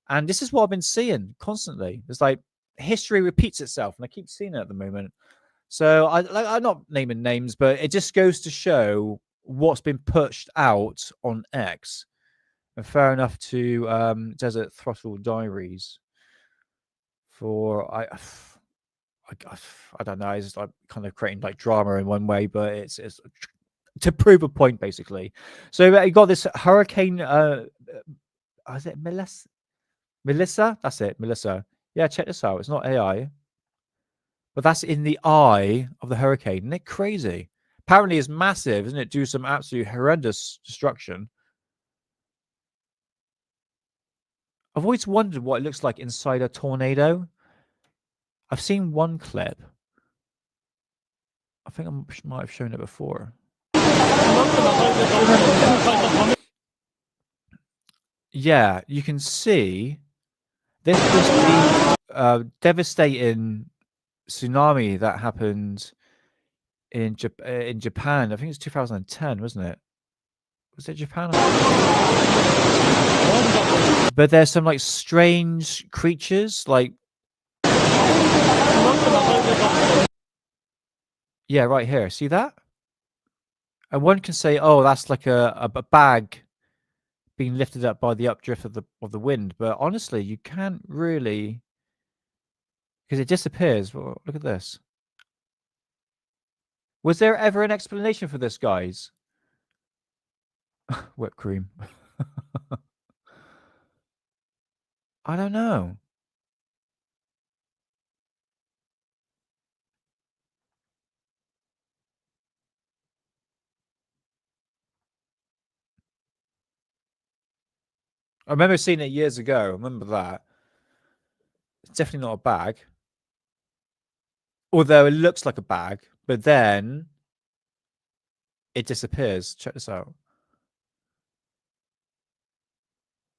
And this is what I've been seeing constantly. It's like history repeats itself, and I keep seeing it at the moment. So I'm not naming names, but it just goes to show what's been pushed out on X. And fair enough to Desert Throttle Diaries for I don't know, it's like kind of creating like drama in one way, but it's to prove a point basically. So you got this hurricane. Is it Melissa? That's it, Melissa. Yeah, check this out. It's not AI, but that's in the eye of the hurricane. Isn't it crazy? Apparently, it's massive, isn't it? Do some absolute horrendous destruction. I've always wondered what it looks like inside a tornado. I've seen one clip. I think I might have shown it before. Yeah, you can see this was the devastating tsunami that happened in Japan. I think it's 2010, wasn't it? Was it Japan? But there's some like strange creatures, like yeah, right here. See that? And one can say, "Oh, that's like a bag being lifted up by the updrift of the wind. But honestly, you can't really, because it disappears. Well, look at this. Was there ever an explanation for this, guys? Whipped cream. I don't know. I remember seeing it years ago. I remember that. It's definitely not a bag. Although it looks like a bag, but then it disappears. Check this out.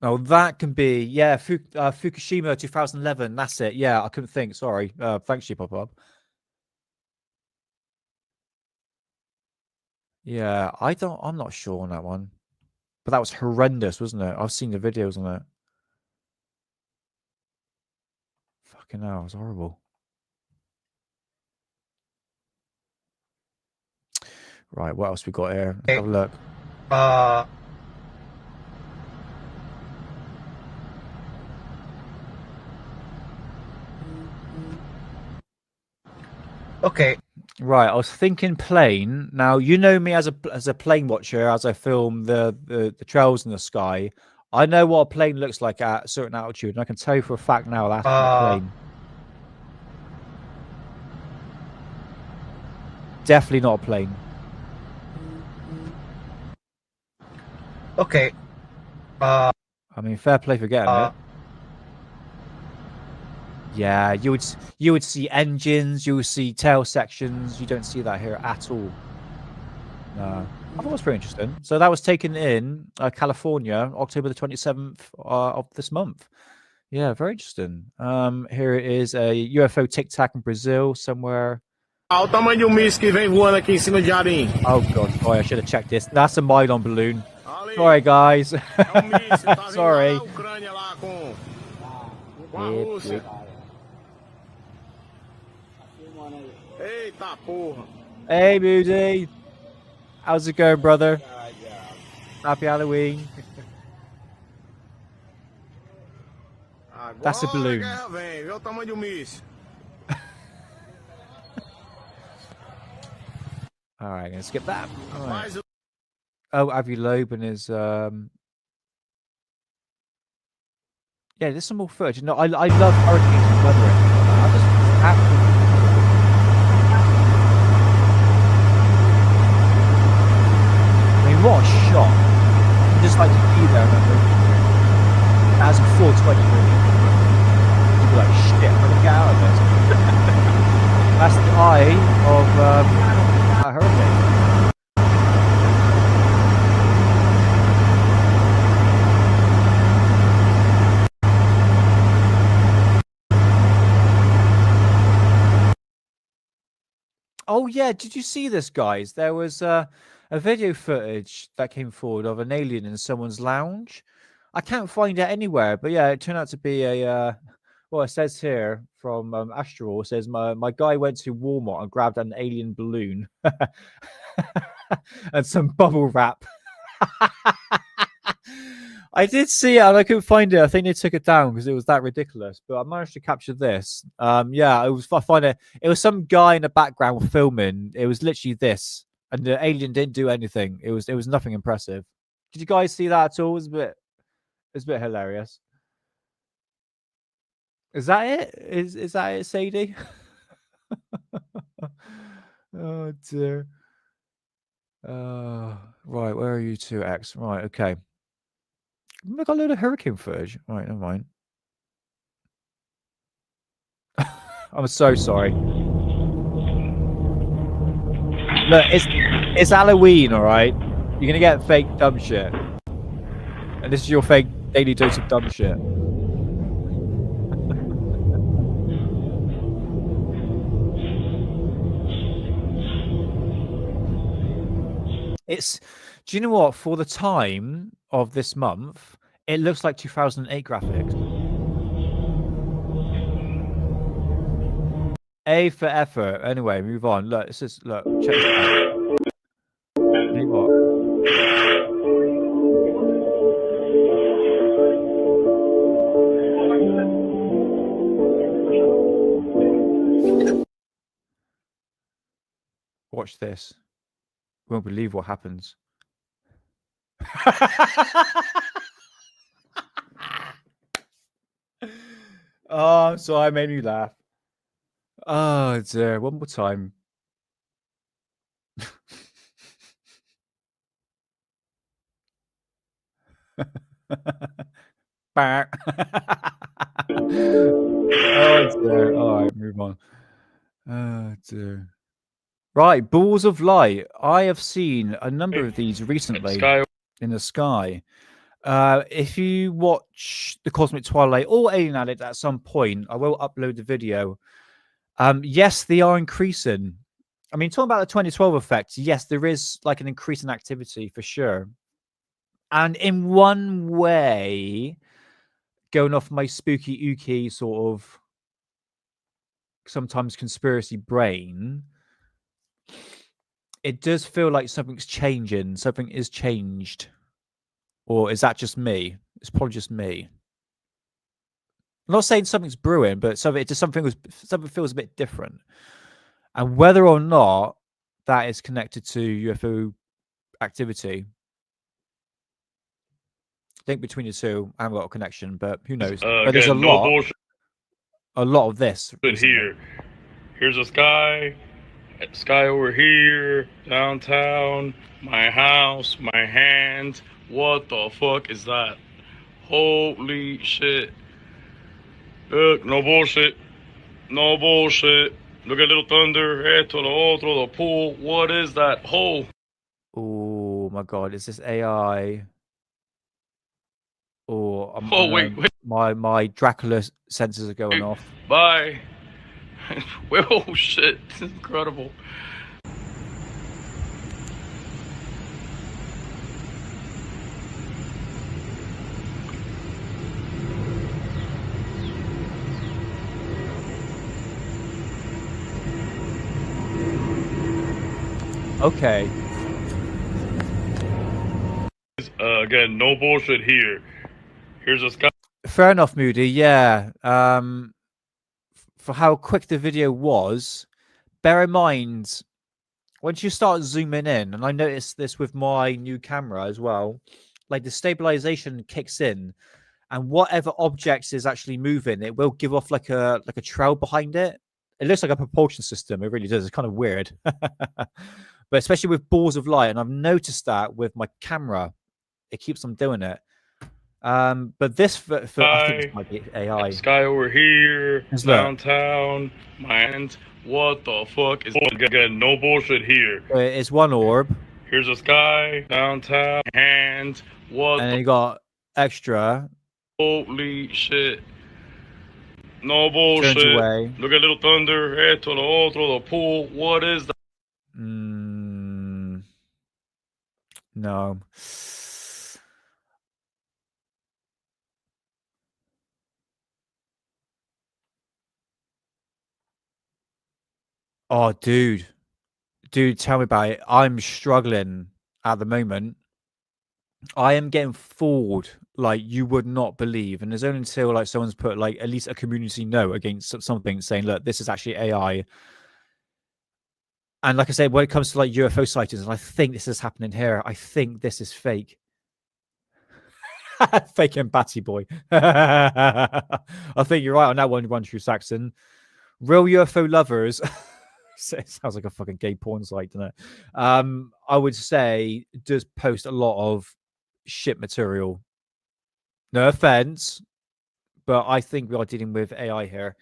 Oh, that can be, yeah, Fukushima 2011. That's it. Yeah, I couldn't think. Sorry. Thanks, you, Pop. Yeah, I'm not sure on that one. But that was horrendous, wasn't it? I've seen the videos on it. Fucking hell, it was horrible. Right, what else we got here? Let's have a look. Okay. Right, I was thinking plane. Now you know me as a plane watcher, as I film the trails in the sky. I know what a plane looks like at a certain altitude, and I can tell you for a fact now that's not a plane. Definitely not a plane. Okay. I mean, fair play for getting it. Yeah, you would see engines, you would see tail sections. You don't see that here at all. No, I thought it was pretty interesting. So that was taken in California, October the 27th of this month. Yeah, very interesting. Here it is a UFO Tic Tac in Brazil somewhere. Olha o tamanho do míssil que vem voando aqui em cima de areia. Oh god, sorry, I should have checked this. That's a Mylon balloon. Sorry, guys. Sorry. Eita porra. Hey, Moody. How's it going, brother? Happy Halloween. That's a balloon. Vem, vê o tamanho do míssil. All right, let's skip that. All right. Oh, Avi Loeb is yeah, there's some more footage. No, I love hurricanes and weather and stuff like that. I just absolutely. I mean, what a shot! I just like to be there. As a 420 really. You'd be like, shit, I'm gonna get out of this. That's the eye of a hurricane. Oh yeah, did you see this, guys? There was a video footage that came forward of an alien in someone's lounge. I can't find it anywhere, but yeah, it turned out to be a well, it says here from Astral, it says my guy went to Walmart and grabbed an alien balloon and some bubble wrap. I did see it and I couldn't find it. I think they took it down because it was that ridiculous. But I managed to capture this. Yeah, I find it. It was some guy in the background filming. It was literally this, and the alien didn't do anything. It was nothing impressive. Did you guys see that at all? It was a bit hilarious. Is that it? Is that it, Sadie? Oh dear. Right, where are you two, X? Right, okay. Look, I got a load of hurricane footage. Right, never mind. I'm so sorry. Look, it's Halloween, all right? You're gonna get fake dumb shit, and this is your fake daily dose of dumb shit. Do you know what? For the time of this month, it looks like 2008 graphics. A for effort. Anyway, move on. Look, check this out. Hey, what? Watch this. You won't believe what happens. Oh, I'm sorry, I made me laugh. Oh dear. One more time. Back. Oh dear. All right, move on. Oh dear. Right, balls of light. I have seen a number of these recently in the sky. If you watch The Cosmic Twilight or Alien Addict at some point, I will upload the video. Yes, they are increasing. I mean, talking about the 2012 effect, yes, there is like an increase in activity for sure. And in one way, going off my spooky ooky sort of sometimes conspiracy brain, it does feel like something's changing. Something is changed. Or is that just me? It's probably just me. I'm not saying something's brewing, but something feels a bit different. And whether or not that is connected to UFO activity, I think between the two, I haven't got a connection, but who knows? But there's a lot of this. Here, here's a sky over here, downtown, my house, my hand. What the fuck is that? Holy shit! Look, no bullshit, no bullshit. Look at Little Thunder, esto, lo otro, the pool. What is that hole? Oh my god, is this AI? Or wait. My Dracula sensors are going off. Bye. Oh shit, this is incredible. Okay. Again, no bullshit here. Here's a sky. Fair enough, Moody. Yeah. For how quick the video was, bear in mind, once you start zooming in, and I noticed this with my new camera as well, like the stabilization kicks in, and whatever objects is actually moving, it will give off like a trail behind it. It looks like a propulsion system. It really does. It's kind of weird. But especially with balls of light, and I've noticed that with my camera, it keeps on doing it. But this, I think this might be AI. Sky over here, downtown, mind. What the fuck is again? No bullshit here. It's one orb. Here's a sky, downtown, hand. What? And then you got extra. Holy shit. No bullshit. Turns away. Look at Little Thunder, esto, lo otro, the pool. What is that? No. Oh, dude, tell me about it. I'm struggling at the moment. I am getting fooled like you would not believe, and there's only until like someone's put like at least a community note against something saying, "Look, this is actually AI." And like I said, when it comes to like UFO sightings, and I think this is happening here. I think this is fake. Fake and Batty Boy. I think you're right on that one, One True Saxon. Real UFO lovers. It sounds like a fucking gay porn site, doesn't it? I would say does post a lot of shit material. No offense, but I think we are dealing with AI here.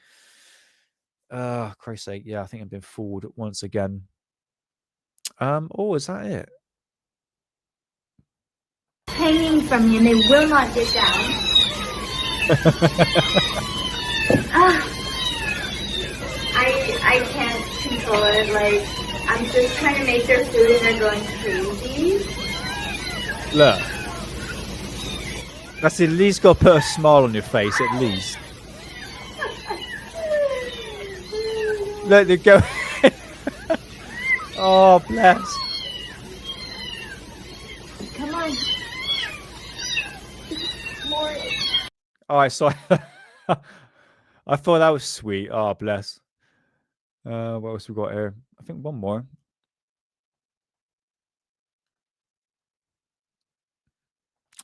Christ's sake, yeah, I think I've been fooled once again. Oh, is that it? Hanging from you, and they will not get down. I can't control it. Like, I'm just trying to make their food, and they're going crazy. Look, that's at least got to put a smile on your face, at least. Look, they're going. Oh, bless. Come on. More. Oh, I saw. I thought that was sweet. Oh, bless. What else we got here? I think one more.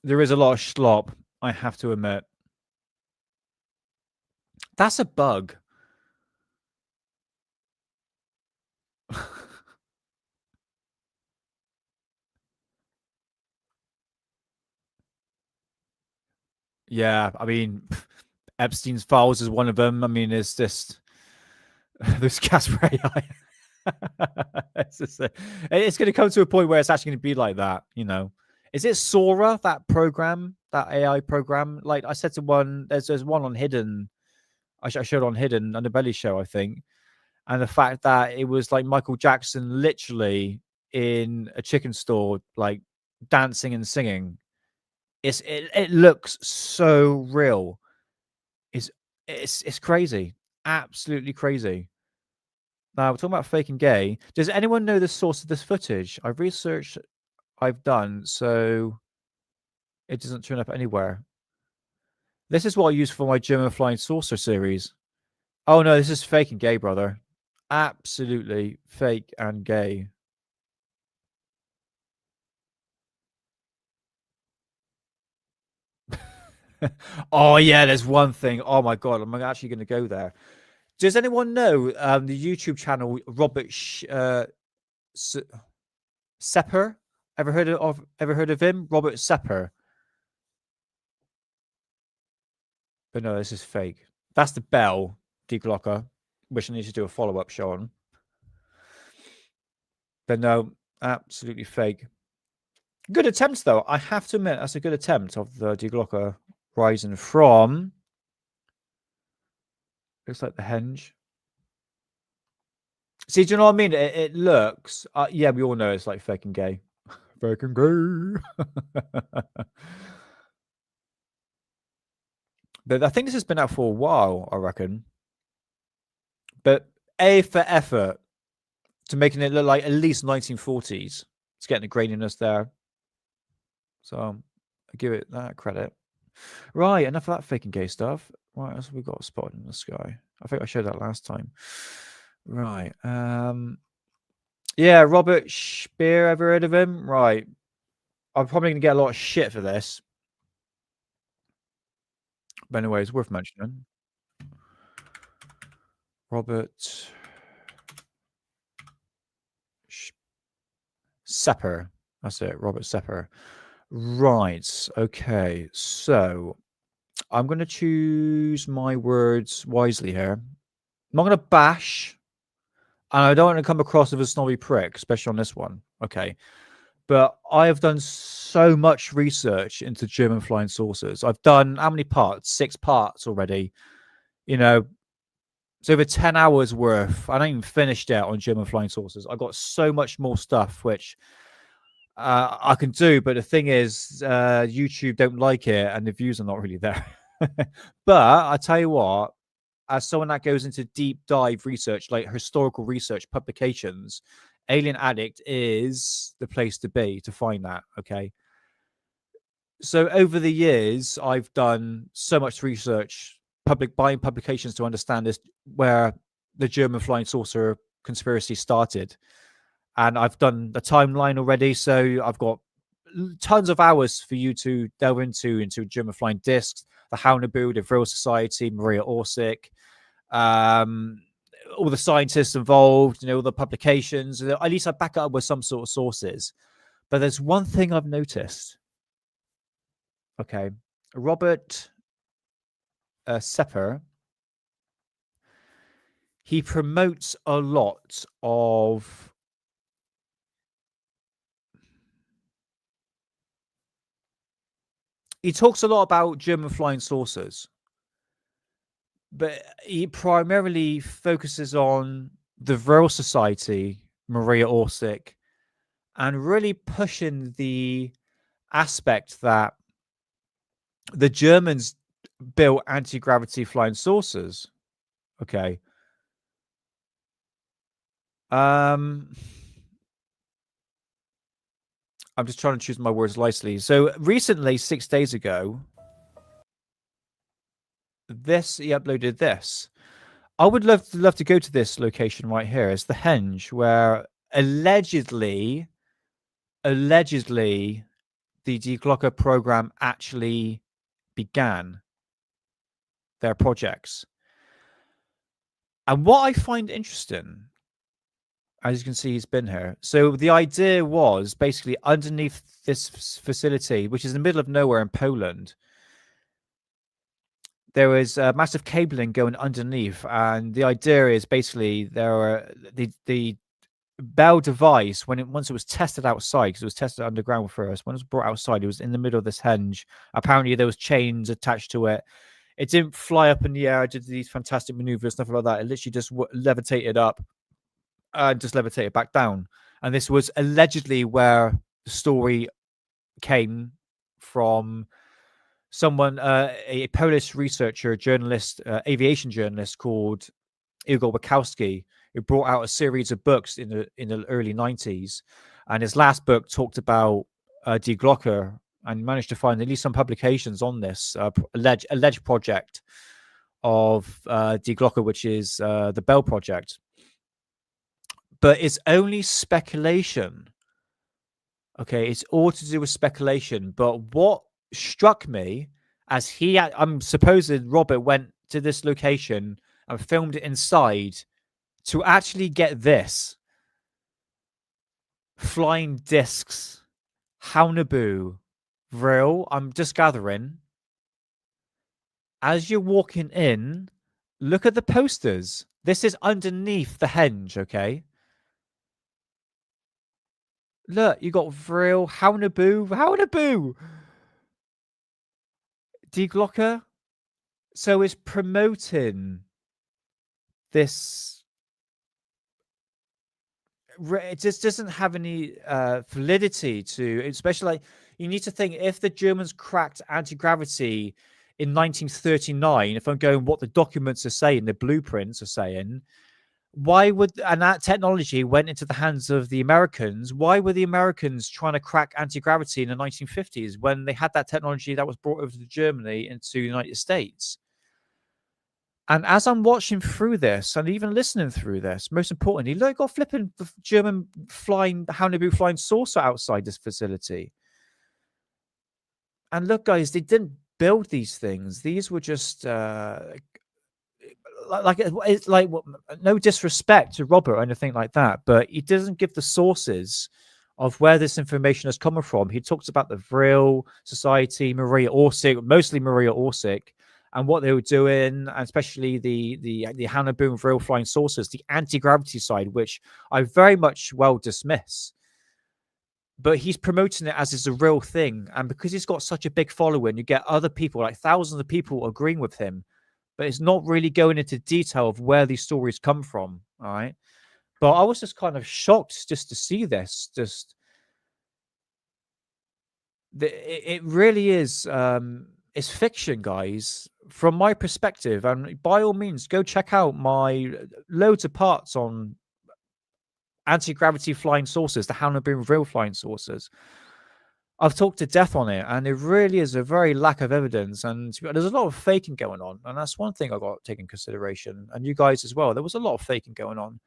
There is a lot of schlop, I have to admit. That's a bug. Yeah, I mean, Epstein's files is one of them. I mean, it's just those Casper AI. It's going to come to a point where it's actually going to be like that, you know. Is it Sora, that program, that AI program? Like I said to one, there's one on Hidden. I showed on Hidden on the Belly Show, I think, and the fact that it was like Michael Jackson literally in a chicken store, like dancing and singing. It looks so real. It's crazy, absolutely crazy. Now we're talking about fake and gay. Does anyone know the source of this footage? I've researched, I've done, so it doesn't turn up anywhere. This is what I use for my German Flying Saucer series. Oh no, this is fake and gay, brother. Absolutely fake and gay. Oh yeah, there's one thing. Oh my god, I'm actually going to go there. Does anyone know the YouTube channel Robert Sepper? Ever heard of him? Robert Sepper. But no, this is fake. That's the bell deglocker, which I need to do a follow-up show on. But no, absolutely fake. Good attempt, though. I have to admit, that's a good attempt of the deglocker rising from. Looks like the henge. See, do you know what I mean? It looks. Yeah, we all know it's like fake and gay. Fake and gay. But I think this has been out for a while, I reckon. But A for effort to making it look like at least 1940s. It's getting the graininess there. So I give it that credit. Right, enough of that fake and gay stuff. What else have we got spotted in the sky? I think I showed that last time. Right. Yeah, Robert Speer, ever heard of him? Right. I'm probably going to get a lot of shit for this. But anyway, it's worth mentioning. Robert Sepper. That's it, Robert Sepper. Right. Okay. So I'm going to choose my words wisely here. I'm not going to bash, and I don't want to come across as a snobby prick, especially on this one. Okay. But I have done so much research into German flying saucers. I've done how many parts? 6 parts already. You know, it's over 10 hours worth. I don't even finished it on German flying saucers. I've got so much more stuff which I can do, but the thing is, YouTube don't like it, and the views are not really there. But I tell you what, as someone that goes into deep dive research, like historical research publications, Alien Addict is the place to be to find that. Okay. So over the years, I've done so much research, buying publications to understand this, where the German flying saucer conspiracy started. And I've done the timeline already, so I've got tons of hours for you to delve into German flying discs, the Haunebu, the Vril Society, Maria Orsic, all the scientists involved, you know, all the publications. At least I back it up with some sort of sources. But there's one thing I've noticed. Okay, Robert Sepper, he promotes a lot of he talks a lot about German flying saucers, but he primarily focuses on the Vril Society, Maria Orsic, and really pushing the aspect that the Germans built anti-gravity flying saucers. Okay. I'm just trying to choose my words nicely. So recently, 6 days ago, he uploaded this. I would love to go to this location right here. It's the Henge, where allegedly the Deglocker program actually began, their projects. And what I find interesting, as you can see, he's been here. So the idea was basically underneath this facility, which is in the middle of nowhere in Poland, there was massive cabling going underneath. And the idea is basically there are the Bell device, once it was tested outside, because it was tested underground first, when it was brought outside, it was in the middle of this henge. Apparently there was chains attached to it. It didn't fly up in the air, did these fantastic maneuvers, stuff like that. It literally just levitated up and just levitated back down. And this was allegedly where the story came from someone, a Polish researcher, journalist, aviation journalist called Igor Wachowski, who brought out a series of books in the early 90s. And his last book talked about Deglocker, and managed to find at least some publications on this alleged project of Deglocker, which is the Bell Project. But it's only speculation. Okay, it's all to do with speculation. But what struck me, as I'm supposing Robert went to this location and filmed it inside to actually get this flying discs, Haunabu, real. I'm just gathering. As you're walking in, look at the posters. This is underneath the henge, okay? Look, you got real Haunabu. Deglocker. So it's promoting this. It just doesn't have any validity to, especially like, you need to think, if the Germans cracked anti-gravity in 1939, if I'm going what the documents are saying, the blueprints are saying, why would, and that technology went into the hands of the Americans, why were the Americans trying to crack anti-gravity in the 1950s when they had that technology that was brought over to Germany into the United States? And as I'm watching through this and even listening through this, most importantly, look, got flipping German Haunabu flying saucer outside this facility. And look, guys, they didn't build these things. These were just it's like no disrespect to Robert or anything like that, but he doesn't give the sources of where this information is coming from. He talks about the Vril Society, Maria Orsic, mostly Maria Orsic, and what they were doing, and especially the Haunabu and Vril flying saucers, the anti-gravity side, which I very much well dismiss. But he's promoting it as it's a real thing. And because he's got such a big following, you get other people, like thousands of people agreeing with him. But it's not really going into detail of where these stories come from. All right. But I was just kind of shocked just to see this. It really is, it's fiction, guys, from my perspective. And by all means, go check out my loads of parts on anti-gravity flying saucers, the Haunabu real flying saucers. I've talked to death on it, and it really is a very lack of evidence, and there's a lot of faking going on, and that's one thing I got to take in consideration, and you guys as well. There was a lot of faking going on,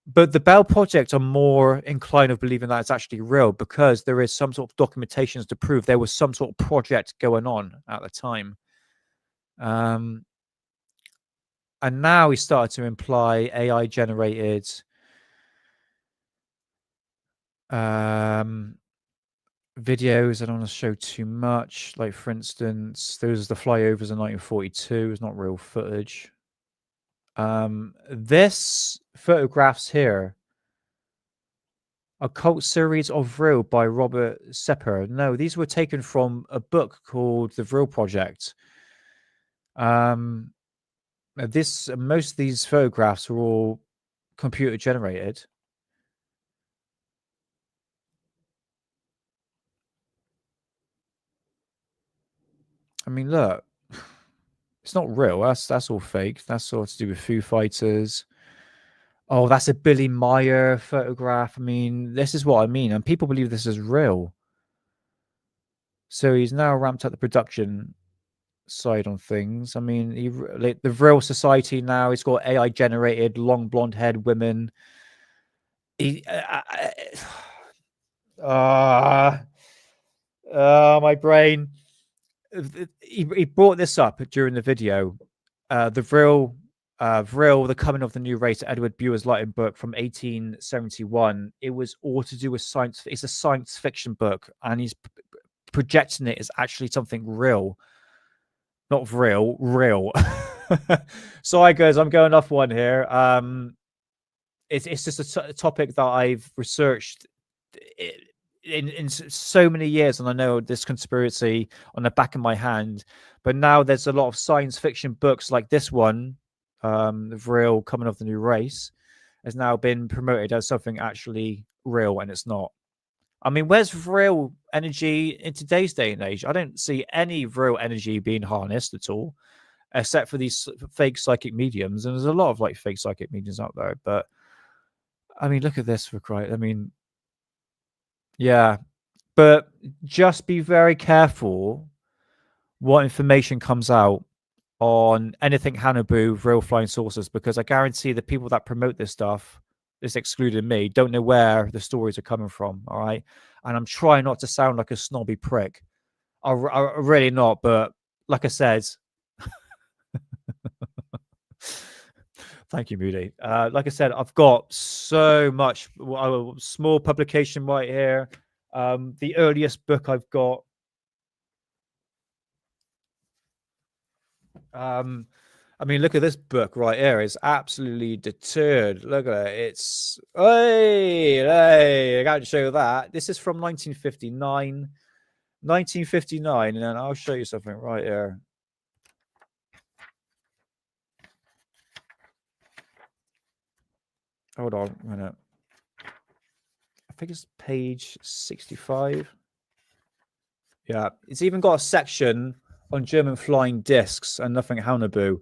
but the Bell Project are more inclined of believing that it's actually real because there is some sort of documentations to prove there was some sort of project going on at the time. And now he started to imply AI generated videos. I don't want to show too much. Like, for instance, those are the flyovers in 1942. It's not real footage. This photographs here, a cult series of Vril by Robert Sepper. No, these were taken from a book called The Vril Project. Most of these photographs were all computer generated. I mean, look, it's not real. That's all fake. That's all to do with Foo Fighters. Oh, that's a Billy Meyer photograph. I mean, this is what I mean. And people believe this is real. So he's now ramped up the production side on things. I mean, the Vril Society now, he's got AI generated long blonde haired women. My brain. He brought this up during the video. Vril, The Coming of the New Race, Edward Buer's Lighting book from 1871. It was all to do with science. It's a science fiction book, and he's projecting it as actually something real. Not real. Sorry, guys, I'm going off one here. It's just a topic that I've researched in so many years, and I know this conspiracy on the back of my hand. But now there's a lot of science fiction books like this one, the real Coming of the New Race, has now been promoted as something actually real, and it's not. I mean, where's real energy in today's day and age? I don't see any real energy being harnessed at all, except for these fake psychic mediums. And there's a lot of like fake psychic mediums out there. But I mean, look at this for Christ. I mean, yeah, but just be very careful what information comes out on anything Hanabu, real flying saucers, because I guarantee the people that promote this stuff, this excluding me, don't know where the stories are coming from. All right. And I'm trying not to sound like a snobby prick. I really not. But like I said, thank you, Moody. Like I said, I've got so much small publication right here. The earliest book I've got. I mean, look at this book right here. It's absolutely deterred. Look at it. It's hey, I can't show that. This is from 1959. 1959, and then I'll show you something right here. Hold on a minute. I think it's page 65. Yeah, it's even got a section on German flying discs and nothing Haunabu.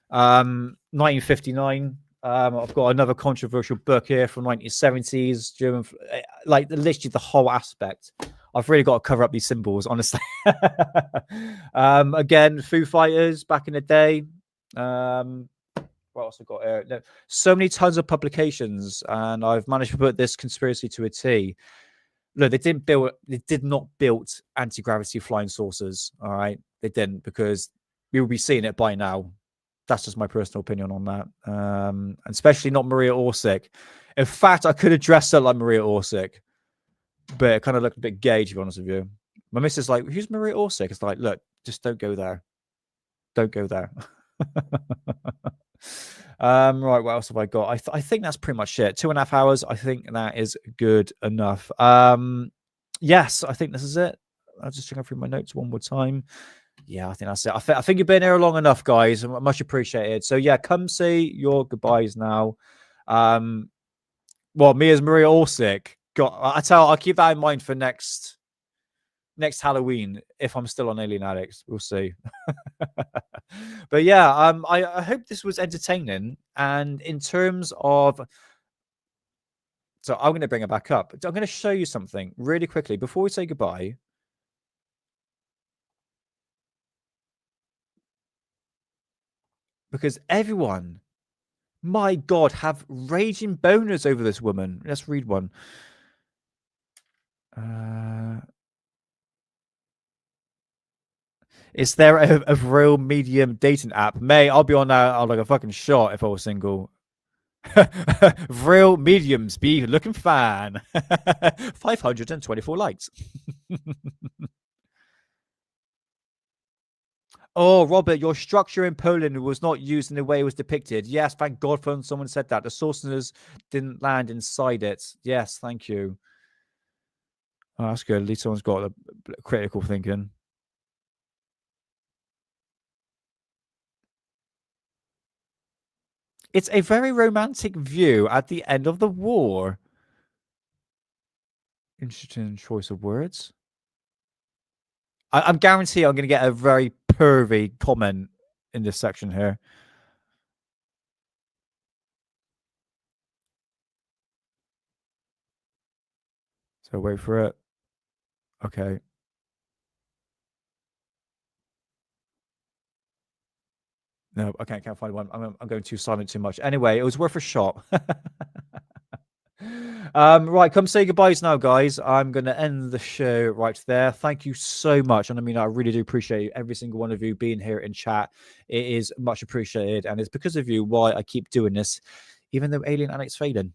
1959. I've got another controversial book here from 1970s. German, like literally the whole aspect. I've really got to cover up these symbols, honestly. Again, Foo Fighters back in the day. What else I've got here? No, so many tons of publications, and I've managed to put this conspiracy to a T. Look, they did not build anti-gravity flying saucers. All right, they didn't, because we will be seeing it by now. That's just my personal opinion on that. And especially not Maria Orsic. In fact, I could have dressed her like Maria Orsic, but it kind of looked a bit gay, to be honest with you. My missus is like, who's Maria Orsic? It's like, look, just don't go there. Don't go there. Right, what else have I got? I think that's pretty much it. 2.5 hours. I think that is good enough. Yes, I think this is it. I'll just check through my notes one more time. Yeah, I think that's it. I think you've been here long enough, guys. Much appreciated. So yeah, come say your goodbyes now. Well, me as Maria Orsic. I'll keep that in mind for next Halloween, if I'm still on Alien Addicts. We'll see. But yeah, I hope this was entertaining. And in terms of, so I'm going to bring it back up. I'm going to show you something really quickly before we say goodbye. Because everyone, my God, have raging boners over this woman. Let's read one. Is there a real medium dating app? May, I'll be on that like a fucking shot if I was single. Real mediums be looking fine. 524 likes. Oh, Robert, your structure in Poland was not used in the way it was depicted. Yes, thank God for someone said that. The saucers didn't land inside it. Yes, thank you. Oh, that's good. At least someone's got a critical thinking. It's a very romantic view at the end of the war. Interesting choice of words. I'm guaranteed I'm going to get a very pervy comment in this section here. So wait for it. Okay. No, okay, I can't find one. I'm going too silent too much. Anyway, it was worth a shot. Right, come say goodbyes now, guys. I'm going to end the show right there. Thank you so much. And I mean, I really do appreciate every single one of you being here in chat. It is much appreciated. And it's because of you why I keep doing this, even though Alien Annex fading.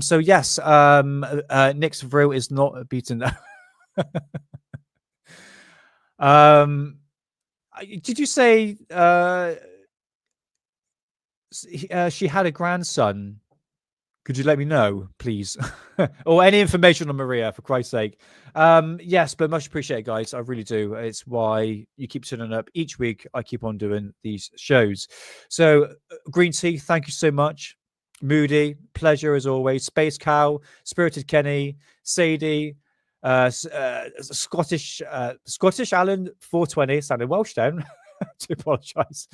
So yes, Nick's Vril is not beaten. Did you say she had a grandson? Could you let me know, please? Or any information on Maria, for Christ's sake. Yes, but much appreciated, guys. I really do. It's why you keep turning up each week. I keep on doing these shows. So, Green Tea, thank you so much. Moody, pleasure as always. Space Cow, Spirited Kenny, Sadie, Scottish Alan 420, sounded Welsh then. To apologize.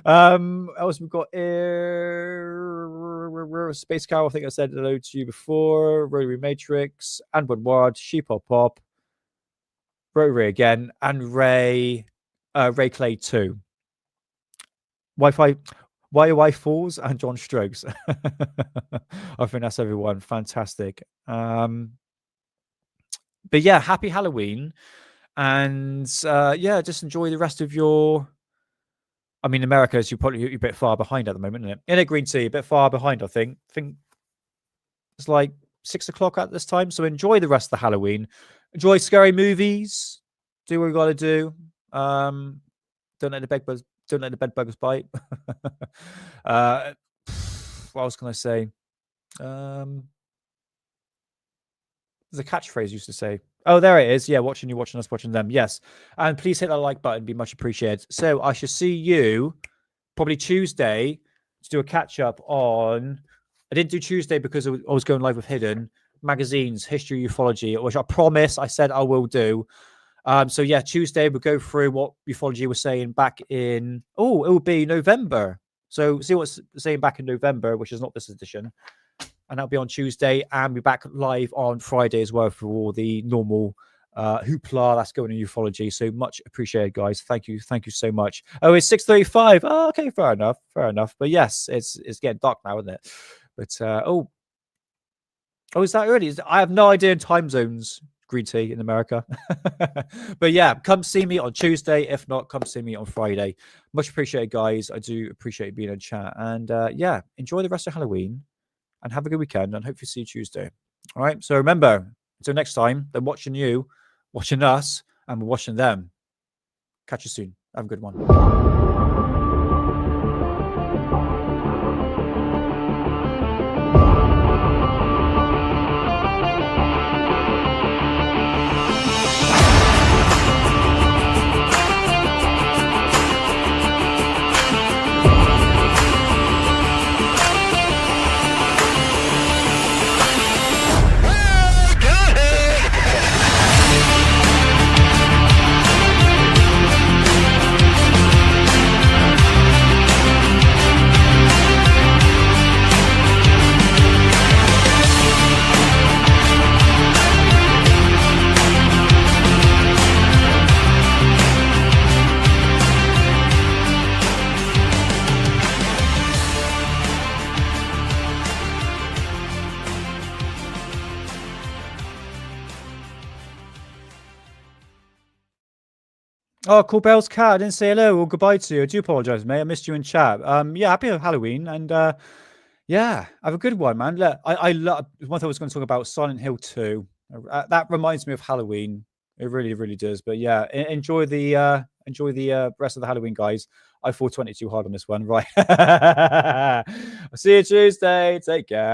Else we've got Space Cow. I think I said hello to you before. Rotary Matrix, and Woodward, Sheep Hop Pop, Rotary again, and Ray Clay 2. Wi-Fi Falls and John Strokes. I think that's everyone. Fantastic. But yeah, happy Halloween. And yeah, just enjoy the rest of your. I mean, America is you're a bit far behind at the moment, isn't it? In a Green Tea, a bit far behind, I think. It's like 6 o'clock at this time. So enjoy the rest of the Halloween. Enjoy scary movies. Do what you got to do. Don't let the bed bugs bite. What else can I say? There's a catchphrase used to say. Oh, there it is. Yeah, watching you, watching us, watching them. Yes. And please hit that like button. Be much appreciated. So I shall see you probably Tuesday to do a catch up on. I didn't do Tuesday because I was going live with Hidden Magazines, History, Ufology, which I promise I said I will do. So yeah, Tuesday we'll go through what ufology was saying back in. Oh, it will be November. So see what's saying back in November, which is not this edition. And that'll be on Tuesday, and we're back live on Friday as well for all the normal hoopla that's going in ufology. So much appreciated, guys. Thank you so much. Oh, it's 6:35. Oh, okay, fair enough. But yes, it's getting dark now, isn't it? But oh, is that early? I have no idea in time zones. Green Tea in America. But yeah, come see me on Tuesday. If not, come see me on Friday. Much appreciated, guys. I do appreciate being in chat, and yeah, enjoy the rest of Halloween. And have a good weekend, and hopefully see you Tuesday. All right. So remember, until next time, they're watching you, watching us, and we're watching them. Catch you soon. Have a good one. Oh, Cool Bell's cat. I didn't say hello or goodbye to you. I do apologize, mate. I missed you in chat. Yeah, happy Halloween, and yeah, have a good one, man. Look, I love one thing I was going to talk about Silent Hill 2. That reminds me of Halloween. It really, really does. But yeah, enjoy the rest of the Halloween, guys. I 420 too hard on this one, right? I'll see you Tuesday. Take care.